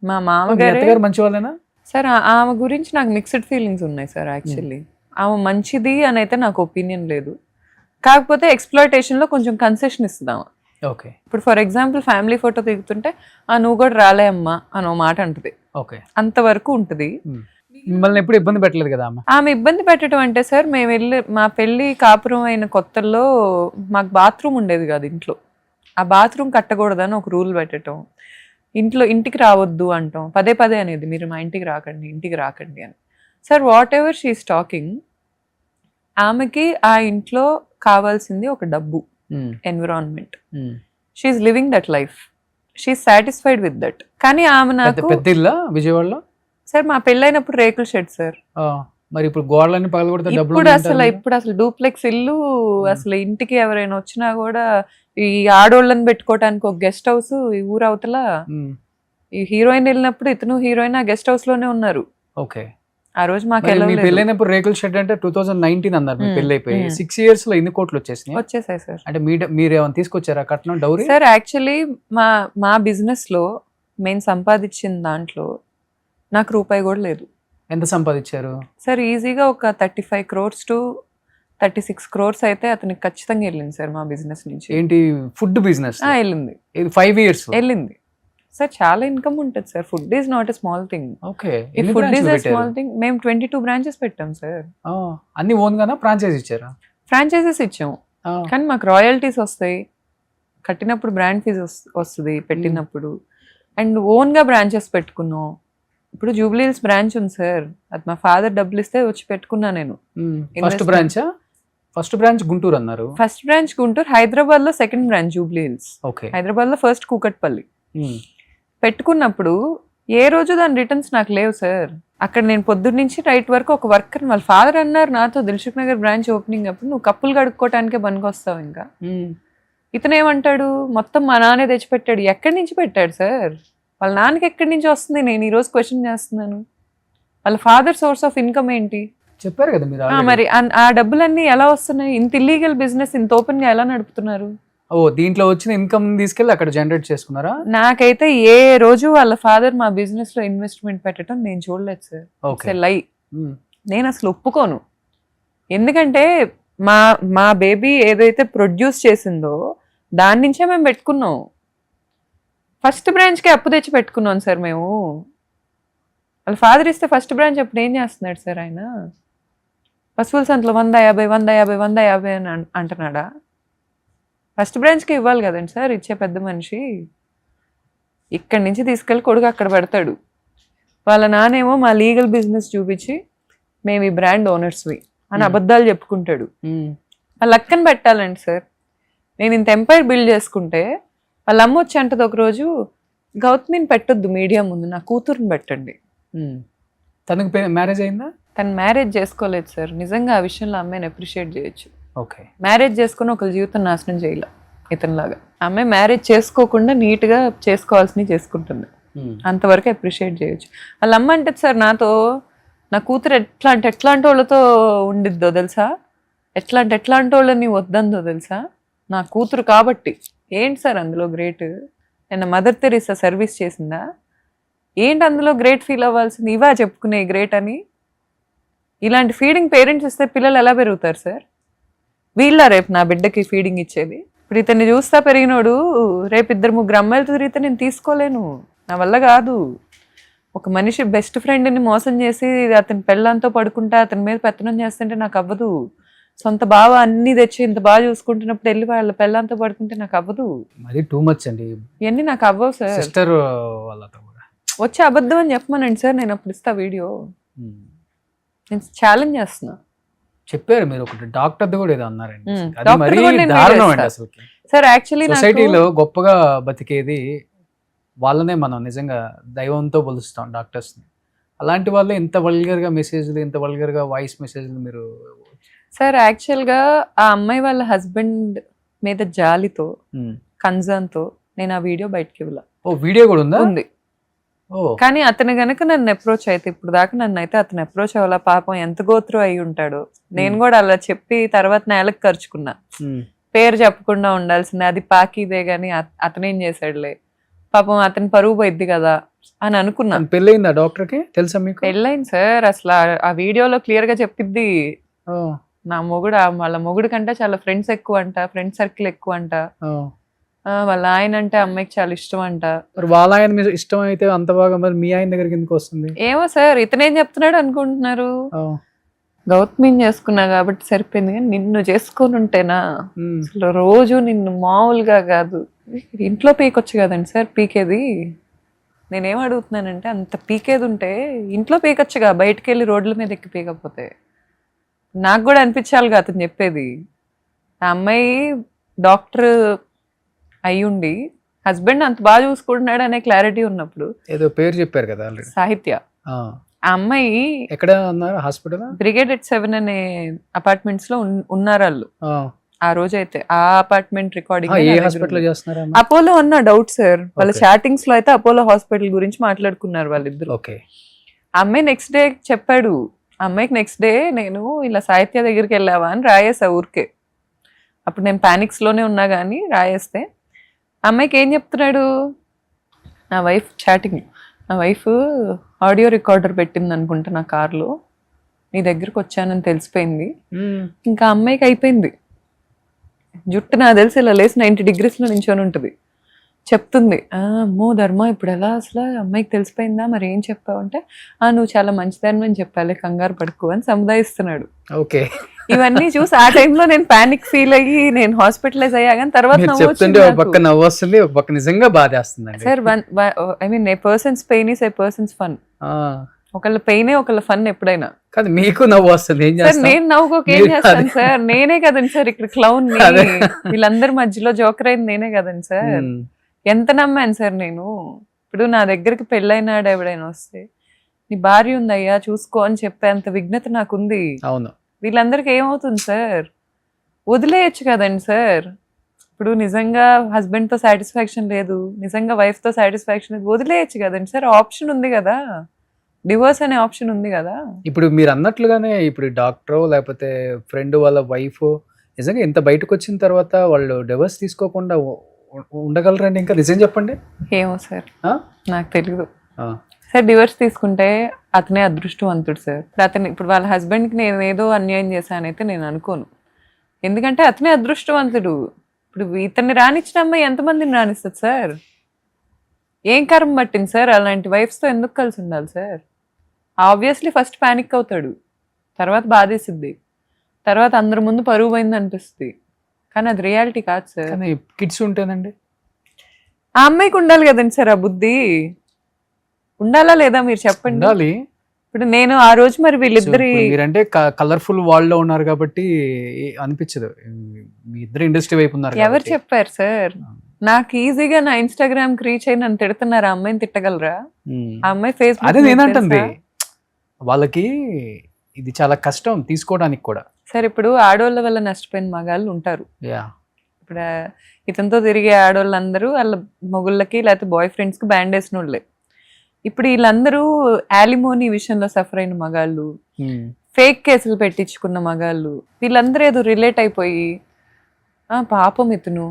మా మామగారు మంచి వాళ్ళేనా సార్? ఆమె గురించి నాకు మిక్స్డ్ ఫీలింగ్స్ ఉన్నాయి సార్. యాక్చువల్లీ ఆమె మంచిది అని అయితే నాకు ఒపీనియన్ లేదు, కాకపోతే ఎక్స్ప్లాయిటేషన్ లో కొంచెం కన్సెషన్ ఇస్తుందాం. ఓకే. ఇప్పుడు ఫర్ ఎగ్జాంపుల్ ఫ్యామిలీ ఫోటో దిగుతుంటే నువ్వు కూడా రాలే అమ్మా అని ఓ మాట అంటది, ఓకే. అంతవరకు ఉంటుంది. మిమ్మల్ని ఎప్పుడు ఇబ్బంది పెట్టలేదు కదా అమ్మ? ఆమె ఇబ్బంది పెట్టడం అంటే సార్, మేము వెళ్ళి మా పెళ్లి కాపురం అయిన కొత్తల్లో మాకు బాత్రూమ్ ఉండేది కాదు ఇంట్లో. ఆ బాత్రూమ్ కట్టకూడదని ఒక రూల్ పెట్టడం, ఇంటికి రావద్దు అంటాం, పదే పదే అనేది మీరు మా ఇంటికి రాకండి అని. Sir whatever she's talking, ఆమెకి ఆ ఇంట్లో కావాల్సింది ఒక డబ్బు, environment. She's living that life, she's satisfied with that. కానీ ఆమె నాకు పెద్ద ఇల్లా విజయవాడలో? సార్ మా పెళ్ళైనప్పుడు రేకుల షెడ్ సార్. మరి ఇప్పుడు గోడలన్నీ పగలగొడితే డబ్బులు ఇప్పుడు అసలు డూప్లెక్స్ ఇల్లు. అసలు ఇంటికి ఎవరైనా వచ్చినా కూడా ఈ ఆడోళ్ళని పెట్టుకోవడానికి ఒక గెస్ట్ హౌస్ ఈ ఊరు అవతల. ఈ హీరోయిన్ వెళ్ళినప్పుడు ఇతను హీరోయిన్ ఆ గెస్ట్ హౌస్ లోనే ఉన్నారు. ఓకే. ఆ రోజు మాకు మీ పెళ్ళైనప్పుడు రేకుల షెడ్ అంటే 2019 అన్నారు మీ పెళ్లి అయిపోయి. 6 years లో ఎన్ని కోట్లు వచ్చేసాయి సార్. అంటే మీరు ఏమైనా తీసుకొచ్చారా కట్నం, డౌరీ? సార్ యాక్చువల్లీ మా బిజినెస్ లో మేము సంపాదించిన దాంట్లో నాకు రూపాయి కూడా లేదు. ఎంత సంపాదించారు సార్? ఈజీగా ఒక 35 crores to 36 crores అయితే అతనికి ఖచ్చితంగా వెళ్ళింది సార్ మా బిజినెస్ నుంచి. ఏంటి, ఫుడ్ బిజినెస్? వెళ్ళింది. 5 years వెళ్ళింది సార్. చాలా ఇన్కమ్ ఉంటుంది sir. Food is not a small thing. Okay. Food is a small thing. మేము 22 branches పెట్టాం సార్. అన్ని ఓన్ గానా ఫ్రాంచైజ్ ఇచ్చారా? ఫ్రాంచైజెస్ ఇచ్చాము, కానీ మాకు రాయల్టీస్ వస్తాయి, కట్టినప్పుడు బ్రాండ్ ఫీజ్ వస్తుంది పెట్టినప్పుడు. అండ్ ఓన్ గా బ్రాంచెస్ పెట్టుకున్నాం. ఇప్పుడు జూబ్లీ హిల్స్ బ్రాంచ్ ఉంది సార్, అది మా ఫాదర్ డబ్బులు ఇస్తే వచ్చి పెట్టుకున్నా నేను. ఫస్ట్ బ్రాంచ్ గుంటూరు అన్నారు. ఫస్ట్ బ్రాంచ్ గుంటూరు, హైదరాబాద్ లో second branch Jubilee hills. Okay. Hyderabad లో ఫస్ట్ కూకట్పల్లి. పెట్టుకున్నప్పుడు ఏ రోజు దాని రిటర్న్స్ నాకు లేవు సార్. అక్కడ నేను పొద్దున్న నుంచి నైట్ వరకు ఒక వర్కర్, వాళ్ళ ఫాదర్ అన్నారు నాతో, దిల్సుఖ్ నగర్ బ్రాంచ్ ఓపెనింగ్ అప్పుడు నువ్వు కప్పులు కడుక్కోవటానికే పనికొస్తావు. ఇంకా ఇతను ఏమంటాడు, మొత్తం మా నాన్నే తెచ్చిపెట్టాడు. ఎక్కడి నుంచి పెట్టాడు సార్? వాళ్ళ నాన్నకి ఎక్కడి నుంచి వస్తుంది? నేను ఈ రోజు క్వశ్చన్ చేస్తున్నాను. వాళ్ళ ఫాదర్ సోర్స్ ఆఫ్ ఇన్కమ్ ఏంటి చెప్పారు కదా మీరు. మరి ఆ డబ్బులన్నీ ఎలా వస్తున్నాయి? ఇంత ఇల్లీగల్ బిజినెస్ ఇంత ఓపెన్ గా ఎలా నడుపుతున్నారు? దీంట్లో వచ్చిన ఇన్కమ్ తీసుకెళ్ళి అక్కడ జనరేట్ చేసుకున్నారా? నాకైతే ఏ రోజు వాళ్ళ ఫాదర్ మా బిజినెస్ లో ఇన్వెస్ట్మెంట్ పెట్టడం నేను చూడలేదు సార్. లై నేను అసలు ఒప్పుకోను. ఎందుకంటే మా బేబీ ఏదైతే ప్రొడ్యూస్ చేసిందో దాని నుంచే మేము పెట్టుకున్నాం. ఫస్ట్ బ్రాంచ్కి అప్పు తెచ్చి పెట్టుకున్నాం సార్ మేము. వాళ్ళ ఫాదర్ ఇస్తే ఫస్ట్ బ్రాంచ్ అప్పుడు ఏం చేస్తున్నాడు సార్ ఆయన? పశువుల సంతలో 150 అని అంటున్నాడా? ఫస్ట్ బ్రాంచ్కి ఇవ్వాలి కదండి సార్ ఇచ్చే పెద్ద మనిషి. ఇక్కడి నుంచి తీసుకెళ్ళి కొడుకు అక్కడ పెడతాడు. వాళ్ళ నానేమో మా లీగల్ బిజినెస్ చూపించి మేము ఈ బ్రాండ్ ఓనర్స్వి అని అబద్ధాలు చెప్పుకుంటాడు. వాళ్ళ అక్కని పెట్టాలండి సార్. నేను ఇంత ఎంపైర్ బిల్డ్ చేసుకుంటే వాళ్ళ అమ్మ వచ్చి అంటది ఒకరోజు, గౌతమిని పెట్టొద్దు మీడియా ముందు, నా కూతురుని పెట్టండి. తనకు మ్యారేజ్ అయిందా? తను మ్యారేజ్ చేసుకోలేదు సార్. నిజంగా ఆ విషయంలో అమ్మాయిని అప్రిషియేట్ చేయొచ్చు. ఓకే. మ్యారేజ్ చేసుకుని ఒకరి జీవితం నాశనం చేయాల ఇతనిలాగా. అమ్మాయి మ్యారేజ్ చేసుకోకుండా నీట్గా చేసుకోవాల్సినవి చేసుకుంటుంది, అంతవరకు అప్రిషియేట్ చేయొచ్చు. వాళ్ళ అమ్మ అంటే సార్ నాతో, నా కూతురు ఎట్లాంటి వాళ్ళతో ఉండిద్దో తెలుసా, ఎట్లాంటి వాళ్ళని వద్దందో తెలుసా, నా కూతురు కాబట్టి. ఏంటి సార్ అందులో గ్రేట్? నేను మదర్ తెరీసా సర్వీస్ చేసిందా? ఏంటి అందులో గ్రేట్ ఫీల్ అవ్వాల్సింది? ఇవా చెప్పుకునే గ్రేట్ అని? ఇలాంటి ఫీడింగ్ పేరెంట్స్ ఇస్తే పిల్లలు ఎలా పెరుగుతారు సార్? వీళ్ళ రేపు నా బిడ్డకి ఫీడింగ్ ఇచ్చేది? ఇప్పుడు ఇతన్ని చూస్తా పెరిగినోడు రేపు 2-3 అమ్మాయిలతో తిరిగితే నేను తీసుకోలేను, నా వల్ల కాదు. ఒక మనిషి బెస్ట్ ఫ్రెండ్ని మోసం చేసి అతని పెళ్ళంతో పడుకుంటా అతని మీద పెత్తనం చేస్తుంటే నాకు అవ్వదు. సొంత బావ అన్ని తెచ్చి ఇంత బాగా చూసుకుంటున్నప్పుడు వెళ్ళి వాళ్ళ పెళ్ళంతో పడుకుంటే నాకు అవ్వదు. మరి టూ మచ్ అండి ఇవన్నీ నాకు అవ్వవు సార్. సిస్టర్ వాళ్ళతో కూడా వచ్చి అబద్ధం అని చెప్పమనండి సార్, నేను అప్పుడు ఇస్తా వీడియో. నేను ఛాలెంజ్ చేస్తున్నా. చెప్పారు మీరు ఒకటి డాక్టర్ కూడా ఏదో అన్నారండి. సార్ యాక్చువల్లీ సొసైటీలో గొప్పగా బతికేది వాళ్ళనే మనం నిజంగా దైవంతో పోలుస్తాం డాక్టర్స్ ని. అలాంటి వాళ్ళే ఇంత వల్గర్ గా మెసేజ్లు, ఇంత వల్గర్ గా వాయిస్ మెసేజ్లు మీరు. సార్ యాక్చువల్గా ఆ అమ్మాయి వాళ్ళ హస్బెండ్ మీద జాలితో, కన్సర్న్ తో నేను ఆ వీడియో బయటకి ఇవ్వాల. ఓ వీడియో కూడా ఉందా? ఉంది. కానీ అతను గనక నన్ను అప్రోచ్ అయితే, ఇప్పుడు దాకా నన్ను అయితే అతను అప్రోచ్ అవ్వాల, పాపం ఎంత గోత్రు అయి ఉంటాడు. నేను కూడా అలా చెప్పి తర్వాత నేలకు ఖర్చుకున్నా, పేరు చెప్పకుండా ఉండాల్సిందే, అది పాకిదే గాని అతనేం చేశాడులే, పాపం అతని పరువు పోయిద్ది కదా అని అనుకున్నా. పెళ్ళయిందా డాక్టర్ కి? తెలుసా మీకు? పెళ్ళైంది సార్. అసలు ఆ వీడియోలో క్లియర్ గా చెప్పిద్ది, నా మొగుడు వాళ్ళ మొగుడు కంటే చాలా ఫ్రెండ్స్ ఎక్కువ అంట, ఫ్రెండ్ సర్కిల్ ఎక్కువ అంట. వాళ్ళ ఆయన అంటే అమ్మాయికి చాలా ఇష్టం అంట. మరి వాళ్ళ ఆయన మీద ఇష్టం అయితే అంత బాగా మరి మీ ఆయన దగ్గరికి ఎందుకు వస్తుంది? ఏమో సార్ ఇతనేం చెప్తున్నాడు అనుకుంటున్నారు, ఓ, గౌతమిని చేసుకున్నా కాబట్టి సరిపోయింది, కానీ నిన్ను చేసుకొని ఉంటేనా ఉమ్, అసలు రోజు నిన్ను మామూలుగా కాదు, ఇంట్లో పీకొచ్చు కదండి సార్ పీకేది. నేనేం అడుగుతున్నానంటే అంత పీకేది ఉంటే ఇంట్లో పీకొచ్చుగా, బయటకు వెళ్ళి రోడ్ల మీద ఎక్కి పీకపోతే. నాకు కూడా అనిపించాలిగా అతను చెప్పేది. ఆ అమ్మాయి డాక్టర్ అయ్యుండి హస్బెండ్ అంత బాగా చూసుకుంటున్నాడు అనే క్లారిటీ ఉన్నప్పుడు. ఏదో పేరు చెప్పారు కదా ఆల్రెడీ. సాహిత్య ఆ అమ్మాయి ఎక్కడ ఉన్నారు? హాస్పిటల్? బ్రిగేడ్ ఎట్ 7 అనే అపార్ట్మెంట్స్ లో ఉన్నారు వాళ్ళు ఆ రోజు. అయితే ఆ అపార్ట్మెంట్ ఏ రికార్డింగ్ హాస్పిటల్ చేస్తున్నారు? అపోలో అన్న డౌట్ సార్. వాళ్ళ Okay. చాటింగ్స్ లో అయితే అపోలో హాస్పిటల్ గురించి మాట్లాడుకున్నారు వాళ్ళిద్దరు. ఓకే. ఆ అమ్మాయి నెక్స్ట్ డే చెప్పాడు, ఆ అమ్మాయికి నెక్స్ట్ డే నేను ఇలా సాహిత్య దగ్గరికి వెళ్ళావా అని రాయేసా ఊరికే. అప్పుడు నేను పానిక్స్ లోనే ఉన్నా కానీ రాయేస్తే ఆ అమ్మాయికి ఏం చెప్తున్నాడు, నా వైఫ్ చాటింగ్, నా వైఫ్ ఆడియో రికార్డర్ పెట్టింది అనుకుంటా నా కార్లో, నీ దగ్గరకు వచ్చానని తెలిసిపోయింది. ఇంకా అమ్మాయికి అయిపోయింది, జుట్టు నాకు తెలిసి ఇలా లేసి 90 degrees లో నించొని ఉంటుంది. చెప్తుంది, అమ్మో ధర్మ ఇప్పుడు ఎలా అసలు అమ్మాయికి తెలిసిపోయిందా, మరి ఏం చెప్పావు అంటే, నువ్వు చాలా మంచిదాన్ని అని చెప్పాలి, కంగారు పడుకో అని సముదాయిస్తున్నాడు. ఓకే. ఇవన్నీ చూసి ఆ టైంలో నేను పానిక్ ఫీల్ అయ్యి నేను హాస్పిటలైజ్ అయ్యా, కానీ తర్వాత చెప్తుంటే ఒక పక్క నవ్వు వస్తుంది, ఒక పక్క నిజంగా బాధేస్తుంది. Sir I mean A persons pain is a persons fun. ఒకళ్ళ పెయినే ఒకళ్ళ ఫన్ ఎప్పుడైనా. కాదు మీకు నవ్వు వస్తుంది, ఏం సార్ చేస్తాం? నేను నవ్వుకోక ఏం చేస్తాను సార్, నేనే కదండి సార్ ఇక్కడ క్లౌన్, వీళ్ళందరి మధ్యలో జోకర్ అయింది నేనే కదండి సార్. ఎంత నమ్మాను సార్ నేను. ఇప్పుడు నా దగ్గరికి పెళ్ళైనాడు ఎవడైనా వస్తే, నీ భార్య ఉందయ్యా చూసుకో అని చెప్పేంత విఘ్నత నాకుంది. అవును. వీళ్ళందరికీ ఏమవుతుంది సార్, వదిలేయచ్చు కదండి సార్. ఇప్పుడు నిజంగా హస్బెండ్ తో సాటిస్ఫాక్షన్ లేదు, నిజంగా వైఫ్ తో సాటిస్ఫాక్షన్ లేదు, వదిలేయచ్చు కదండి సార్. ఆప్షన్ ఉంది కదా, డివోర్స్ అనే ఆప్షన్ ఉంది కదా. ఇప్పుడు మీరు అన్నట్లుగానే ఇప్పుడు డాక్టర్ లేకపోతే ఫ్రెండ్ వాళ్ళ వైఫ్ నిజంగా ఇంత బయటకు వచ్చిన తర్వాత వాళ్ళు డివోర్స్ తీసుకోకుండా ఉండగలరండి? ఇంకా నిజం చెప్పండి. ఏమో సార్ ఆ? నాకు తెలీదు ఆ. సార్. డివోర్స్ తీసుకుంటే అతనే అదృష్టవంతుడు సార్. అతను ఇప్పుడు వాళ్ళ హస్బెండ్కి నేను ఏదో అన్యాయం చేశానైతే నేను అనుకోను, ఎందుకంటే అతనే అదృష్టవంతుడు. ఇప్పుడు ఇతన్ని రానిచ్చిన అమ్మాయి ఎంతమందిని రానిస్తుంది సార్? ఏం కర్మ పట్టింది సార్? అలాంటి వైఫ్స్తో ఎందుకు కలిసి ఉండాలి సార్? ఆబ్వియస్లీ ఫస్ట్ ప్యానిక్ అవుతాడు, తర్వాత బాధేసిద్ది, తర్వాత అందరి ముందు పరువు పోయింది అనిపిస్తుంది, కానీ అది రియాలిటీ కాదు సార్. కానీ కిడ్స్ ఉంటేనండి ఆ అమ్మాయికి ఉండాలి కదండి సార్ ఆ బుద్ధి. ఉండాలా లేదా మీరు చెప్పండి. ఉండాలి. ఇప్పుడు నేను ఆ రోజు మరి వీళ్ళిద్దరి మీరంటే కలర్ఫుల్ వరల్డ్ లో ఉన్నారు కాబట్టి అనిపించదు, మీ ఇద్దరు ఇండస్ట్రీ వైపు ఉన్నారు ఎవరు కాబట్టి. చెప్పారు సార్? నాకు ఈజీగా నా ఇన్స్టాగ్రామ్ కి రీచ్ అయ్యి నన్ను తిడుతున్నారు, ఆ అమ్మాయిని తిట్టగలరా? ఆ అమ్మాయి ఫేస్బుక్ అదే నేనంటుంది, వాళ్ళకి ఇది చాలా కష్టం తీసుకోవడానికి కూడా. సార్ ఇప్పుడు ఆడోళ్ళ వల్ల నష్టపోయిన మగాళ్ళు ఉంటారు. యా. ఇప్పుడు ఇతనితో తిరిగే ఆడవాళ్ళందరూ వాళ్ళ మొగుళ్ళకి లేకపోతే బాయ్ ఫ్రెండ్స్ కి బ్యాండ్ వేసిన వాళ్ళే. ఇప్పుడు వీళ్ళందరూ యాలిమోనీ విషయంలో సఫర్ అయిన మగాళ్ళు, ఫేక్ కేసులు పెట్టించుకున్న మగాళ్ళు, వీళ్ళందరూ ఏదో రిలేట్ అయిపోయి పాపం ఇతను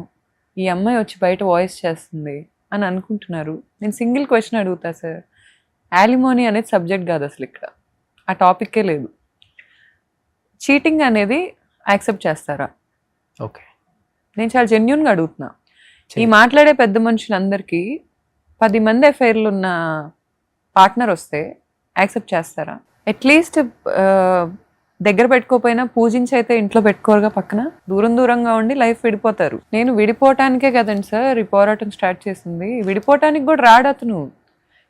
ఈ అమ్మాయి వచ్చి బయట వాయిస్ చేస్తుంది అని అనుకుంటున్నారు. నేను సింగిల్ క్వశ్చన్ అడుగుతా సార్, యాలిమోనీ అనేది సబ్జెక్ట్ కాదు అసలు, ఇక్కడ ఆ టాపిక్కే లేదు. చీటింగ్ అనేది యాక్సెప్ట్ చేస్తారా? ఓకే. నేను చాలా జెన్యున్గా అడుగుతున్నా. ఈ మాట్లాడే పెద్ద మనుషులందరికీ 10 మంది ఎఫ్ఐఆర్లు ఉన్న పార్ట్నర్ వస్తే యాక్సెప్ట్ చేస్తారా? అట్లీస్ట్ దగ్గర పెట్టుకోపోయినా పూజించి అయితే ఇంట్లో పెట్టుకోరుగా, పక్కన దూరంగా ఉండి లైఫ్ విడిపోతారు. నేను విడిపోవటానికే కదండి సార్ ఈ పోరాటం స్టార్ట్ చేసింది, విడిపోవటానికి కూడా రాడు అతను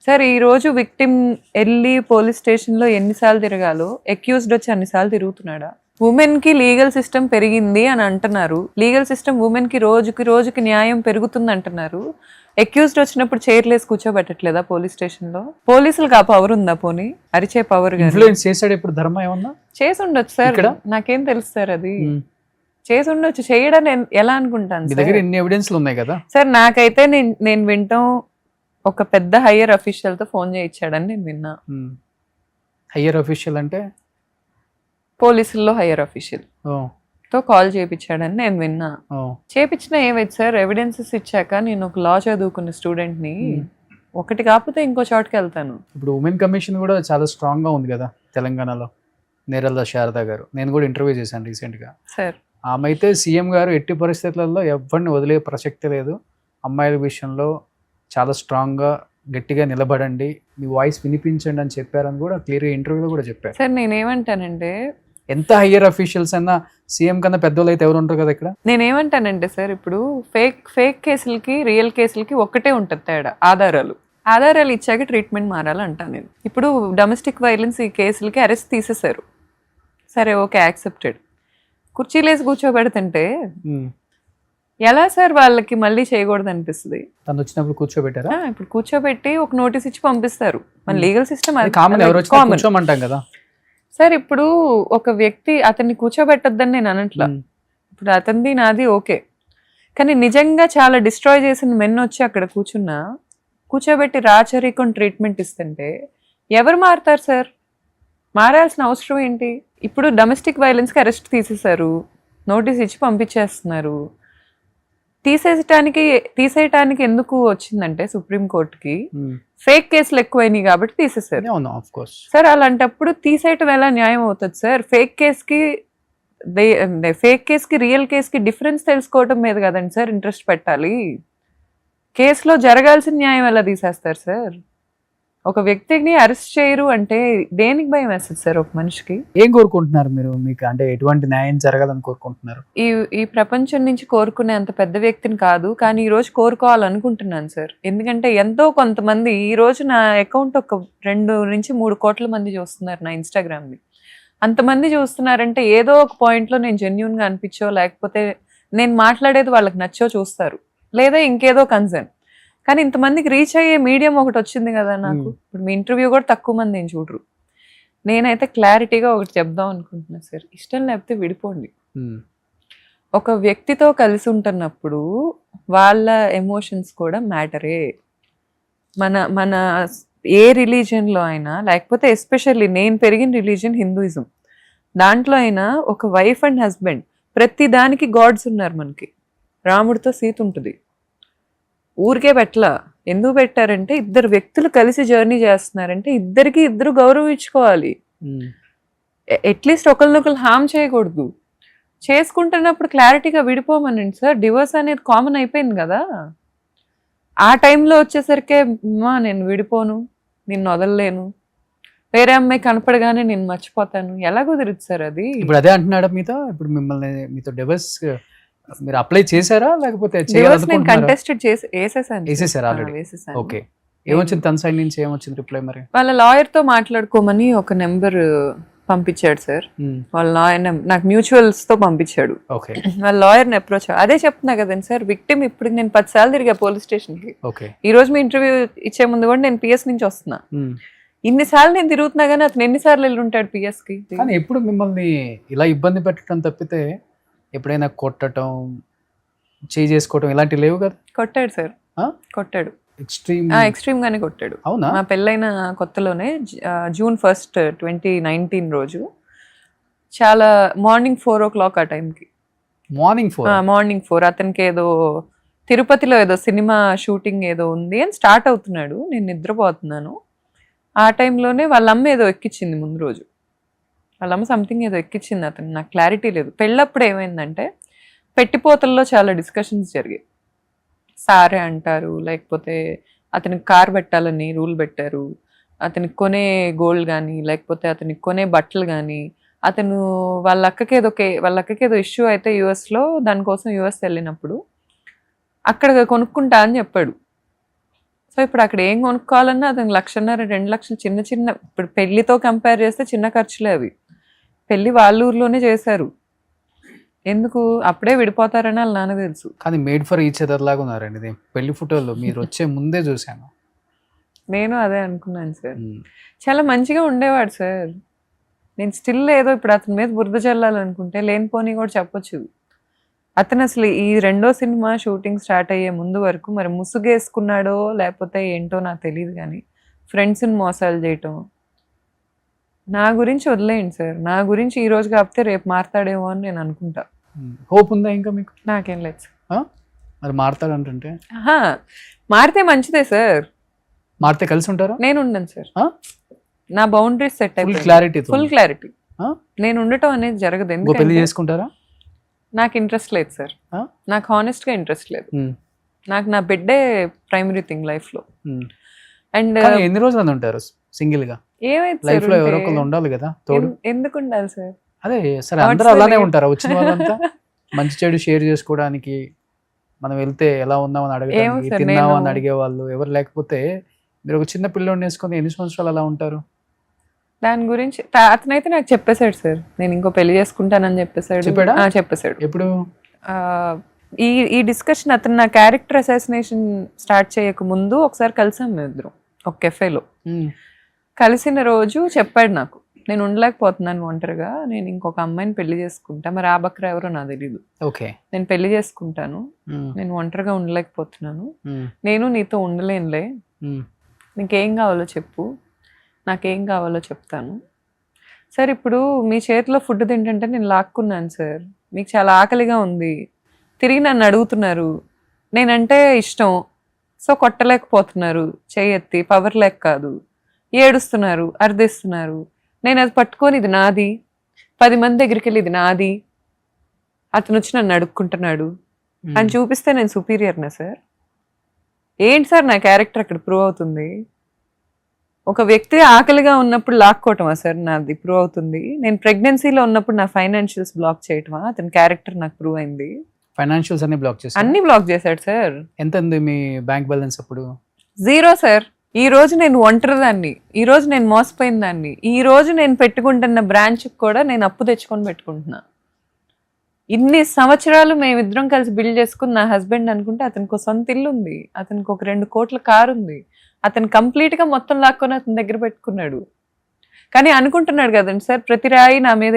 సార్. ఈ రోజు విక్టిమ్ వెళ్ళి పోలీస్ స్టేషన్లో ఎన్నిసార్లు తిరగాలో అక్యూజ్డ్ వచ్చి అన్నిసార్లు తిరుగుతున్నాడా? ఉమెన్ కి లీగల్ సిస్టమ్ పెరిగింది అని అంటున్నారు, లీగల్ సిస్టమ్ ఉమెన్ కి రోజుకి న్యాయం పెరుగుతుంది అంటున్నారు. అక్యూజ్డ్ వచ్చినప్పుడు చైర్లేసి కూర్చోబెట్టట్లేదా పోలీస్ స్టేషన్ లో? పోలీసులకు ఆ పవర్ ఉందా? పోనీ అరిచే పవర్ ఇన్ఫ్లుయెన్స్ చేశాడు ఇప్పుడు ధర్మ ఏమన్నా? చేసి ఉండొచ్చు సార్, నాకేం తెలుసు సార్, అది చేసి ఉండొచ్చు. చేయడం ఎలా అనుకుంటాను మీ దగ్గర ఎన్ని ఎవిడెన్స్లు ఉన్నాయి కదా సార్? నాకైతే నేను వింటాం ఒక పెద్ద హయ్యర్ అఫీషియల్ తో ఫోన్ చేయించాడని నేను విన్నా. హయ్యర్ అఫీషియల్ అంటే పోలీసుల్లో హయ్యర్ అఫీషియల్ తో కాల్ చేయించాడని నేను విన్నా. చేపించిన ఏమైంది సార్? ఎవిడెన్సెస్ ఇచ్చాక నేను ఒక లా చదువుకున్న స్టూడెంట్ ని ఒకటి కాకపోతే ఇంకో చోటుకి వెళ్తాను. ఇప్పుడు ఉమెన్ కమిషన్ కూడా చాలా స్ట్రాంగ్ గా ఉంది కదా తెలంగాణలో, నేరల్ల శారద గారు. నేను కూడా ఇంటర్వ్యూ చేశాను రీసెంట్ గా. సార్ ఆమె అయితే సీఎం గారు ఎట్టి పరిస్థితులలో ఎవరిని వదిలే ప్రసక్తి లేదు, అమ్మాయిల విషయంలో చాలా స్ట్రాంగ్గా గట్టిగా నిలబడండి, మీ వాయిస్ వినిపించండి అని చెప్పారని కూడా క్లియర్గా ఇంటర్వ్యూలో కూడా చెప్పారు. సార్ నేనేమంటానంటే ఎంత హయ్యర్ అఫీషియల్స్ అయినా సీఎం కన్నా పెద్దోళ్ళు అయితే ఎవరు ఉంటారు కదా ఇక్కడ. నేనేమంటానంటే సార్ ఇప్పుడు ఫేక్ కేసులకి రియల్ కేసులకి ఒక్కటే ఉంటుంది తేడా, ఆధారాలు ఇచ్చాక ట్రీట్మెంట్ మారాలంటాను నేను. ఇప్పుడు డొమెస్టిక్ వైలెన్స్ ఈ కేసులకి అరెస్ట్ తీసేశారు, సరే ఓకే యాక్సెప్టెడ్. కుర్చీలేసి కూర్చోబెడుతుంటే ఎలా సార్ వాళ్ళకి మళ్ళీ చేయకూడదు అనిపిస్తుంది. తను వచ్చినప్పుడు కూర్చోబెట్టారా? ఇప్పుడు కూర్చోబెట్టి ఒక నోటీస్ ఇచ్చి పంపిస్తారు. మన లీగల్ సిస్టమ్ కామన్, ఎవరు వచ్చినా కూర్చోమంటాం కదా సార్. ఇప్పుడు ఒక వ్యక్తి అతన్ని కూర్చోబెట్టొద్దని నేను అనట్లా, ఇప్పుడు అతనిది నాది ఓకే, కానీ నిజంగా చాలా డిస్ట్రాయ్ చేసిన మెన్ వచ్చి అక్కడ కూర్చోబెట్టి రాచరికం ట్రీట్మెంట్ ఇస్తుంటే ఎవరు మారుతారు సార్? మారాల్సిన అవసరం ఏంటి? ఇప్పుడు డొమెస్టిక్ వైలెన్స్కి అరెస్ట్ తీసేశారు, నోటీస్ ఇచ్చి పంపించేస్తున్నారు. తీసేయటానికి ఎందుకు వచ్చిందంటే సుప్రీంకోర్టుకి ఫేక్ కేసులు ఎక్కువైనాయి కాబట్టి తీసేశారు సార్. అలాంటప్పుడు తీసేయటం ఎలా న్యాయం అవుతుంది సార్? ఫేక్ కేసుకి రియల్ కేసుకి డిఫరెన్స్ తెలుసుకోవటం మీద కదండి సార్ ఇంట్రెస్ట్ పెట్టాలి. కేసులో జరగాల్సిన న్యాయం ఎలా తీసేస్తారు సార్? ఒక వ్యక్తిని అరెస్ట్ చేయరు అంటే దేనికి భయం వేస్తుంది సార్ ఒక మనిషికి? ఏం కోరుకుంటున్నారు మీరు? మీకు అంటే ఎటువంటి న్యాయం జరగాలని కోరుకుంటున్నారు? ఈ ప్రపంచం నుంచి కోరుకునే అంత పెద్ద వ్యక్తిని కాదు, కానీ ఈ రోజు కోరుకోవాలనుకుంటున్నాను సార్. ఎందుకంటే ఎంతో కొంతమంది ఈ రోజు నా అకౌంట్ ఒక 2 నుంచి 3 కోట్ల మంది చూస్తున్నారు నా ఇన్స్టాగ్రామ్ని. అంతమంది చూస్తున్నారంటే ఏదో ఒక పాయింట్లో నేను జెన్యున్గా అనిపించో, లేకపోతే నేను మాట్లాడేది వాళ్ళకి నచ్చో చూస్తారు, లేదా ఇంకేదో కన్సర్న్. కానీ ఇంతమందికి రీచ్ అయ్యే మీడియం ఒకటి వచ్చింది కదా నాకు. ఇప్పుడు మీ ఇంటర్వ్యూ కూడా తక్కువ మంది ఏం చూడరు. నేనైతే క్లారిటీగా ఒకటి చెప్దాం అనుకుంటున్నా సార్, ఇష్టం లేకపోతే విడిపోండి. ఒక వ్యక్తితో కలిసి ఉంటున్నప్పుడు వాళ్ళ ఎమోషన్స్ కూడా మ్యాటరే. మన ఏ రిలీజియన్లో అయినా, లేకపోతే ఎస్పెషల్లీ నేను పెరిగిన రిలీజియన్ హిందూయిజం, దాంట్లో అయినా ఒక వైఫ్ అండ్ హస్బెండ్ ప్రతి దానికి గాడ్స్ ఉన్నారు మనకి. రాముడితో సీత ఉంటుంది, ఊరికే పెట్టలా. ఎందుకు పెట్టారంటే ఇద్దరు వ్యక్తులు కలిసి జర్నీ చేస్తున్నారంటే ఇద్దరు గౌరవం ఇచ్చుకోవాలి. అట్లీస్ట్ ఒకరినొకరు హామ్ చేయకూడదు. చేసుకుంటున్నప్పుడు క్లారిటీగా విడిపోమనండి సార్. డివోర్స్ అనేది కామన్ అయిపోయింది కదా. ఆ టైంలో వచ్చేసరికి నేను విడిపోను, నిన్ను వదలలేను, వేరే అమ్మాయి కనపడగానే నేను మర్చిపోతాను, ఎలా కుదిరిద్ది సార్ అది? ఇప్పుడు అదే అంటున్నాడు మీతో. ఇప్పుడు మీతో డివోర్స్ మీరు అప్లై చేశారా లేకపోతే కంటెస్టెడ్ వేసేసాను ఆల్రెడీ? ఓకే, ఏమొచ్చింది తన సైడ్ నుంచి? ఏమొచ్చింది రిప్లై? మరి వాళ్ళ లాయర్ తో మాట్లాడుకోమని ఒక నెంబర్ పంపించాడు సార్. వాళ్ళ లాయర్ నాకు మ్యూచువల్స్ తో పంపించాడు. వాళ్ళ లాయర్ని అప్రోచ్. అదే చెప్తున్నా కదండి సార్, విక్టిమ్ ఇప్పుడు నేను 10 సార్లు తిరిగా పోలీస్ స్టేషన్ కి. ఈ రోజు మీ ఇంటర్వ్యూ ఇచ్చే ముందు కూడా నేను పిఎస్ నుంచి వస్తున్నా. ఇన్నిసార్లు నేను తిరుగుతున్నా కానీ అతను ఎన్నిసార్లు వెళ్ళి ఉంటాడు పిఎస్ కి? కానీ ఎప్పుడు మిమ్మల్ని ఇలా ఇబ్బంది పెట్టడం తప్పితే ఎప్పుడైనా కొట్టడం, చేసుకోవటం ఇలాంటివి లేవు కదా? కొట్టాడు సార్, కొట్టాడు. ఎక్స్ట్రీమ్ గానే కొట్టాడు. అవునా? మా పెళ్ళైన కొత్తలోనే June 1, 2019 రోజు చాలా మార్నింగ్ 4 o'clock ఆ టైంకి. మార్నింగ్ 4 అతనికి ఏదో తిరుపతిలో ఏదో సినిమా షూటింగ్ ఏదో ఉంది అని స్టార్ట్ అవుతున్నాడు. నేను నిద్రపోతున్నాను. ఆ టైంలోనే వాళ్ళ అమ్మ ఏదో ఎక్కించింది ముందు రోజు. వాళ్ళమ్మ సంథింగ్ ఏదో ఎక్కించింది అతను, నాకు క్లారిటీ లేదు. పెళ్ళప్పుడు ఏమైందంటే పెట్టిపోతల్లో చాలా డిస్కషన్స్ జరిగాయి. సారే అంటారు, లేకపోతే అతనికి కార్ పెట్టాలని రూల్ పెట్టారు, అతనికి కొనే గోల్డ్ కానీ లేకపోతే అతనికి కొనే బట్టలు కానీ, అతను వాళ్ళ అక్కకి ఏదో ఇష్యూ అయితే యూఎస్లో, దానికోసం యూఎస్ వెళ్ళినప్పుడు అక్కడ కొనుక్కుంటా అని చెప్పాడు. సో ఇప్పుడు అక్కడ ఏం కొనుక్కోవాలన్నా అతనికి 1,50,000 2 లక్షలు చిన్న ఇప్పుడు పెళ్లితో కంపేర్ చేస్తే చిన్న ఖర్చులే అవి. పెళ్లి వాళ్ళ ఊర్లోనే చేశారు. ఎందుకు అప్పుడే విడిపోతారని వాళ్ళ నాన్న తెలుసు. కానీ మేడ్ ఫర్ ఈచ్ అదర్ లాగా ఉన్నారండి పెళ్లి ఫోటోలు. మీరు వచ్చే ముందే చూశాను. నేను అదే అనుకున్నాను సార్. చాలా మంచిగా ఉండేవాడు సార్. నేను స్టిల్ ఏదో ఇప్పుడు అతని మీద బురద చల్లాలనుకుంటే లేనిపోని కూడా చెప్పొచ్చు. అతను అసలు ఈ 2వ సినిమా షూటింగ్ స్టార్ట్ అయ్యే ముందు వరకు మరి ముసుగేసుకున్నాడో లేకపోతే ఏంటో నాకు తెలియదు, కానీ ఫ్రెండ్స్ని మోసాలు చేయటం. నా గురించి వదిలేయండి సార్, నా గురించి ఈ రోజు కాకపోతే రేపు మారతాడేమో అని నేను అనుకుంటా. హోప్ ఉందా ఇంకా మీకు? నాకేం లేదు సార్. మరి మారతాడంటే మారితే మంచిదే సార్. మారితే కలిసి ఉంటారా? నేను ఉండను సార్. నా బౌండరీస్ సెట్ అయిపోయి ఫుల్ క్లారిటీ. నేను ఉండటం అనేది జరగదు. ఎందుకు పెళ్లి చేసుకుంటారా? నాకు ఇంట్రెస్ట్ లేదు సార్. నాకు హానెస్ట్ గా ఇంట్రెస్ట్ లేదు. నాకు నా బిడ్డే ప్రైమరీ థింగ్ లైఫ్లో. అండ్ కానీ ఎన్ని రోజులు అని ఉంటారు సింగిల్ గా? ఏమైతే లైఫ్ లో ఎవరో ఒకరు ఉండాలి కదా తోడు. ఎందుకు ఉండాలి సార్? అదే సరే, అందరూ అలానే ఉంటారు. వచ్చిన వాళ్ళంతా మంచి చెడు షేర్ చేసుకోవడానికి, మనం వెళ్తే ఎలా ఉన్నామని అడగడానికి, sir, తిన్నామని అడిగే వాళ్ళు ఎవరు లేకపోతే మీరు ఒక చిన్న పిల్లోని వేసుకొని ఎన్ని సంవత్సరాలు అలా ఉంటారు? దాని గురించి అతనైతే నాకు చెప్పేశాడు సార్, నేను ఇంకో పెళ్లి చేసుకుంటానని చెప్పేశాడు. చెప్పాడా? చెప్పేశాడు. ఎప్పుడు? ఈ డిస్కషన్ అతను నా క్యారెక్టర్ అసాసినేషన్ స్టార్ట్ చేయక ముందు ఒకసారి కలిసాం మేము ఇద్దరం ఒక కెఫేలో. కలిసిన రోజు చెప్పాడు నాకు, నేను ఉండలేకపోతున్నాను ఒంటరిగా, నేను ఇంకొక అమ్మాయిని పెళ్లి చేసుకుంటా, మరి ఆ బక్రా ఎవరో నాకు తెలీదు, ఓకే నేను పెళ్లి చేసుకుంటాను, నేను ఒంటరిగా ఉండలేకపోతున్నాను, నేను నీతో ఉండలేనులే, నీకేం కావాలో చెప్పు, నాకేం కావాలో చెప్తాను. సార్ ఇప్పుడు మీ చేతిలో ఫుడ్ తింటుంటే నేను లాక్కున్నాను సార్, మీకు చాలా ఆకలిగా ఉంది, తిరిగి నన్ను అడుగుతున్నారు, నేనంటే ఇష్టం, సో కొట్టలేకపోతున్నారు, చేయెత్తి పవర్ లేక కాదు, ఏడుస్తున్నారు, అర్థిస్తున్నారు, నేను అది పట్టుకొని ఇది నాది, 10 మంది దగ్గరికి వెళ్ళి ఇది నాది, అతను వచ్చి నన్ను అడుక్కుంటున్నాడు అని చూపిస్తే నేను సుపీరియర్నా సార్? ఏంటి సార్ నా క్యారెక్టర్ అక్కడ ప్రూవ్ అవుతుంది? ఒక వ్యక్తి ఆకలిగా ఉన్నప్పుడు లాక్కోవటమా సార్ నాది ప్రూవ్ అవుతుంది? నేను ప్రెగ్నెన్సీలో ఉన్నప్పుడు నా ఫైనాన్షియల్స్ బ్లాక్ చేయటమా అతని క్యారెక్టర్ నాకు ప్రూవ్ అయింది? ఫైనాన్షియల్స్ అన్ని బ్లాక్ చేశారు. అన్ని బ్లాక్ చేశాడు సార్. ఎంత ఉంది మీ బ్యాంక్ బ్యాలెన్స్ అప్పుడు? 0 సార్. ఈ రోజు నేను ఒంటరిదాన్ని, ఈ రోజు నేను మోసపోయిన దాన్ని, ఈ రోజు నేను పెట్టుకుంటున్న బ్రాంచ్ కూడా నేను అప్పు తెచ్చుకొని పెట్టుకుంటున్నా. ఇన్ని సంవత్సరాలు మేమిద్దరం కలిసి బిల్డ్ చేసుకుని నా హస్బెండ్ అనుకుంటే అతనికి ఒక సొంత ఇల్లు ఉంది, అతనికి ఒక 2 కోట్ల కారు ఉంది, అతను కంప్లీట్ గా మొత్తం లాక్కొని అతని దగ్గర పెట్టుకున్నాడు. కానీ అనుకుంటున్నాడు కదండి సార్, ప్రతి రాయి నా మీద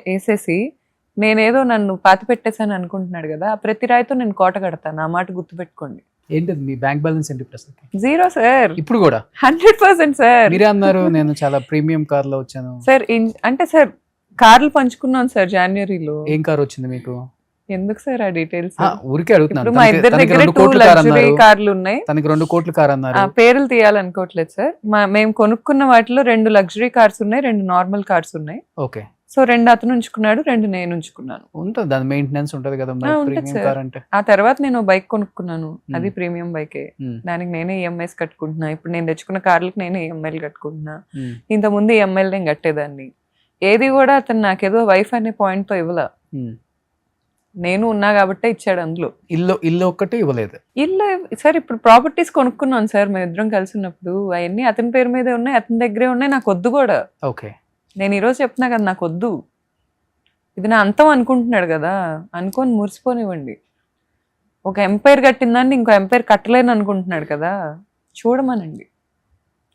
వేసేసి నేనేదో నన్ను పాతి పెట్టేశాను అనుకుంటున్నాడు కదా, ప్రతి రాయితో నేను కోట కడతాను, ఆ మాట గుర్తుపెట్టుకోండి. ఏంటది మీ బ్యాంక్ బ్యాలెన్స్ ఏంటి ప్రస్తుతం? 0 సార్. ఇప్పుడు కూడా 100% సార్. మీరే అన్నారు నేను చాలా ప్రీమియం కార్ లో వచ్చాను సార్. అంటే సార్ కార్లు పంచుకున్నాం సార్ జనవరిలో. ఏం కార్ వచ్చింది మీకు? ఎందుకు సార్ ఆ డీటెయిల్స్? ఊరికే అడుగుతున్నాను. మా ఇద్దరి దగ్గర 2 లగ్జరీ కార్లు ఉన్నాయి. తనకి 2 కోట్ల కార్ అన్నారు. పేర్లు తీయాలనుకోవట్లేదు సార్. మేము కొనుక్కున్న వాటిలో 2 లగ్జరీ కార్స్ ఉన్నాయి, 2 నార్మల్ కార్స్ ఉన్నాయి. ఓకే. సో 2 అతను ఉంచుకున్నాడు, 2 నేను ఉంచుకున్నాను. ఉంటుంది, దాని మెయింటెనెన్స్ ఉంటుంది కదా ప్రీమియం కార్ అంటే. ఆ తర్వాత నేను బైక్ కొనుక్కున్నాను, అది ప్రీమియం బైకే. దానికి నేనే ఈఎంఐస్ కట్టుకుంటున్నా. ఇప్పుడు నేను తెచ్చుకున్న కార్లకు నేనే ఈఎంఐలు కట్టుకుంటున్నా. ఇంతకుముందు ఈఎంఐలు నేను కట్టేదాన్ని. ఏది కూడా అతను నాకేదో వైఫ్ అనే పాయింట్ తో ఇవ్వలా, నేను ఉన్నా కాబట్టే ఇచ్చాడు. అందులో ఇల్లు ఒక్కటి ఇవ్వలేదు. ఇల్లు సార్ ఇప్పుడు ప్రాపర్టీస్ కొనుక్కున్నాను సార్ మేము ఇద్దరం కలిసి ఉన్నప్పుడు, అవన్నీ అతని పేరు మీదే ఉన్నాయి, అతని దగ్గరే ఉన్నాయి, నాకు వద్దు కూడా. ఓకే. నేను ఈరోజు చెప్తున్నా కదా నాకు వద్దు, ఇది నా అంతం అనుకుంటున్నాడు కదా, అనుకొని మురిసిపోనివ్వండి. ఒక ఎంపైర్ కట్టిందాన్ని ఇంకో ఎంపైర్ కట్టలేను అనుకుంటున్నాడు కదా, చూడమనండి.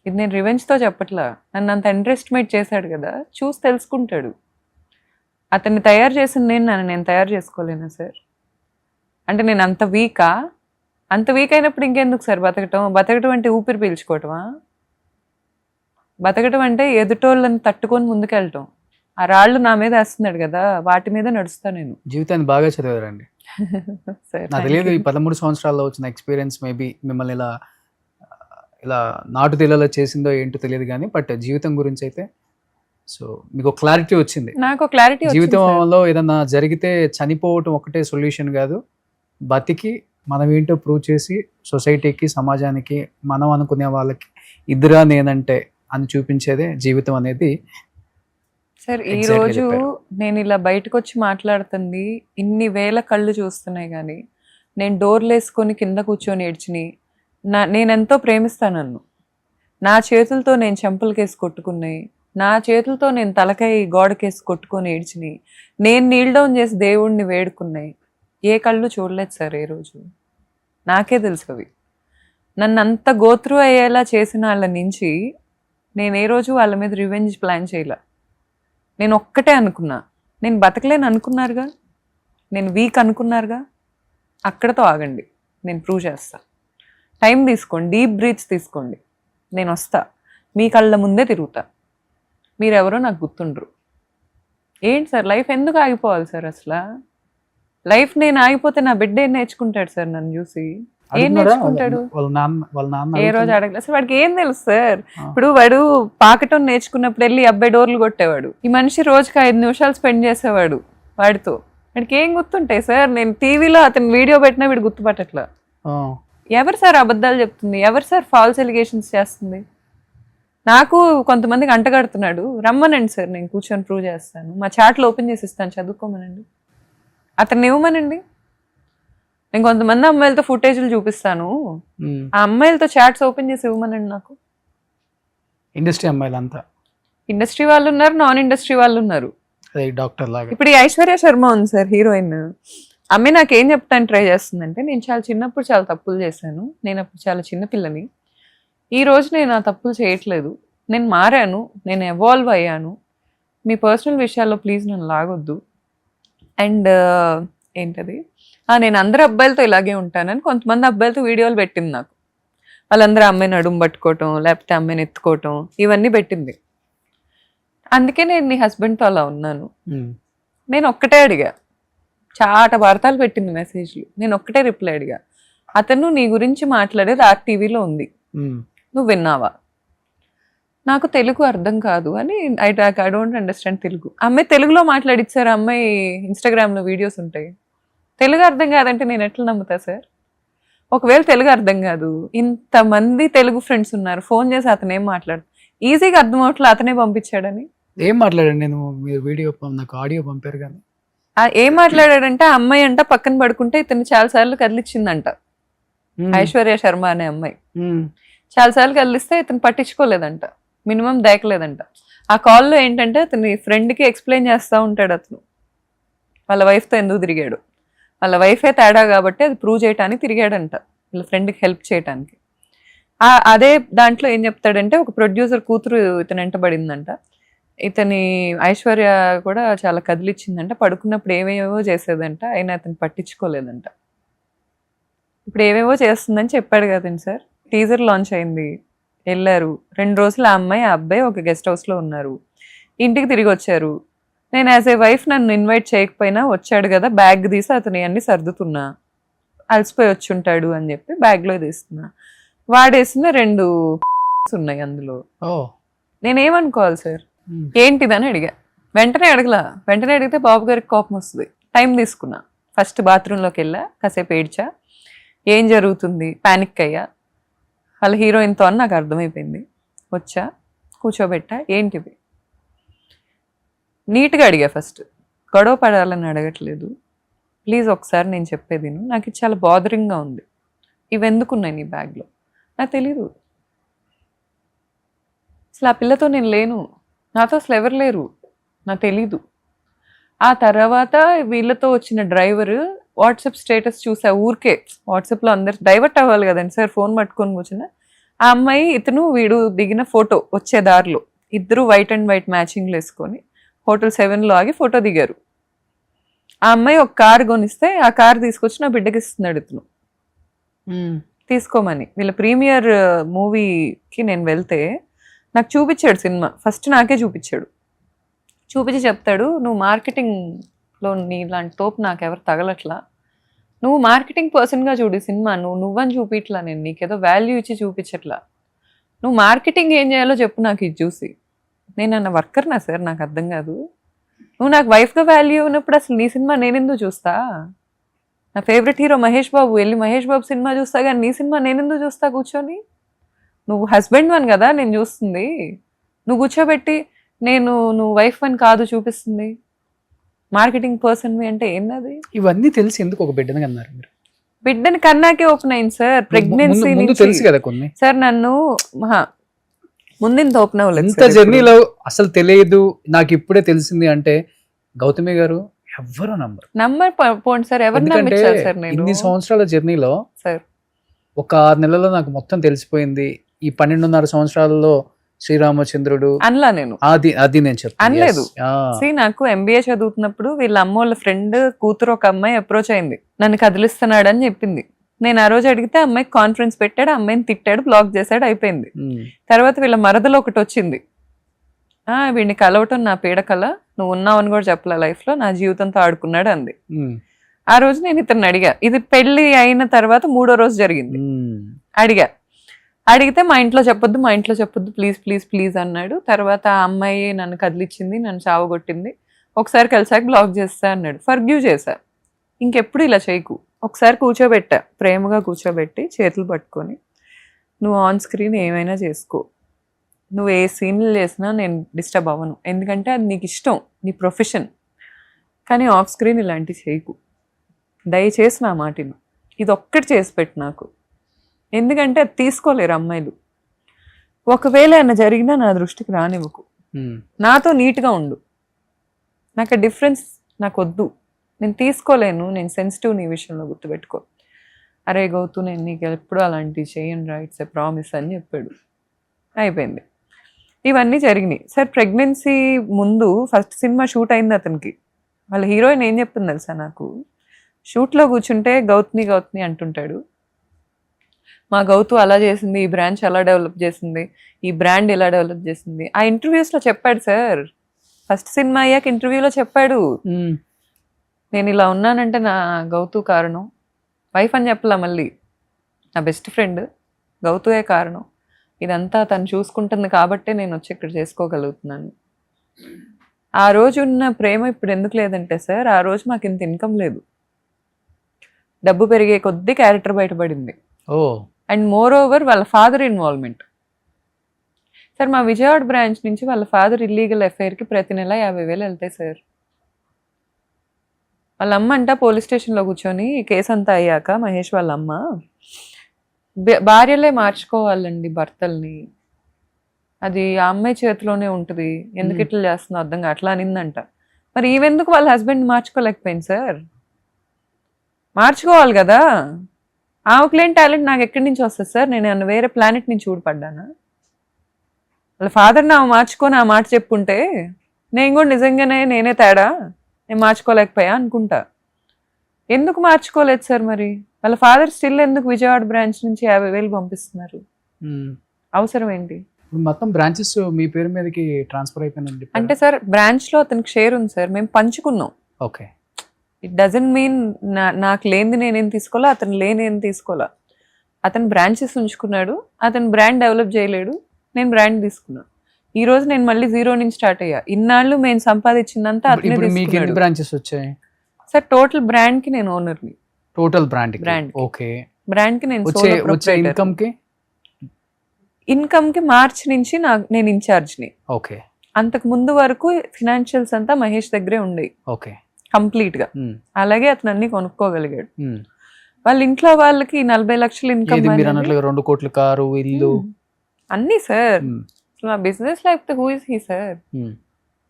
ఇది నేను రివెంజ్తో చెప్పట్లా, నన్ను అంత అండర్ఎస్టిమేట్ చేశాడు కదా, చూసి తెలుసుకుంటాడు. అతన్ని తయారు చేసిన నేను తయారు చేసుకోలేనా సార్? అంటే నేను అంత వీకా? అంత వీక్ అయినప్పుడు ఇంకెందుకు సార్ బతకటం అంటే ఊపిరి పీల్చుకోవటమా? బతకటం అంటే ఎదుటోళ్ళని తట్టుకొని ముందుకెళ్ళటం. ఆ రాళ్ళు నా మీద వేస్తున్నాడు కదా, వాటి మీద నడుస్తా నేను. జీవితాన్ని బాగా చదివారండి. నాకు తెలియదు ఈ 13 సంవత్సరాల్లో వచ్చిన ఎక్స్పీరియన్స్ మేబీ మిమ్మల్ని ఇలా నాటు తెల్లలో చేసిందో ఏంటో తెలియదు కానీ, బట్ జీవితం గురించి అయితే సో మీకు క్లారిటీ వచ్చింది. నాకు క్లారిటీ. జీవితంలో ఏదన్నా జరిగితే చనిపోవటం ఒకటే సొల్యూషన్ కాదు, బతికి మనం ఏంటో ప్రూవ్ చేసి సొసైటీకి, సమాజానికి, మనం అనుకునే వాళ్ళకి ఇద్దరా నేనంటే అని చూపించేదే జీవితం అనేది. సార్ ఈ రోజు నేను ఇలా బయటకు వచ్చి మాట్లాడుతుంది ఇన్ని వేల కళ్ళు చూస్తున్నాయి కానీ, నేను డోర్లు వేసుకొని కింద కూర్చొని ఏడ్చిని, నేనెంతో ప్రేమిస్తాను నన్ను, నా చేతులతో నేను చెంపలకేసి కొట్టుకున్నాయి, నా చేతులతో నేను తలకాయ గోడకేసి కొట్టుకొని ఏడ్చిని, నేను నీల్ డౌన్ చేసి దేవుణ్ణి వేడుకున్నాయి, ఏ కళ్ళు చూడలేదు సార్ ఏ రోజు. నాకే తెలుసు అవి. నన్ను అంత గోత్రు అయ్యేలా చేసిన వాళ్ళ నుంచి నేను ఏ రోజు వాళ్ళ మీద రివెంజ్ ప్లాన్ చేయలే. నేను ఒక్కటే అనుకున్నా, నేను బతకలేను అనుకున్నారుగా, నేను వీక్ అనుకున్నారుగా, అక్కడతో ఆగండి, నేను ప్రూవ్ చేస్తా. టైం తీసుకోండి, డీప్ బ్రీత్స్ తీసుకోండి, నేను వస్తా, మీ కళ్ళ ముందే తిరుగుతా, మీరెవరో నాకు గుర్తుండ్రు. ఏంటి సార్ లైఫ్ ఎందుకు ఆగిపోవాలి సార్? అసలు లైఫ్ నేను ఆగిపోతే నా బిడ్డ ఏం నేర్చుకుంటాడు సార్ నన్ను చూసి? ఏం నేర్చుకుంటాడు? ఏ రోజు అడగలేదు సార్. వాడికి ఏం తెలుసు సార్? ఇప్పుడు వాడు పాకటం నేర్చుకున్నప్పుడు వెళ్ళి అబ్బాయి డోర్లు కొట్టేవాడు, ఈ మనిషి రోజుకి 5 నిమిషాలు స్పెండ్ చేసేవాడు వాడితో. వాడికి ఏం గుర్తుంటాయి సార్? నేను టీవీలో అతను వీడియో పెట్టినా వీడు గుర్తుపట్టట్లా. ఎవరు సార్ అబద్ధాలు చెప్తుంది? ఎవరు సార్ ఫాల్స్ ఎలిగేషన్స్ చేస్తుంది? నాకు కొంతమందికి అంటగడుతున్నాడు, రమ్మనండి సార్, నేను కూర్చొని ప్రూవ్ చేస్తాను, మా చాట్లు ఓపెన్ చేసి ఇస్తాను, చదువుకోమనండి, అతన్ని ఇవ్వమనండి. నేను కొంతమంది అమ్మాయిలతో ఫుటేజ్లు చూపిస్తాను, ఆ అమ్మాయిలతో చాట్స్ ఓపెన్ చేసి ఇవ్వమనండి నాకు. ఇండస్ట్రీ అమ్మాయిలంతా, ఇండస్ట్రీ వాళ్ళు ఉన్నారు, నాన్ ఇండస్ట్రీ వాళ్ళు ఉన్నారు. అదే డాక్టర్ లాగా. ఇప్పుడు ఈ ఐశ్వర్య శర్మ ఉంది సార్, హీరోయిన్. ఆమె నాకేం చెప్తాను ట్రై చేస్తుందంటే, నేను చాలా చిన్నప్పుడు చాలా తప్పులు చేశాను, నేను అప్పుడు చాలా చిన్నపిల్లని, ఈ రోజు నేను ఆ తప్పులు చేయట్లేదు, నేను మారాను, నేను ఎవాల్వ్ అయ్యాను, మీ పర్సనల్ విషయాల్లో ప్లీజ్ నన్ను లాగొద్దు. అండ్ ఏంటది, నేను అందరు అబ్బాయిలతో ఇలాగే ఉంటానని కొంతమంది అబ్బాయిలతో వీడియోలు పెట్టింది నాకు. వాళ్ళందరూ అమ్మాయిని నడుము పట్టుకోవటం, లేకపోతే అమ్మాయిని ఎత్తుకోవటం, ఇవన్నీ పెట్టింది. అందుకే నేను నీ హస్బెండ్తో అలా ఉన్నాను. నేను ఒక్కటే అడిగా, చాట వార్తలు పెట్టింది మెసేజ్లు, నేను ఒక్కటే రిప్లై అడిగా, అతను నీ గురించి మాట్లాడేది ఆర్టీవీలో ఉంది, నువ్వు విన్నావా? నాకు తెలుగు అర్థం కాదు అని, ఐ డోంట్ అండర్స్టాండ్ తెలుగు. అమ్మాయి తెలుగులో మాట్లాడిచ్చారు, అమ్మాయి ఇన్స్టాగ్రామ్లో వీడియోస్ ఉంటాయి. తెలుగు అర్థం కాదంటే నేను ఎట్లా నమ్ముతా సార్? ఒకవేళ తెలుగు అర్థం కాదు, ఇంతమంది తెలుగు ఫ్రెండ్స్ ఉన్నారు, ఫోన్ చేసి అతను ఏం మాట్లాడు, ఈజీగా అర్థం అవట్లే అతనే పంపించాడని. ఏం మాట్లాడండి? నేను మీరు వీడియో నాకు ఆడియో పంపారు కానీ ఏం మాట్లాడాడంటే, ఆ అమ్మాయి అంట పక్కన పడుకుంటే ఇతను చాలా సార్లు కదిలిచ్చిందంట, ఐశ్వర్య శర్మ అనే అమ్మాయి చాలా సార్లు కదిలిస్తే ఇతను పట్టించుకోలేదంట, మినిమం దేకలేదంట. ఆ కాల్లో ఏంటంటే అతని ఫ్రెండ్కి ఎక్స్ప్లెయిన్ చేస్తూ ఉంటాడు అతను, వాళ్ళ వైఫ్తో ఎందుకు తిరిగాడు, వాళ్ళ వైఫే తేడా కాబట్టి అది ప్రూవ్ చేయడానికి తిరిగాడంట, వాళ్ళ ఫ్రెండ్కి హెల్ప్ చేయడానికి. అదే దాంట్లో ఏం చెప్తాడంటే, ఒక ప్రొడ్యూసర్ కూతురు ఇతను వెంటబడిందంట, ఇతని ఐశ్వర్య కూడా చాలా కదిలిచ్చిందంట, పడుకున్నప్పుడు ఏమేమో చేసేదంట, అయినా అతను పట్టించుకోలేదంట. ఇప్పుడు ఏమేమో చేస్తుందని చెప్పాడు కదండి సార్. టీజర్ లాంచ్ అయింది, వెళ్ళారు, 2 రోజులు ఆ అమ్మాయి ఆ అబ్బాయి ఒక గెస్ట్ హౌస్లో ఉన్నారు, ఇంటికి తిరిగి వచ్చారు. నేను యాజ్ ఏ వైఫ్ నన్ను ఇన్వైట్ చేయకపోయినా వచ్చాడు కదా, బ్యాగ్ తీసి అతని అన్ని సర్దుతున్నా, అలసిపోయి వచ్చి ఉంటాడు అని చెప్పి బ్యాగ్లో తీస్తున్నా, వాడేసిన 2 ఉన్నాయి అందులో. నేనేమనుకోవాలి సార్? ఏంటిదని అడిగా, వెంటనే అడిగితే బాబు గారికి కోపం వస్తుంది. టైం తీసుకున్నా, ఫస్ట్ బాత్రూంలోకి వెళ్ళా, కాసేపు ఏడ్చా, ఏం జరుగుతుంది, పానిక్ అయ్యా, వాళ్ళ హీరోయిన్తో అని నాకు అర్థమైపోయింది. వచ్చా, కూర్చోబెట్టా, ఏంటివి నీట్గా అడిగా. ఫస్ట్ గొడవ పడాలని అడగట్లేదు, ప్లీజ్ ఒకసారి నేను చెప్పేది నాకు ఇది చాలా బాదరింగ్గా ఉంది, ఇవి ఎందుకున్నాయి నీ బ్యాగ్లో? నాకు తెలీదు, అసలు ఆ పిల్లతో నేను లేను, నాతో అసలు ఎవరు లేరు, నాకు తెలీదు. ఆ తర్వాత వీళ్ళతో వచ్చిన డ్రైవర్ వాట్సాప్ స్టేటస్ చూసా, ఊరికే వాట్సాప్లో అందరు డైవర్ట్ అవ్వాలి కదండి సార్, ఫోన్ పట్టుకొని కూర్చున్నా. ఆ అమ్మాయి ఇతను వీడు దిగిన ఫోటో వచ్చే దారిలో, ఇద్దరు వైట్ అండ్ వైట్ మ్యాచింగ్లు వేసుకొని హోటల్ 7లో ఆగి ఫోటో దిగారు. ఆ అమ్మాయి ఒక కారు కొనిస్తే ఆ కారు తీసుకొచ్చి నా బిడ్డకి ఇస్తున్నాడు ఇతను, తీసుకోమని. వీళ్ళ ప్రీమియర్ మూవీకి నేను వెళ్తే నాకు చూపించాడు సినిమా, ఫస్ట్ నాకే చూపించాడు, చూపించి చెప్తాడు, నువ్వు మార్కెటింగ్లో నీలాంటి తోపు నాకు ఎవరు తగలట్లా, నువ్వు మార్కెటింగ్ పర్సన్గా చూడు సినిమా, నువ్వని చూపించట్లా, నేను నీకేదో వాల్యూ ఇచ్చి చూపించట్లా, నువ్వు మార్కెటింగ్ ఏం చేయాలో చెప్పు నాకు ఇది చూసి. నేను అన్న వర్కర్నా సార్? నాకు అర్థం కాదు. నువ్వు నాకు వైఫ్గా వాల్యూ ఉన్నప్పుడు అసలు నీ సినిమా నేనెందుకు చూస్తా? నా ఫేవరెట్ హీరో మహేష్ బాబు, వెళ్ళి మహేష్ బాబు సినిమా చూస్తా, కానీ నీ సినిమా నేనెందుకు చూస్తా కూర్చొని? నువ్వు హస్బెండ్ అని కదా నేను చూస్తుంది, నువ్వు కూర్చోబెట్టి నువ్వు వైఫ్ అని కాదు చూపిస్తుంది, మార్కెటింగ్ పర్సన్ అంటే ఏంటది? ఇవన్నీ తెలిసి ఎందుకు ఒక బిడ్డని అన్నారు మీరు? బిడ్డని కన్నాకే ఓపెన్ అయింది సార్, ప్రెగ్నెన్సీ తెలుసు కదా కొన్ని సార్. నన్ను ముందు ఓపెన్ అవ్వలేదు, ఎంత జర్నీలో అసలు తెలియదు, నాకు ఇప్పుడే తెలిసింది అంటే గౌతమి గారు ఎవ్వరు నమ్మరు పోండి సార్, ఎవరు నమ్మించారు సార్? నేను ఇన్ని సంవత్సరాల జర్నీలో సార్ ఒక 6 నెలల్లో నాకు మొత్తం తెలిసిపోయింది. ఈ 12.5 సంవత్సరాలలో శ్రీరామచంద్రుడు అనలా నేను, అది నేను చెప్పాను అనలేదు. నాకు MBA చదువుతున్నప్పుడు వీళ్ళ అమ్మోళ్ళ ఫ్రెండ్ కూతురు ఒక అమ్మాయి అప్రోచ్ అయింది, నన్ను కదిలిస్తున్నాడు అని చెప్పింది. నేను ఆ రోజు అడిగితే అమ్మాయి కాన్ఫరెన్స్ పెట్టాడు, అమ్మాయిని తిట్టాడు, బ్లాక్ చేశాడు, అయిపోయింది. తర్వాత వీళ్ళ మరదలో ఒకటి వచ్చింది, వీడిని కలవటం నా పీడకల, నువ్వు ఉన్నావని కూడా చెప్పలే లైఫ్లో, నా జీవితంతో ఆడుకున్నాడు అంది. ఆ రోజు నేను ఇతన్ని అడిగా, ఇది పెళ్లి అయిన తర్వాత 3వ రోజు జరిగింది. అడిగితే మా ఇంట్లో చెప్పొద్దు ప్లీజ్ ప్లీజ్ ప్లీజ్ అన్నాడు. తర్వాత ఆ అమ్మాయి నన్ను కదిలిచ్చింది, నన్ను చావగొట్టింది, ఒకసారి కలిసాక బ్లాక్ చేస్తా అన్నాడు. ఫర్గ్యూ చేశా, ఇంకెప్పుడు ఇలా చేయకు, ఒకసారి కూర్చోబెట్టా, ప్రేమగా కూర్చోబెట్టి చేతులు పట్టుకొని, నువ్వు ఆన్ స్క్రీన్ ఏమైనా చేసుకో, నువ్వు ఏ సీన్లు చేసినా నేను డిస్టర్బ్ అవ్వను, ఎందుకంటే అది నీకు ఇష్టం, నీ ప్రొఫెషన్, కానీ ఆఫ్ స్క్రీన్ ఇలాంటివి చేయకు, దయచేసి నా మాటిను, ఇది ఒక్కటి చేసి పెట్టు నాకు, ఎందుకంటే అది తీసుకోలేరు అమ్మాయిలు. ఒకవేళ ఏమైనా జరిగినా నా దృష్టికి రానివ్వకు, నాతో నీట్గా ఉండు, నాకు ఆ డిఫరెన్స్ నాకు వద్దు, నేను తీసుకోలేను, నేను సెన్సిటివ్ నీ విషయంలో, గుర్తుపెట్టుకో. అరే గౌతు, నేను నీకు ఎప్పుడు అలాంటివి చేయను రా, ఇట్స్ ఎ ప్రామిస్ అని చెప్పాడు. అయిపోయింది. ఇవన్నీ జరిగినాయి. సార్ ప్రెగ్నెన్సీ ముందు ఫస్ట్ సినిమా షూట్ అయింది అతనికి. వాళ్ళ హీరోయిన్ ఏం చెప్తుంది తెలుసా నాకు, షూట్లో కూర్చుంటే గౌత్ని గౌత్ని అంటుంటాడు, మా గౌతు అలా చేసింది, ఈ బ్రాంచ్ అలా డెవలప్ చేసింది, ఈ బ్రాండ్ ఇలా డెవలప్ చేసింది. ఆ ఇంటర్వ్యూస్లో చెప్పాడు సార్, ఫస్ట్ సినిమా అయ్యాక ఇంటర్వ్యూలో చెప్పాడు, నేను ఇలా ఉన్నానంటే నా గౌతు కారణం, వైఫ్ అని చెప్పలా, మళ్ళీ నా బెస్ట్ ఫ్రెండ్ గౌతుయే కారణం, ఇదంతా తను చూసుకుంటుంది కాబట్టే నేను వచ్చి ఇక్కడ చేసుకోగలుగుతున్నాను. ఆ రోజు ఉన్న ప్రేమ ఇప్పుడు ఎందుకు లేదంటే సార్, ఆ రోజు మాకు ఇంత ఇన్కమ్ లేదు, డబ్బు పెరిగే కొద్దీ క్యారెక్టర్ బయటపడింది. అండ్ మోర్ ఓవర్ వాళ్ళ ఫాదర్ ఇన్వాల్వ్మెంట్. సార్ మా విజయవాడ బ్రాంచ్ నుంచి వాళ్ళ ఫాదర్ ఇల్లీగల్ ఎఫ్ఐఆర్కి ప్రతి నెల 50,000 వెళ్తాయి సార్. వాళ్ళ అమ్మ అంట పోలీస్ స్టేషన్లో కూర్చొని కేసు అంతా అయ్యాక, మహేష్ వాళ్ళ అమ్మ, భార్యలే మార్చుకోవాలండి భర్తల్ని, అది ఆ అమ్మాయి చేతిలోనే ఉంటుంది, ఎందుకు ఇట్లా చేస్తుందో అర్థంగా అట్లా అనిందంట. మరి ఈవెందుకు వాళ్ళ హస్బెండ్ మార్చుకోలేకపోయింది సార్, మార్చుకోవాలి కదా. ఆమెకులేని టాలెంట్ నాకు ఎక్కడి నుంచి వస్తుంది సార్, నేను ఏమన్నా వేరే ప్లానెట్ నుంచి ఊడిపడ్డానా? వాళ్ళ ఫాదర్ని ఆమె మార్చుకొని ఆ మాట చెప్పుంటే నేను కూడా నిజంగానే నేనే తేడా, నేను మార్చుకోలేకపోయా అనుకుంటా. ఎందుకు మార్చుకోలేదు సార్? మరి వాళ్ళ ఫాదర్ స్టిల్ ఎందుకు విజయవాడ బ్రాంచ్ నుంచి 50,000 పంపిస్తున్నారు? అవసరం ఏంటి? మొత్తం బ్రాంచెస్ మీ పేరు మీదకి ట్రాన్స్ఫర్ అయిపోయిందండి అంటే సార్ బ్రాంచ్లో అతనికి షేర్ ఉంది సార్, మేము పంచుకున్నాం. ఓకే, ఇట్ డజంట్ మీన్ నాకు లేనిది నేనేం తీసుకోవాలా, అతను లేనేం తీసుకోవాలా. అతను బ్రాంచెస్ ఉంచుకున్నాడు, అతను బ్రాండ్ డెవలప్ చేయలేడు, నేను బ్రాండ్ తీసుకున్నాను. ఈ రోజు నేను మళ్ళీ జీరో నుంచి స్టార్ట్ అయ్యా. ఇన్నాళ్ళు మేము సంపాదించిందంతా అతనే తీసుకున్నాడు. బ్రాంచెస్ వచ్చాయి సార్ టోటల్ బ్రాండ్ కి నేను ఓనర్ని. Total brand okay. బ్రాండ్ కి నేను ఇన్కమ్ కి మార్చ్ నుంచి నేను ఇన్ఛార్జ్ని. ఓకే. అంతకు ముందు వరకు ఫినాన్షియల్స్ అంతా మహేష్ దగ్గరే ఉండేవి. ఓకే, కంప్లీట్ గా. అలాగే అతను అన్ని కొనుక్కోగలిగాడు. వాళ్ళ ఇంట్లో వాళ్ళకి 40 లక్షలు ఇన్కమ్, 2 కోట్ల కారు, ఇల్లు, అన్ని సార్. అసలు ఆ బిజినెస్ లేకపోతే who is he sir?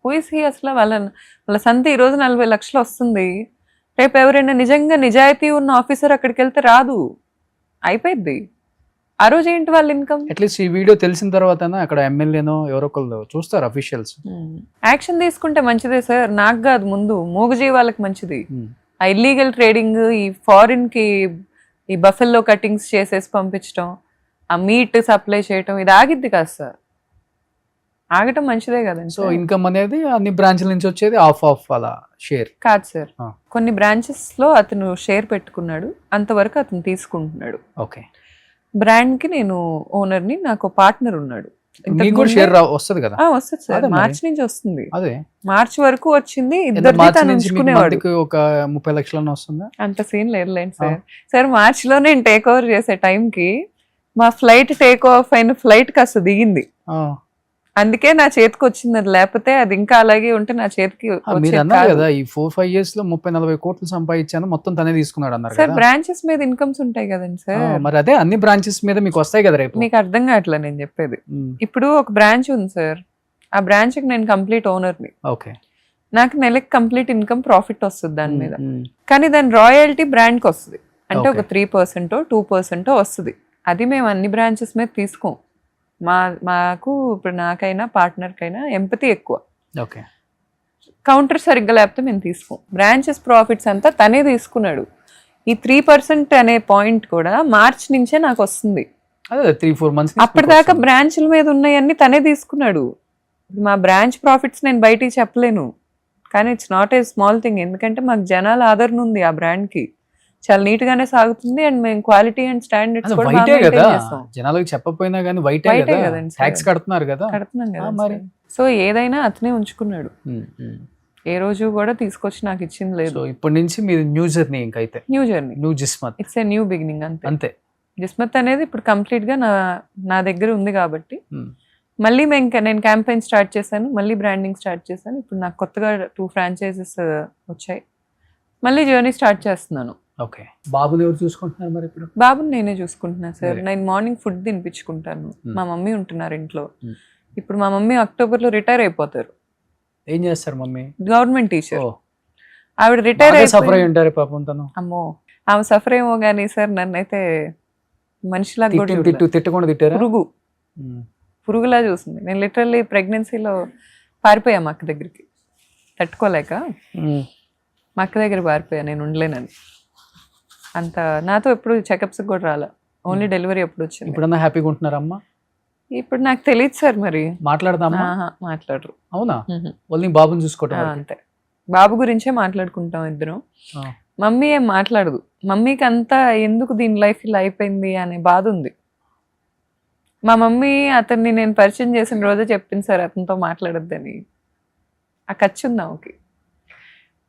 Who is he? అసలు వాళ్ళ సంత ఈ రోజు 40 లక్షలు వస్తుంది, రేపు ఎవరైనా నిజంగా నిజాయితీ ఉన్న ఆఫీసర్ అక్కడికి వెళ్తే రాదు, అయిపోయింది. ఆ రోజు ఏంటి వాళ్ళ ఇన్కమ్? అట్లీస్ట్ ఈ వీడియో తెలిసిన తర్వాత అక్కడ ఎమ్మెల్యేనో ఎవరో ఒకళ్ళు చూస్తారు, అఫీషియల్స్ యాక్షన్ తీసుకుంటే మంచిదే సార్, నాకు కాదు, ముందు మూగజీవాళ్ళకి మంచిది. ఆ ఇల్లీగల్ ట్రేడింగ్, ఈ ఫారిన్ కి ఈ బఫెల్లో కటింగ్స్ చేసేసి పంపించడం, ఆ మీట్ సప్లై చేయటం, ఇది ఆగిద్ది కాదు సార్, ఆగటం మంచిదే కదండి. సో ఇన్కమ్ అనేది అన్ని బ్రాంచ్ల నుంచి వచ్చేది ఆఫ్ అలా షేర్ కాదు సార్. కొన్ని బ్రాంచెస్ లో అతను షేర్ పెట్టుకున్నాడు, అంతవరకు అతను తీసుకుంటున్నాడు. ఓకే. బ్రాండ్ కి నేను ఓనర్ని, నాకు పార్ట్నర్ ఉన్నాడు. షేర్ వస్తుంది కదా? వస్తుంది సార్, మార్చి నుంచి వస్తుంది. అదే మార్చి వరకు వచ్చింది. ఇద్దరు ఉంచుకునేవాడు. ఒక 30 లక్షలు వస్తుందా? అంత సీన్ లేదులేండి సార్. సార్ మార్చిలో నేను టేక్ ఓవర్ చేసే టైంకి మా ఫ్లైట్ టేక్ ఆఫ్ అయిన ఫ్లైట్ కాస్త దిగింది, అందుకే నా చేతికి వచ్చింది. అది లేకపోతే అది ఇంకా అలాగే ఉంటే నా చేతికి కదా. ఈ 4-5 years లో 30-40 కోట్లు సంపాదించాను, మొత్తం తనే తీసుకున్నాడు అన్నారు సార్. బ్రాంచెస్ మీద ఇన్కమ్స్ ఉంటాయి కదండి సార్. మరి అదే అన్ని బ్రాంచెస్ మీద మీకు వస్తాయి కదా రేపు. మీకు అర్థం కావట్లా నేను చెప్పేది. ఇప్పుడు ఒక బ్రాంచ్ ఉంది సార్, ఆ బ్రాంచ్ కి నేను కంప్లీట్ ఓనర్ని. ఓకే. నాకు నెలకి కంప్లీట్ ఇన్కమ్ ప్రాఫిట్ వస్తుంది దాని మీద, కానీ దాని రాయల్టీ బ్రాండ్ కి వస్తుంది. అంటే ఒక 3% 2% వస్తుంది. అది మేము అన్ని బ్రాంచెస్ మీద తీసుకోం. మాకు ఇప్పుడు నాకైనా పార్ట్నర్కైనా ఎంపతి ఎక్కువ. ఓకే. కౌంటర్ సరిగ్గా లేకపోతే మేము తీసుకోం. బ్రాంచెస్ ప్రాఫిట్స్ అంతా తనే తీసుకున్నాడు. ఈ 3% అనే పాయింట్ కూడా మార్చ్ నుంచే నాకు వస్తుంది. 3-4 months అప్పటిదాకా బ్రాంచ్ల మీద ఉన్నాయన్నీ తనే తీసుకున్నాడు. మా బ్రాంచ్ ప్రాఫిట్స్ నేను బయటికి చెప్పలేను, కానీ it's not a small thing. ఎందుకంటే మాకు జనాల ఆదరణ ఉంది, ఆ బ్రాండ్కి చాలా నీట్ గానే సాగుతుంది. అండ్ మేము క్వాలిటీ అండ్ స్టాండర్డ్స్ కూడా జనాలకు చెప్పకపోయినా కానీ వైటే కదా, ట్యాక్స్ కడుతున్నారు కదా. కడుతున్నాం కదా మరి. సో ఏదైనా అతనే ఉంచుకున్నాడు, ఏ రోజు కూడా తీసుకొచ్చి నాకు ఇచ్చింది లేదు. సో ఇప్పటి నుంచి మీరు న్యూ జర్నీ ఇంకైతే new journey, new Jismat it's a new beginning అంతే. అంతే. జిస్మత్ అనేది ఇప్పుడు కంప్లీట్ గా నా దగ్గర ఉంది కాబట్టి Hmm. మళ్ళీ నేను క్యాంపెయిన్ స్టార్ట్ చేశాను, మళ్ళీ బ్రాండింగ్ స్టార్ట్ చేశాను. ఇప్పుడు నాకు కొత్తగా 2 ఫ్రాంచైజెస్ వచ్చాయి, మళ్ళీ జర్నీ స్టార్ట్ చేస్తున్నాను. ఓకే. బాబుని ఎవరు చూసుకుంటున్నారు మరి ఇప్పుడు? బాబుని నేనే చూసుకుంటున్నాను సార్. Right. నేను మార్నింగ్ ఫుడ్ తినిపించుకుంటాను. మా మమ్మీ ఉంటున్నారు ఇంట్లో. Hmm. ఇప్పుడు మా మమ్మీ అక్టోబర్లో రిటైర్ అయిపోతారు. ఏం చేస్తారు మమ్మీ? Government teacher. ఓ, ఆవిడ రిటైర్ సఫర్ అయి ఉంటారు పాపం తను. అమ్మో, ఆమె సఫర్ ఏమో కానీ సార్ నన్నైతే మనిషిలాగా కూడా చూడలేదు. తిట్టకుండా తిట్టారా? పురుగులా చూసింది. నేను లిటరల్లీ ప్రెగ్నెన్సీలో పారిపోయా మా అక్క దగ్గరికి, తట్టుకోలేక మా అక్క దగ్గర పారిపోయా, నేను ఉండలేనని. అంత నాతో ఎప్పుడు చెకప్స్ కూడా రాలే, ఓన్లీ డెలివరీ ఎప్పుడు వచ్చింది. ఇప్పుడన్నా హ్యాపీగా ఉంటున్నారా అమ్మ? ఇప్పుడు నాకు తెలియదు సార్ మరి. మాట్లాడదామా? మాట్లాడరు. అవునా? వాళ్ళు బాబుని చూసుకోవటం. అంతే, బాబు గురించే మాట్లాడుకుంటాం ఇద్దరం. మమ్మీ ఏం మాట్లాడదు. మమ్మీకి అంతా ఎందుకు దీని లైఫ్ ఇలా అయిపోయింది అనే బాధ ఉంది. మా మమ్మీ అతన్ని నేను పరిచయం చేసిన రోజే చెప్పింది సార్ అతనితో మాట్లాడొద్దని. ఆ ఖర్చు ఉంది ఆమెకి.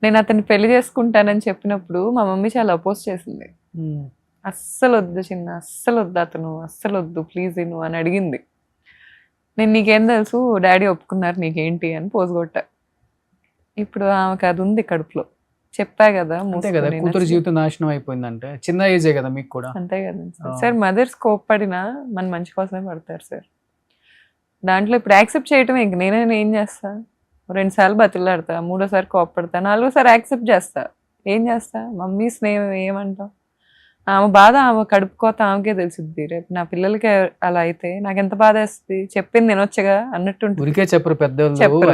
నేను అతన్ని పెళ్లి చేసుకుంటానని చెప్పినప్పుడు మా మమ్మీ చాలా అపోజ్ చేసింది. అస్సలు వద్దు చిన్న, అస్సలు వద్దు అతను, అస్సలు వద్దు ప్లీజ్ నువ్వు అని అడిగింది. నేను నీకేం తెలుసు, డాడీ ఒప్పుకున్నారు నీకేంటి అని పోజుగొట్టా. ఇప్పుడు ఆమెకు అది ఉంది కడుపులో. చెప్పా కదా, అంతే కదా, కూతురు జీవితం నాశనం అయిపోయిందంటే. చిన్న ఏజే కదా మీకు కూడా. అంతే కదా సార్. మదర్స్ కోప్పడినా మన మంచి కోసమే పడతారు సార్. దాంట్లో ఇప్పుడు యాక్సెప్ట్ చేయటం ఇంక నేనే ఏం చేస్తా, 2 సార్లు బతిలాడతా, 3ఓసారి కోప్పడతా, 4ఓసారి యాక్సెప్ట్ చేస్తా. ఏం చేస్తా, మమ్మీ స్నేహం ఏమంటాం. ఆమె బాధ ఆమె కడుపుకోత ఆమెకే తెలిసిద్ది. రేపు నా పిల్లలకి అలా అయితే నాకు ఎంత బాధ వేస్తుంది. చెప్పింది తినొచ్చగా అన్నట్టు ఊరికే చెప్పరు పెద్దవాళ్ళు.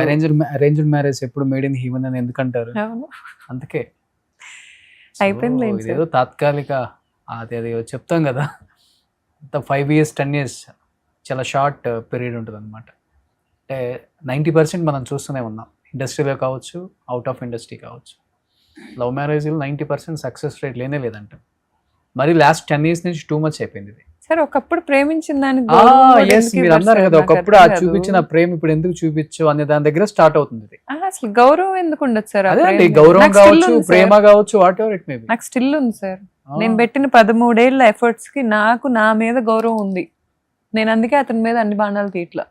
అరేంజ్డ్ మ్యారేజ్ ఎప్పుడు మేడ్ ఇన్ హీవెన్ అని ఎందుకంటారు? అందుకే అయిపోయింది. ఏదో తాత్కాలిక అది చెప్తాం కదా, 5 years 10 years చాలా షార్ట్ పీరియడ్ ఉంటుంది అనమాట. అంటే 90% మనం చూస్తూనే ఉన్నాం, ఇండస్ట్రీలో కావచ్చు, అవుట్ ఆఫ్ ఇండస్ట్రీ కావచ్చు. లవ్ మ్యారేజ్లో 90% సక్సెస్ రేట్ లేనే లేదంట. మరి లాస్ట్ 10 years నుంచి టూ మచ్ అయిపోయింది ఇది. సార్ ఒకప్పుడు ప్రేమించిన దానికి మీరు అన్నారు కదా, ఒకప్పుడు ఆ చూపించిన ప్రేమ ఇప్పుడు ఎందుకు చూపించు అనే దాని దగ్గర స్టార్ట్ అవుతుంది ఇది. అసలు గౌరవం ఎందుకు ఉండదు సార్? అదే గౌరవం కావచ్చు, ప్రేమ కావచ్చు, what ever it may be. నాకు స్టిల్ ఉంది సార్. నేను పెట్టిన 13 ఏళ్ల ఎఫర్ట్స్ కి నాకు నా మీద గౌరవం ఉంది. నేను అందుకే అతని మీద అన్ని బాణాలు తీట్లా.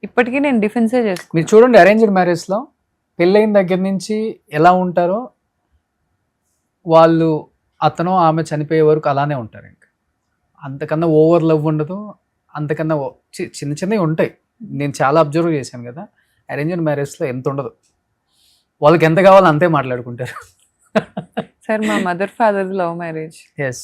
ఇప్పటికీ నేను డిఫెన్సే చేస్తాను. మీరు చూడండి, అరేంజ్డ్ మ్యారేజ్ లో పెళ్ళైన దగ్గర నుంచి ఎలా ఉంటారో వాళ్ళు, అతను ఆమె చనిపోయే వరకు అలానే ఉంటారు. ఇంకా అంతకన్నా ఓవర్ లవ్ ఉండదు, అంతకన్నా చిన్న చిన్నవి ఉంటాయి. నేను చాలా అబ్జర్వ్ చేశాను కదా, అరేంజ్డ్ మ్యారేజ్లో ఎంత ఉండదు. వాళ్ళకి ఎంత కావాలో అంతే మాట్లాడుకుంటారు. సార్ మా mother father love marriage. Yes.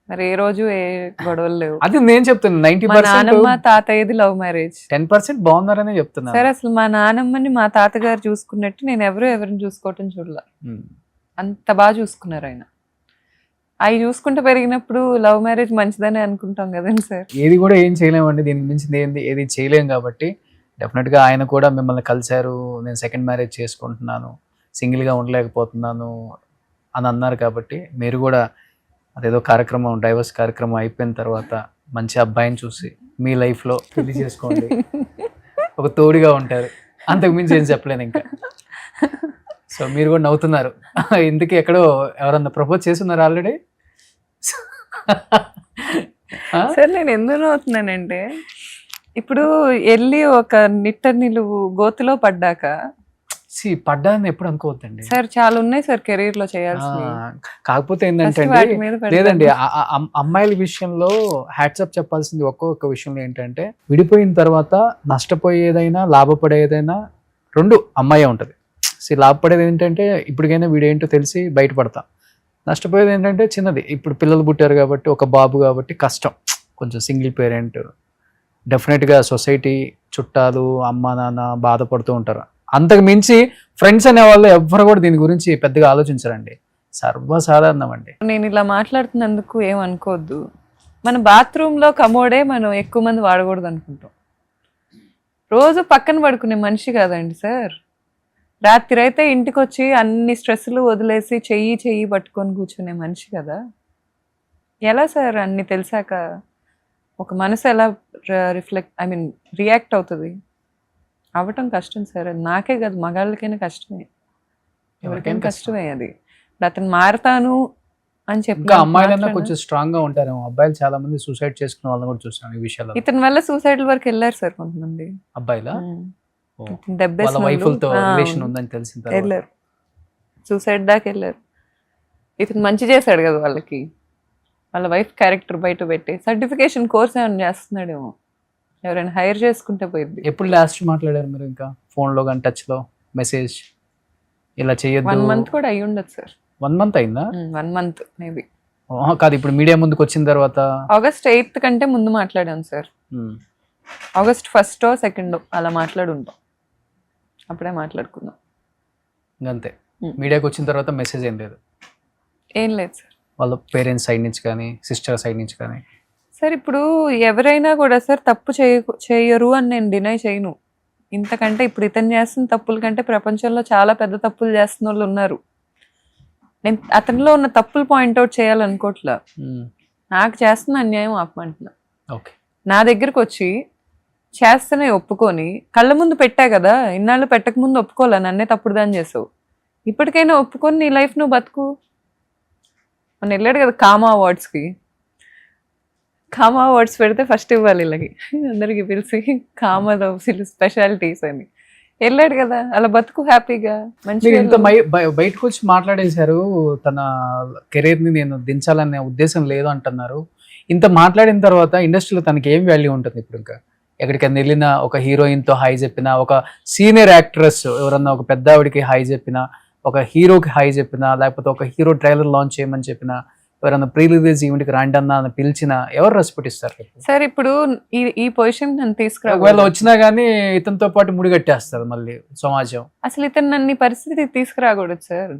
మరి ఏ రోజు ఏ గొడవలు లేవు. అది నేను చెప్తాను. 90% నానమ్మ తాతయ్యది లవ్ మ్యారేజ్. 10% బాగున్నారనే చెప్తున్నా సార్. అసలు మా నానమ్మని మా తాతగారు చూసుకున్నట్టు నేను ఎవరిని చూసుకోవటం చూడలే. అంత బాగా చూసుకున్నారు ఆయన. అవి చూసుకుంటూ పెరిగినప్పుడు లవ్ మ్యారేజ్ మంచిదని అనుకుంటాం కదండి సార్. ఏది కూడా ఏం చేయలేమండి, దీనికి మించింది ఏది చేయలేం. కాబట్టి డెఫినెట్గా ఆయన కూడా మిమ్మల్ని కలిశారు, నేను సెకండ్ మ్యారేజ్ చేసుకుంటున్నాను, సింగిల్గా ఉండలేకపోతున్నాను అని అన్నారు. కాబట్టి మీరు కూడా అదేదో కార్యక్రమం, డైవర్స్ కార్యక్రమం అయిపోయిన తర్వాత మంచి అబ్బాయిని చూసి మీ లైఫ్లో పెళ్లి చేసుకోండి, ఒక తోడుగా ఉంటారు. అంతకు మించి ఏం చెప్పలేను ఇంకా. సో మీరు కూడా నవ్వుతున్నారు, ఇందుకే ఎక్కడో ఎవరన్నా ప్రపోజ్ చేస్తున్నారు ఆల్రెడీ. సార్ నేను ఎందుకు నవ్వుతున్నానంటే, ఇప్పుడు వెళ్ళి ఒక నిలువు గోతులో పడ్డాక పడ్డాన్ని ఎప్పుడు అనుకోవద్దండి సార్. చాలా ఉన్నాయి సార్ కెరీర్ లో చేయాల్సి. కాకపోతే ఏంటంటే లేదండి, అమ్మాయిల విషయంలో హ్యాట్సప్ చెప్పాల్సింది ఒక్కొక్క విషయంలో ఏంటంటే, విడిపోయిన తర్వాత నష్టపోయేదైనా లాభపడేదైనా రెండు అమ్మాయే ఉంటుంది. లాభపడేది ఏంటంటే ఇప్పటికైనా వీడేంటో తెలిసి బయటపడతాం. నష్టపోయేది ఏంటంటే చిన్నది, ఇప్పుడు పిల్లలు పుట్టారు కాబట్టి, ఒక బాబు కాబట్టి కష్టం కొంచెం. సింగిల్ పేరెంట్ డెఫినెట్గా సొసైటీ, చుట్టాలు, అమ్మ నాన్న బాధపడుతూ ఉంటారు. అంతకు మించి ఫ్రెండ్స్ అనే వాళ్ళు ఎవ్వరు కూడా దీని గురించి పెద్దగా ఆలోచించరండి, సర్వసాధారణం అండి. నేను ఇలా మాట్లాడుతున్నందుకు ఏమనుకోవద్దు. మన బాత్రూంలో కమోడే మనం ఎక్కువ మంది వాడకూడదు అనుకుంటాం. రోజు పక్కన పడుకునే మనిషి కాదండి సార్. రాత్రి అయితే ఇంటికి వచ్చి అన్ని స్ట్రెస్లు వదిలేసి చెయ్యి పట్టుకొని కూర్చునే మనిషి కదా. ఎలా సార్ అన్ని తెలిసాక ఒక మనసు ఎలా రియాక్ట్ అవుతుంది? అవ్వటం కష్టం సార్. అది నాకే కాదు, మగాళ్ళకైనా కష్టమే, ఎవరికైనా కష్టమే అది. ఇప్పుడు అతను మారతాను అని చెప్పి ఇంకా అమ్మాయిలన్నా కొంచెం స్ట్రాంగ్ గా ఉంటారేమో, అబ్బాయిలు చాలా మంది సూసైడ్ చేసుకున్న వాళ్ళని కూడా చూసాను ఈ విషయాల్లో. ఇతని వల్ల సూసైడ్ వరకు వెళ్ళారు సార్ కొంతమంది. అబ్బాయిలా ఓ. ఇతను దెబ్బేసిన వాళ్ళ వాళ్ళు, వైఫులతో ఆ, రిలేషన్ ఉందని తెలిసిన తర్వాత వెళ్ళారు, సూసైడ్ దాకా వెళ్ళారు. ఇతను మంచి చేశాడు కదా వాళ్ళకి, వాళ్ళ వైఫ్ క్యారెక్టర్ బయట పెట్టి సర్టిఫికేషన్ కోర్స్ ఏమైనా చేస్తున్నాడేమో, ఎవరైనా హైర్ చేసుకుంటే పోయింది. ఎప్పుడు లాస్ట్ మాట్లాడారు మీరు? ఇంకా ఫోన్ లో కానీ టచ్ లో మెసేజ్ ఇలా చేయొద్దు? 1 month కూడా అయ్యి ఉండదు సార్. 1 month అయిందా? 1 month మేబీ. కాదు, ఇప్పుడు మీడియా ముందుకు వచ్చిన తర్వాత August 8th కంటే ముందు మాట్లాడాం sir. August 1st or 2nd అలా మాట్లాడుంటాం, అప్పుడే మాట్లాడుకుందాం. ఇంకంతే. మీడియాకి వచ్చిన తర్వాత మెసేజ్ ఏం లేదు? ఏం లేదు సార్. వాళ్ళ పేరెంట్స్ సైడ్ నుంచి కానీ సిస్టర్ సైడ్ నుంచి కానీ? సార్ ఇప్పుడు ఎవరైనా కూడా సార్ తప్పు చేయరు అని నేను డినై చేయను. ఇంతకంటే ఇప్పుడు ఇతను చేస్తున్న తప్పుల కంటే ప్రపంచంలో చాలా పెద్ద తప్పులు చేస్తున్న వాళ్ళు ఉన్నారు. నేను అతనిలో ఉన్న తప్పులు పాయింట్అవుట్ చేయాలనుకోవట్లా, నాకు చేస్తున్న అన్యాయం ఆపమంటున్నా. ఓకే. నా దగ్గరకు వచ్చి చేస్తేనే ఒప్పుకొని కళ్ళ ముందు పెట్టా కదా, ఇన్నాళ్ళు పెట్టక ముందు ఒప్పుకోలే, నన్నే తప్పుడు దాన్ని చేసావు, ఇప్పటికైనా ఒప్పుకొని నీ లైఫ్ నువ్వు బతుకు. మన వెళ్ళాడు కదా కామా అవార్డ్స్కి, కామా అవార్డ్స్ పెడితే ఫస్ట్ ఇవ్వాలి ఇలాగే అందరికి పిలిచి కామాలో స్పెషాలిటీస్ అని వెళ్ళాడు కదా, అలా బతుకు హ్యాపీగా మంచిగా. ఇంత బయటకు వచ్చి మాట్లాడేశారు, తన కెరీర్ ని నేను దించాలనే ఉద్దేశం లేదు అంటున్నారు. ఇంత మాట్లాడిన తర్వాత ఇండస్ట్రీలో తనకి ఏం వాల్యూ ఉంటుంది ఇప్పుడు? ఇంకా ఎక్కడికైనా వెళ్ళిన ఒక హీరోయిన్ తో హై చెప్పినా, ఒక సీనియర్ యాక్ట్రెస్ ఎవరన్నా ఒక పెద్ద ఆవిడికి హై చెప్పినా, ఒక హీరోకి హై చెప్పినా, లేకపోతే ఒక హీరో ట్రైలర్ లాంచ్ చేయమని చెప్పినా, ఎవరైనా ప్రీ రిలీజ్ ఈవెంట్కి రాండి అన్న అని పిలిచినా ఎవరు రెస్పెక్ట్ ఇస్తారు సార్? ఇప్పుడు ఈ పొజిషన్ నన్ను తీసుకురా, ఒకవేళ వచ్చినా గానీ ఇతనితో పాటు ముడిగట్టేస్తారు మళ్ళీ సమాజం. అసలు ఇతను నన్ను ఈ పరిస్థితి తీసుకురాకూడదు సార్.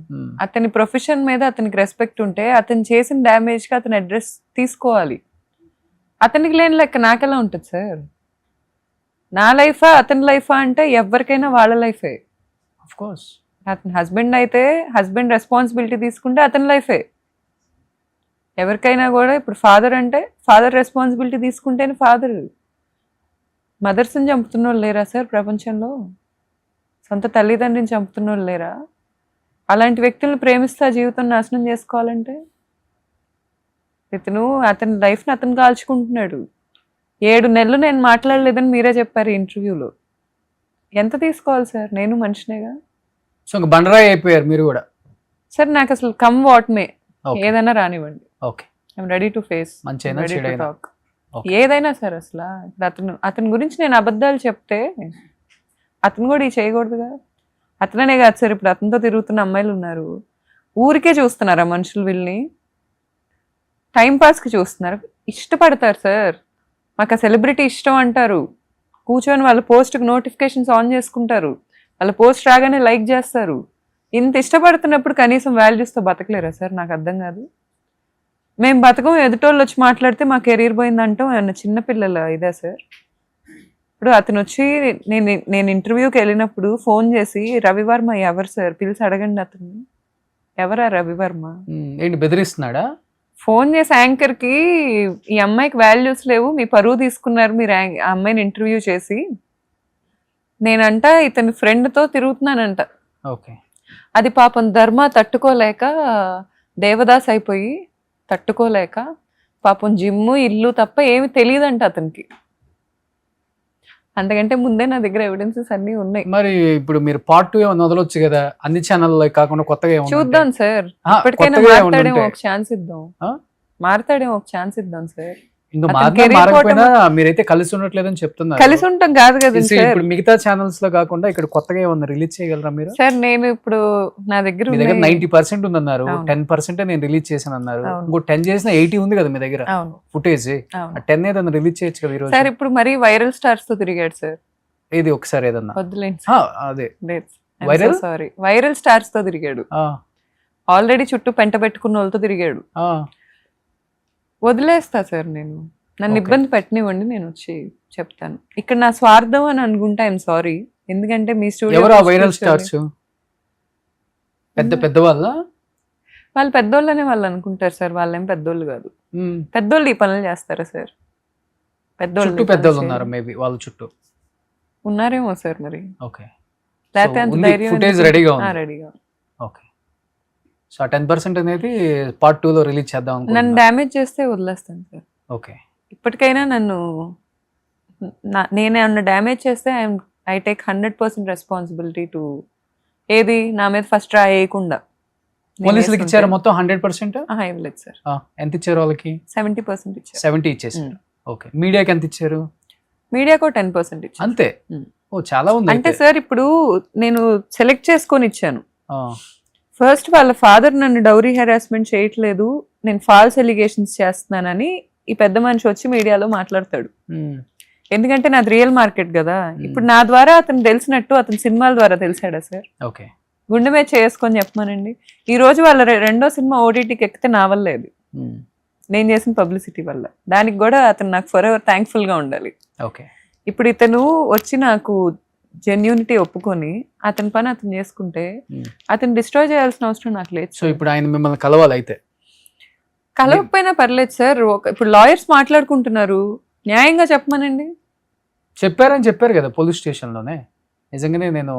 అతని ప్రొఫెషన్ మీద అతనికి రెస్పెక్ట్ ఉంటే అతను చేసిన డ్యామేజ్ కి అతను అడ్రస్ తీసుకోవాలి. అతనికి లేని లెక్క నాకెలా ఉంటుంది సార్? నా లైఫా అతని లైఫా అంటే ఎవరికైనా వాళ్ళ లైఫే. ఆఫ్ కోర్స్ అతని హస్బెండ్ అయితే హస్బెండ్ రెస్పాన్సిబిలిటీ తీసుకుంటే అతని లైఫే. ఎవరికైనా కూడా ఇప్పుడు ఫాదర్ అంటే ఫాదర్ రెస్పాన్సిబిలిటీ తీసుకుంటేనే ఫాదర్. మదర్స్ని చంపుతున్న వాళ్ళు లేరా సార్ ప్రపంచంలో? సొంత తల్లిదండ్రిని చంపుతున్న వాళ్ళు లేరా? అలాంటి వ్యక్తులను ప్రేమిస్తా జీవితం నాశనం చేసుకోవాలంటే ఇతను అతని లైఫ్ని అతను కాల్చుకుంటున్నాడు. 7 నెలలు నేను మాట్లాడలేదని మీరే చెప్పారు ఇంటర్వ్యూలో. ఎంత తీసుకోవాలి సార్? నేను మనిషినేగా. సో ఇంకా బండరాయి అయిపోయారు మీరు కూడా. సార్ నాకు అసలు కమ్ వాట్ మే, ఏదైనా రానివ్వండి, okay, I'm ready to face, మంచిగా రెడీ టు టాక్, ఏదైనా సార్. అసలు ఇప్పుడు అతని గురించి నేను అబద్ధాలు చెప్తే అతను కూడా ఈ చేయకూడదుగా. అతననే కాదు సార్, ఇప్పుడు అతనితో తిరుగుతున్న అమ్మాయిలు ఉన్నారు, ఊరికే చూస్తున్నారా మనుషులు వీళ్ళని? టైంపాస్కి చూస్తున్నారు, ఇష్టపడతారు సార్. మాకు ఆ సెలబ్రిటీ ఇష్టం అంటారు, కూర్చొని వాళ్ళ పోస్ట్కి నోటిఫికేషన్స్ ఆన్ చేసుకుంటారు, వాళ్ళ పోస్ట్ రాగానే లైక్ చేస్తారు. ఇంత ఇష్టపడుతున్నప్పుడు కనీసం వాల్యూస్తో బతకలేరా సార్? నాకు అర్థం కాదు. మేము బతకం, ఎదుటోళ్ళు వచ్చి మాట్లాడితే మా కెరీర్ పోయిందంటాం, ఏమన్నా చిన్నపిల్లల ఇదే సార్? ఇప్పుడు అతను వచ్చి నేను ఇంటర్వ్యూకి వెళ్ళినప్పుడు ఫోన్ చేసి రవివర్మ ఎవరు సార్ పిలిచి అడగండి అతన్ని, ఎవరా రవివర్మ? ఏంటి బెదిరిస్తున్నాడా? ఫోన్ చేసి యాంకర్కి ఈ అమ్మాయికి వాల్యూస్ లేవు, మీ పరువు తీసుకున్నారు మీరు ఆ అమ్మాయిని ఇంటర్వ్యూ చేసి, నేనంట ఇతని ఫ్రెండ్తో తిరుగుతున్నానంట. ఓకే. అది పాపం ధర్మ తట్టుకోలేక దేవదాస్ అయిపోయి తట్టుకోలేక పాపం జిమ్ము ఇల్లు తప్ప ఏమి తెలియదంట అతనికి. అంతకంటే ముందే నా దగ్గర ఎవిడెన్సెస్ అన్ని ఉన్నాయి. మరి ఇప్పుడు మీరు పార్ట్ 2 ఏమైనా వదలొచ్చు కదా, అన్ని ఛానల్లో కాకుండా కొత్తగా ఏమన్నా చూద్దాం సార్, ఇప్పటికైనా మారుతాడేమో ఒక ఛాన్స్ ఇద్దాం, మారుతాడేమో ఒక ఛాన్స్ ఇద్దాం సార్. ఇంకా మారకపోయినా మీరైతే కలిసి ఉండట్లేదని చెప్తున్నారు. కలిసి ఉంటాం కాదు కదా సార్. ఇప్పుడు మిగతా ఛానల్స్ లో కాకుండా ఇక్కడ కొత్తగా ఏమన్నా రిలీజ్ చేయగలరా మీరు? సార్ నేను ఇప్పుడు నా దగ్గర 90% ఉందన్నారు, 10% నేను రిలీజ్ చేశాను అన్నారు, ఇంకో 10 చేసిన 80 ఉంది కదా మీ దగ్గర ఫుటేజ్. 10 ఏదన్నా రిలీజ్ చేయొచ్చు కదా ఈరోజు. సార్ ఇప్పుడు మరి వైరల్ స్టార్స్ తో తిరిగాడు సార్. ఇది ఒకసారి ఏదన్నా వద్దులేండి, అదే వైరల్ సారీ వైరల్ స్టార్స్ తో తిరిగాడు, ఆల్రెడీ చుట్టూ పెంట పెట్టుకున్న వాళ్ళతో తిరిగాడు. వదిలేస్తా సార్, నేను నన్ను ఇబ్బంది పెట్టనివ్వండి, నేను వచ్చి చెప్తాను. ఇక్కడ నా స్వార్థం అని అనుకుంటా, ఐఎమ్ సారీ. ఎందుకంటే మీ స్టూడియో వైరల్ స్టార్స్ పెద్ద వాళ్ళ వాళ్ళు పెద్దోళ్ళనే వాళ్ళు అనుకుంటారు సార్, వాళ్ళేం పెద్దోళ్ళు కాదు. పెద్దోళ్ళు ఈ పనులు చేస్తారా సార్? పెద్దోళ్ళు ఉన్నారు మేబీ వాళ్ళ చుట్టూ ఉన్నారేమో సార్ మరి, ఓకే. లేకపోతే అంత ఉంది, ధైర్యం footage రెడీగా ఉంది. రెడీగా. ఓకే. సో ఆ 10% అనేది పార్ట్ 2 లో రిలీజ్ చేద్దాం నన్ను అనుకుంటున్నా. డ్యామేజ్ చేస్తే వదిలేస్తాను సార్. ఓకే. ఇప్పటికైనా నన్ను నేనేమన్నా డ్యామేజ్ చేస్తే ఐ టేక్ 100% రెస్పాన్సిబిలిటీ టు ఏది నా మీద ఫస్ట్ రా వేయకుండా. పోలీసులకు ఇచ్చారు మొత్తం 100%? ఇవ్వలేదు సార్. ఎంత ఇచ్చారు వాళ్ళకి? 70% ఇచ్చారు. 70 ఇచ్చేసారు. ఓకే. మీడియాకి ఎంత ఇచ్చారు? మీడియాకు 10% ఇచ్చారు. అంతే? ఓ చాలా ఉంది. అంటే సార్ ఇప్పుడు నేను సెలెక్ట్ చేసుకొని ఇచ్చాను. ఆ, ఫస్ట్ వాళ్ళ ఫాదర్ నన్ను డౌరీ హెరాస్మెంట్ చేయట్లేదు, నేను ఫాల్స్ ఎలిగేషన్స్ చేస్తున్నానని ఈ పెద్ద మనిషి వచ్చి మీడియాలో మాట్లాడతాడు. ఎందుకంటే నాది రియల్ మార్కెట్ కదా. ఇప్పుడు నా ద్వారా అతను తెలిసినట్టు అతని సినిమాల ద్వారా తెలిసాడా సార్? ఓకే. గుండె మీద చేసుకొని చెప్పమానండి. ఈ రోజు వాళ్ళ రెండో సినిమా ఓటీటీకి ఎక్కితే నా వల్ల లేదు, నేను చేసిన పబ్లిసిటీ వల్ల. దానికి కూడా అతను నాకు ఫర్ ఎవర్ థ్యాంక్ఫుల్ గా ఉండాలి. ఓకే. ఇప్పుడు ఇతను వచ్చి నాకు జెన్యూనిటీ ఒప్పుకొని అతని పని అతను చేసుకుంటే అతను డిస్ట్రాయ్ చేయాల్సిన అవసరం నాకు లేదు. సో ఇప్పుడు ఆయన మిమ్మల్ని కలవాలి అయితే? కలవకపోయినా పర్లేదు సార్. ఇప్పుడు లాయర్స్ మాట్లాడుకుంటున్నారు, న్యాయంగా చెప్పమనండి. చెప్పారని చెప్పారు కదా పోలీస్ స్టేషన్ లోనే. నిజంగానే నేను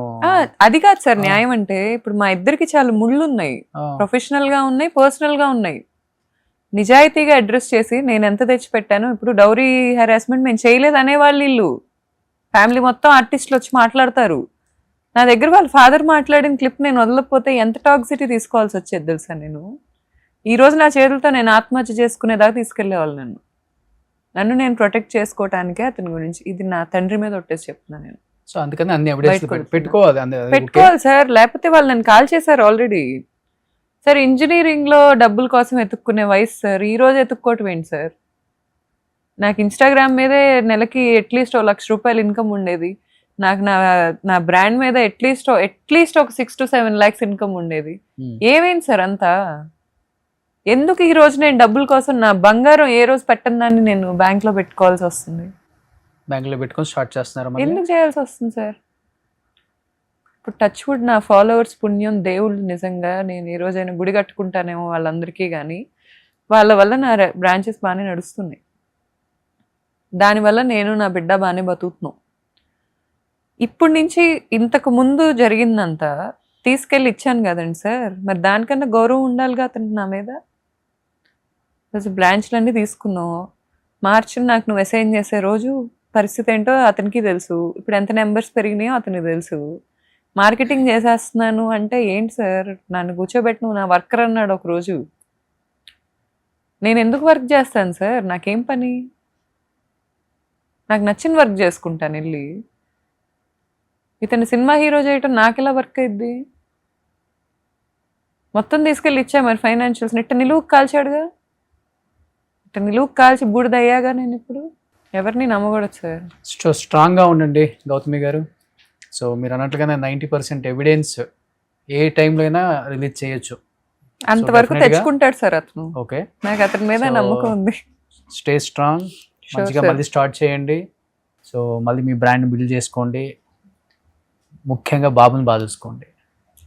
అది కాదు సార్ న్యాయం అంటే. ఇప్పుడు మా ఇద్దరికి చాలా ముళ్ళు ఉన్నాయి, ప్రొఫెషనల్ గా ఉన్నాయి, పర్సనల్ గా ఉన్నాయి. నిజాయితీగా అడ్రస్ చేసి నేను ఎంత తెచ్చి పెట్టాను. ఇప్పుడు డౌరీ హెరాస్మెంట్ మేము చేయలేదు అనేవాళ్ళు వీళ్ళు. ఫ్యామిలీ మొత్తం ఆర్టిస్టులు వచ్చి మాట్లాడతారు. నా దగ్గర వాళ్ళ ఫాదర్ మాట్లాడిన క్లిప్ నేను వదలకపోతే ఎంత టాక్సిటీ తీసుకోవాల్సి వచ్చేది తెలుసా. ఈ రోజు నా చేతులతో నేను ఆత్మహత్య చేసుకునేదాకా తీసుకెళ్లేవాళ్ళు నన్ను నేను ప్రొటెక్ట్ చేసుకోవటానికే అతని గురించి. ఇది నా తండ్రి మీద ఒట్టేసి చెప్తున్నా నేను. సో అందుకని అన్ని ఎవిడెన్స్ పెట్టుకోవాలి సార్, లేకపోతే వాళ్ళు నన్ను కాల్ చేశారు ఆల్రెడీ. సార్ ఇంజనీరింగ్ లో డబ్బుల కోసం ఎత్తుక్కునే వయసు సార్. ఈ రోజు ఎత్తుక్కోవటం ఏంటి సార్? నాకు ఇన్స్టాగ్రామ్ మీదే నెలకి అట్లీస్ట్ ₹1,00,000 ఇన్కమ్ ఉండేది. నాకు నా బ్రాండ్ మీద అట్లీస్ట్ ఒక 6 to 7 lakhs ఇన్కమ్ ఉండేది. ఏమైంది సార్ అంతా? ఎందుకు ఈ రోజు నేను డబ్బుల కోసం నా బంగారం ఏ రోజు పెట్టని నేను బ్యాంక్ లో పెట్టుకోవాల్సి వస్తుంది? బ్యాంక్ లో పెట్టుకొని స్టార్ట్ చేస్తున్నారు. ఎందుకు చేయాల్సి వస్తుంది సార్? ఇప్పుడు టచ్ వుడ్ నా ఫాలోవర్స్ పుణ్యం, దేవుళ్ళు నిజంగా నేను ఈ రోజైనా గుడి కట్టుకుంటానేమో వాళ్ళందరికీ, కానీ వాళ్ళ వల్ల నా బ్రాంచెస్ బాగానే నడుస్తున్నాయి. దానివల్ల నేను నా బిడ్డ బాగానే బతుకుతున్నాం. ఇప్పటి నుంచి ఇంతకు ముందు జరిగిందంతా తీసుకెళ్ళి ఇచ్చాను కదండి సార్, మరి దానికన్నా గౌరవం ఉండాలిగా అతనికి నా మీద. బ్రాంచ్లన్నీ తీసుకున్నావు, మార్చి నాకు నువ్వు అసైన్ చేసే రోజు పరిస్థితి ఏంటో అతనికి తెలుసు. ఇప్పుడు ఎంత నెంబర్స్ పెరిగినాయో అతనికి తెలుసు. మార్కెటింగ్ చేసేస్తున్నాను అంటే ఏంటి సార్? నన్ను కూర్చోబెట్టి నువ్వు నా వర్కర్ అన్నాడు ఒకరోజు. నేను ఎందుకు వర్క్ చేస్తాను సార్? నాకేం పని? నాకు నచ్చిన వర్క్ చేసుకుంటాను వెళ్ళి. ఇతను సినిమా హీరో చేయటం నాకెలా వర్క్ అయింది? మొత్తం తీసుకెళ్ళి ఇచ్చా మరి ఫైనాన్షియల్స్. ఇట్ట నిలువుకు కాల్చాడుగా, ఇట్ట నిలువుకు కాల్చి బూడిదయ్యాగా నేను ఇప్పుడు ఎవరిని నమ్మకూడదు సార్. స్ట్రాంగ్ గా ఉండండి గౌతమి గారు. సో మీరు అన్నట్లుగానే 90% ఎవిడెన్స్ ఏ టైంలో అయినా రిలీజ్ చేయొచ్చు. అంతవరకు తెచ్చుకుంటాడు సార్ అతను. ఓకే, నాకు అతని మీద నమ్మకం ఉంది. స్టే స్ట్రాంగ్, మంచిగా మళ్ళీ స్టార్ట్ చేయండి. సో మళ్ళీ మీ బ్రాండ్ బిల్డ్ చేసుకోండి, ముఖ్యంగా బాబుని బాగా చూసుకోండి.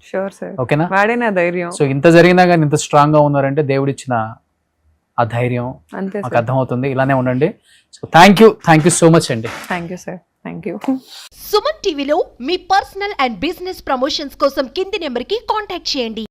Sure sir. ఓకేనా? వాడే నా ధైర్యం. సో ఇంత జరిగినా కానీ ఇంత స్ట్రాంగ్ గా ఉన్నారంటే దేవుడిచ్చిన ఆ ధైర్యం అంతే మాకు అర్థమవుతుంది. ఇలానే ఉండండి. So thank you so much అండి. Thank you sir. Thank you. Suman టీవీలో మీ పర్సనల్ అండ్ బిజినెస్ ప్రమోషన్స్ కోసం కింది నెంబర్కి కాంటాక్ట్ చేయండి.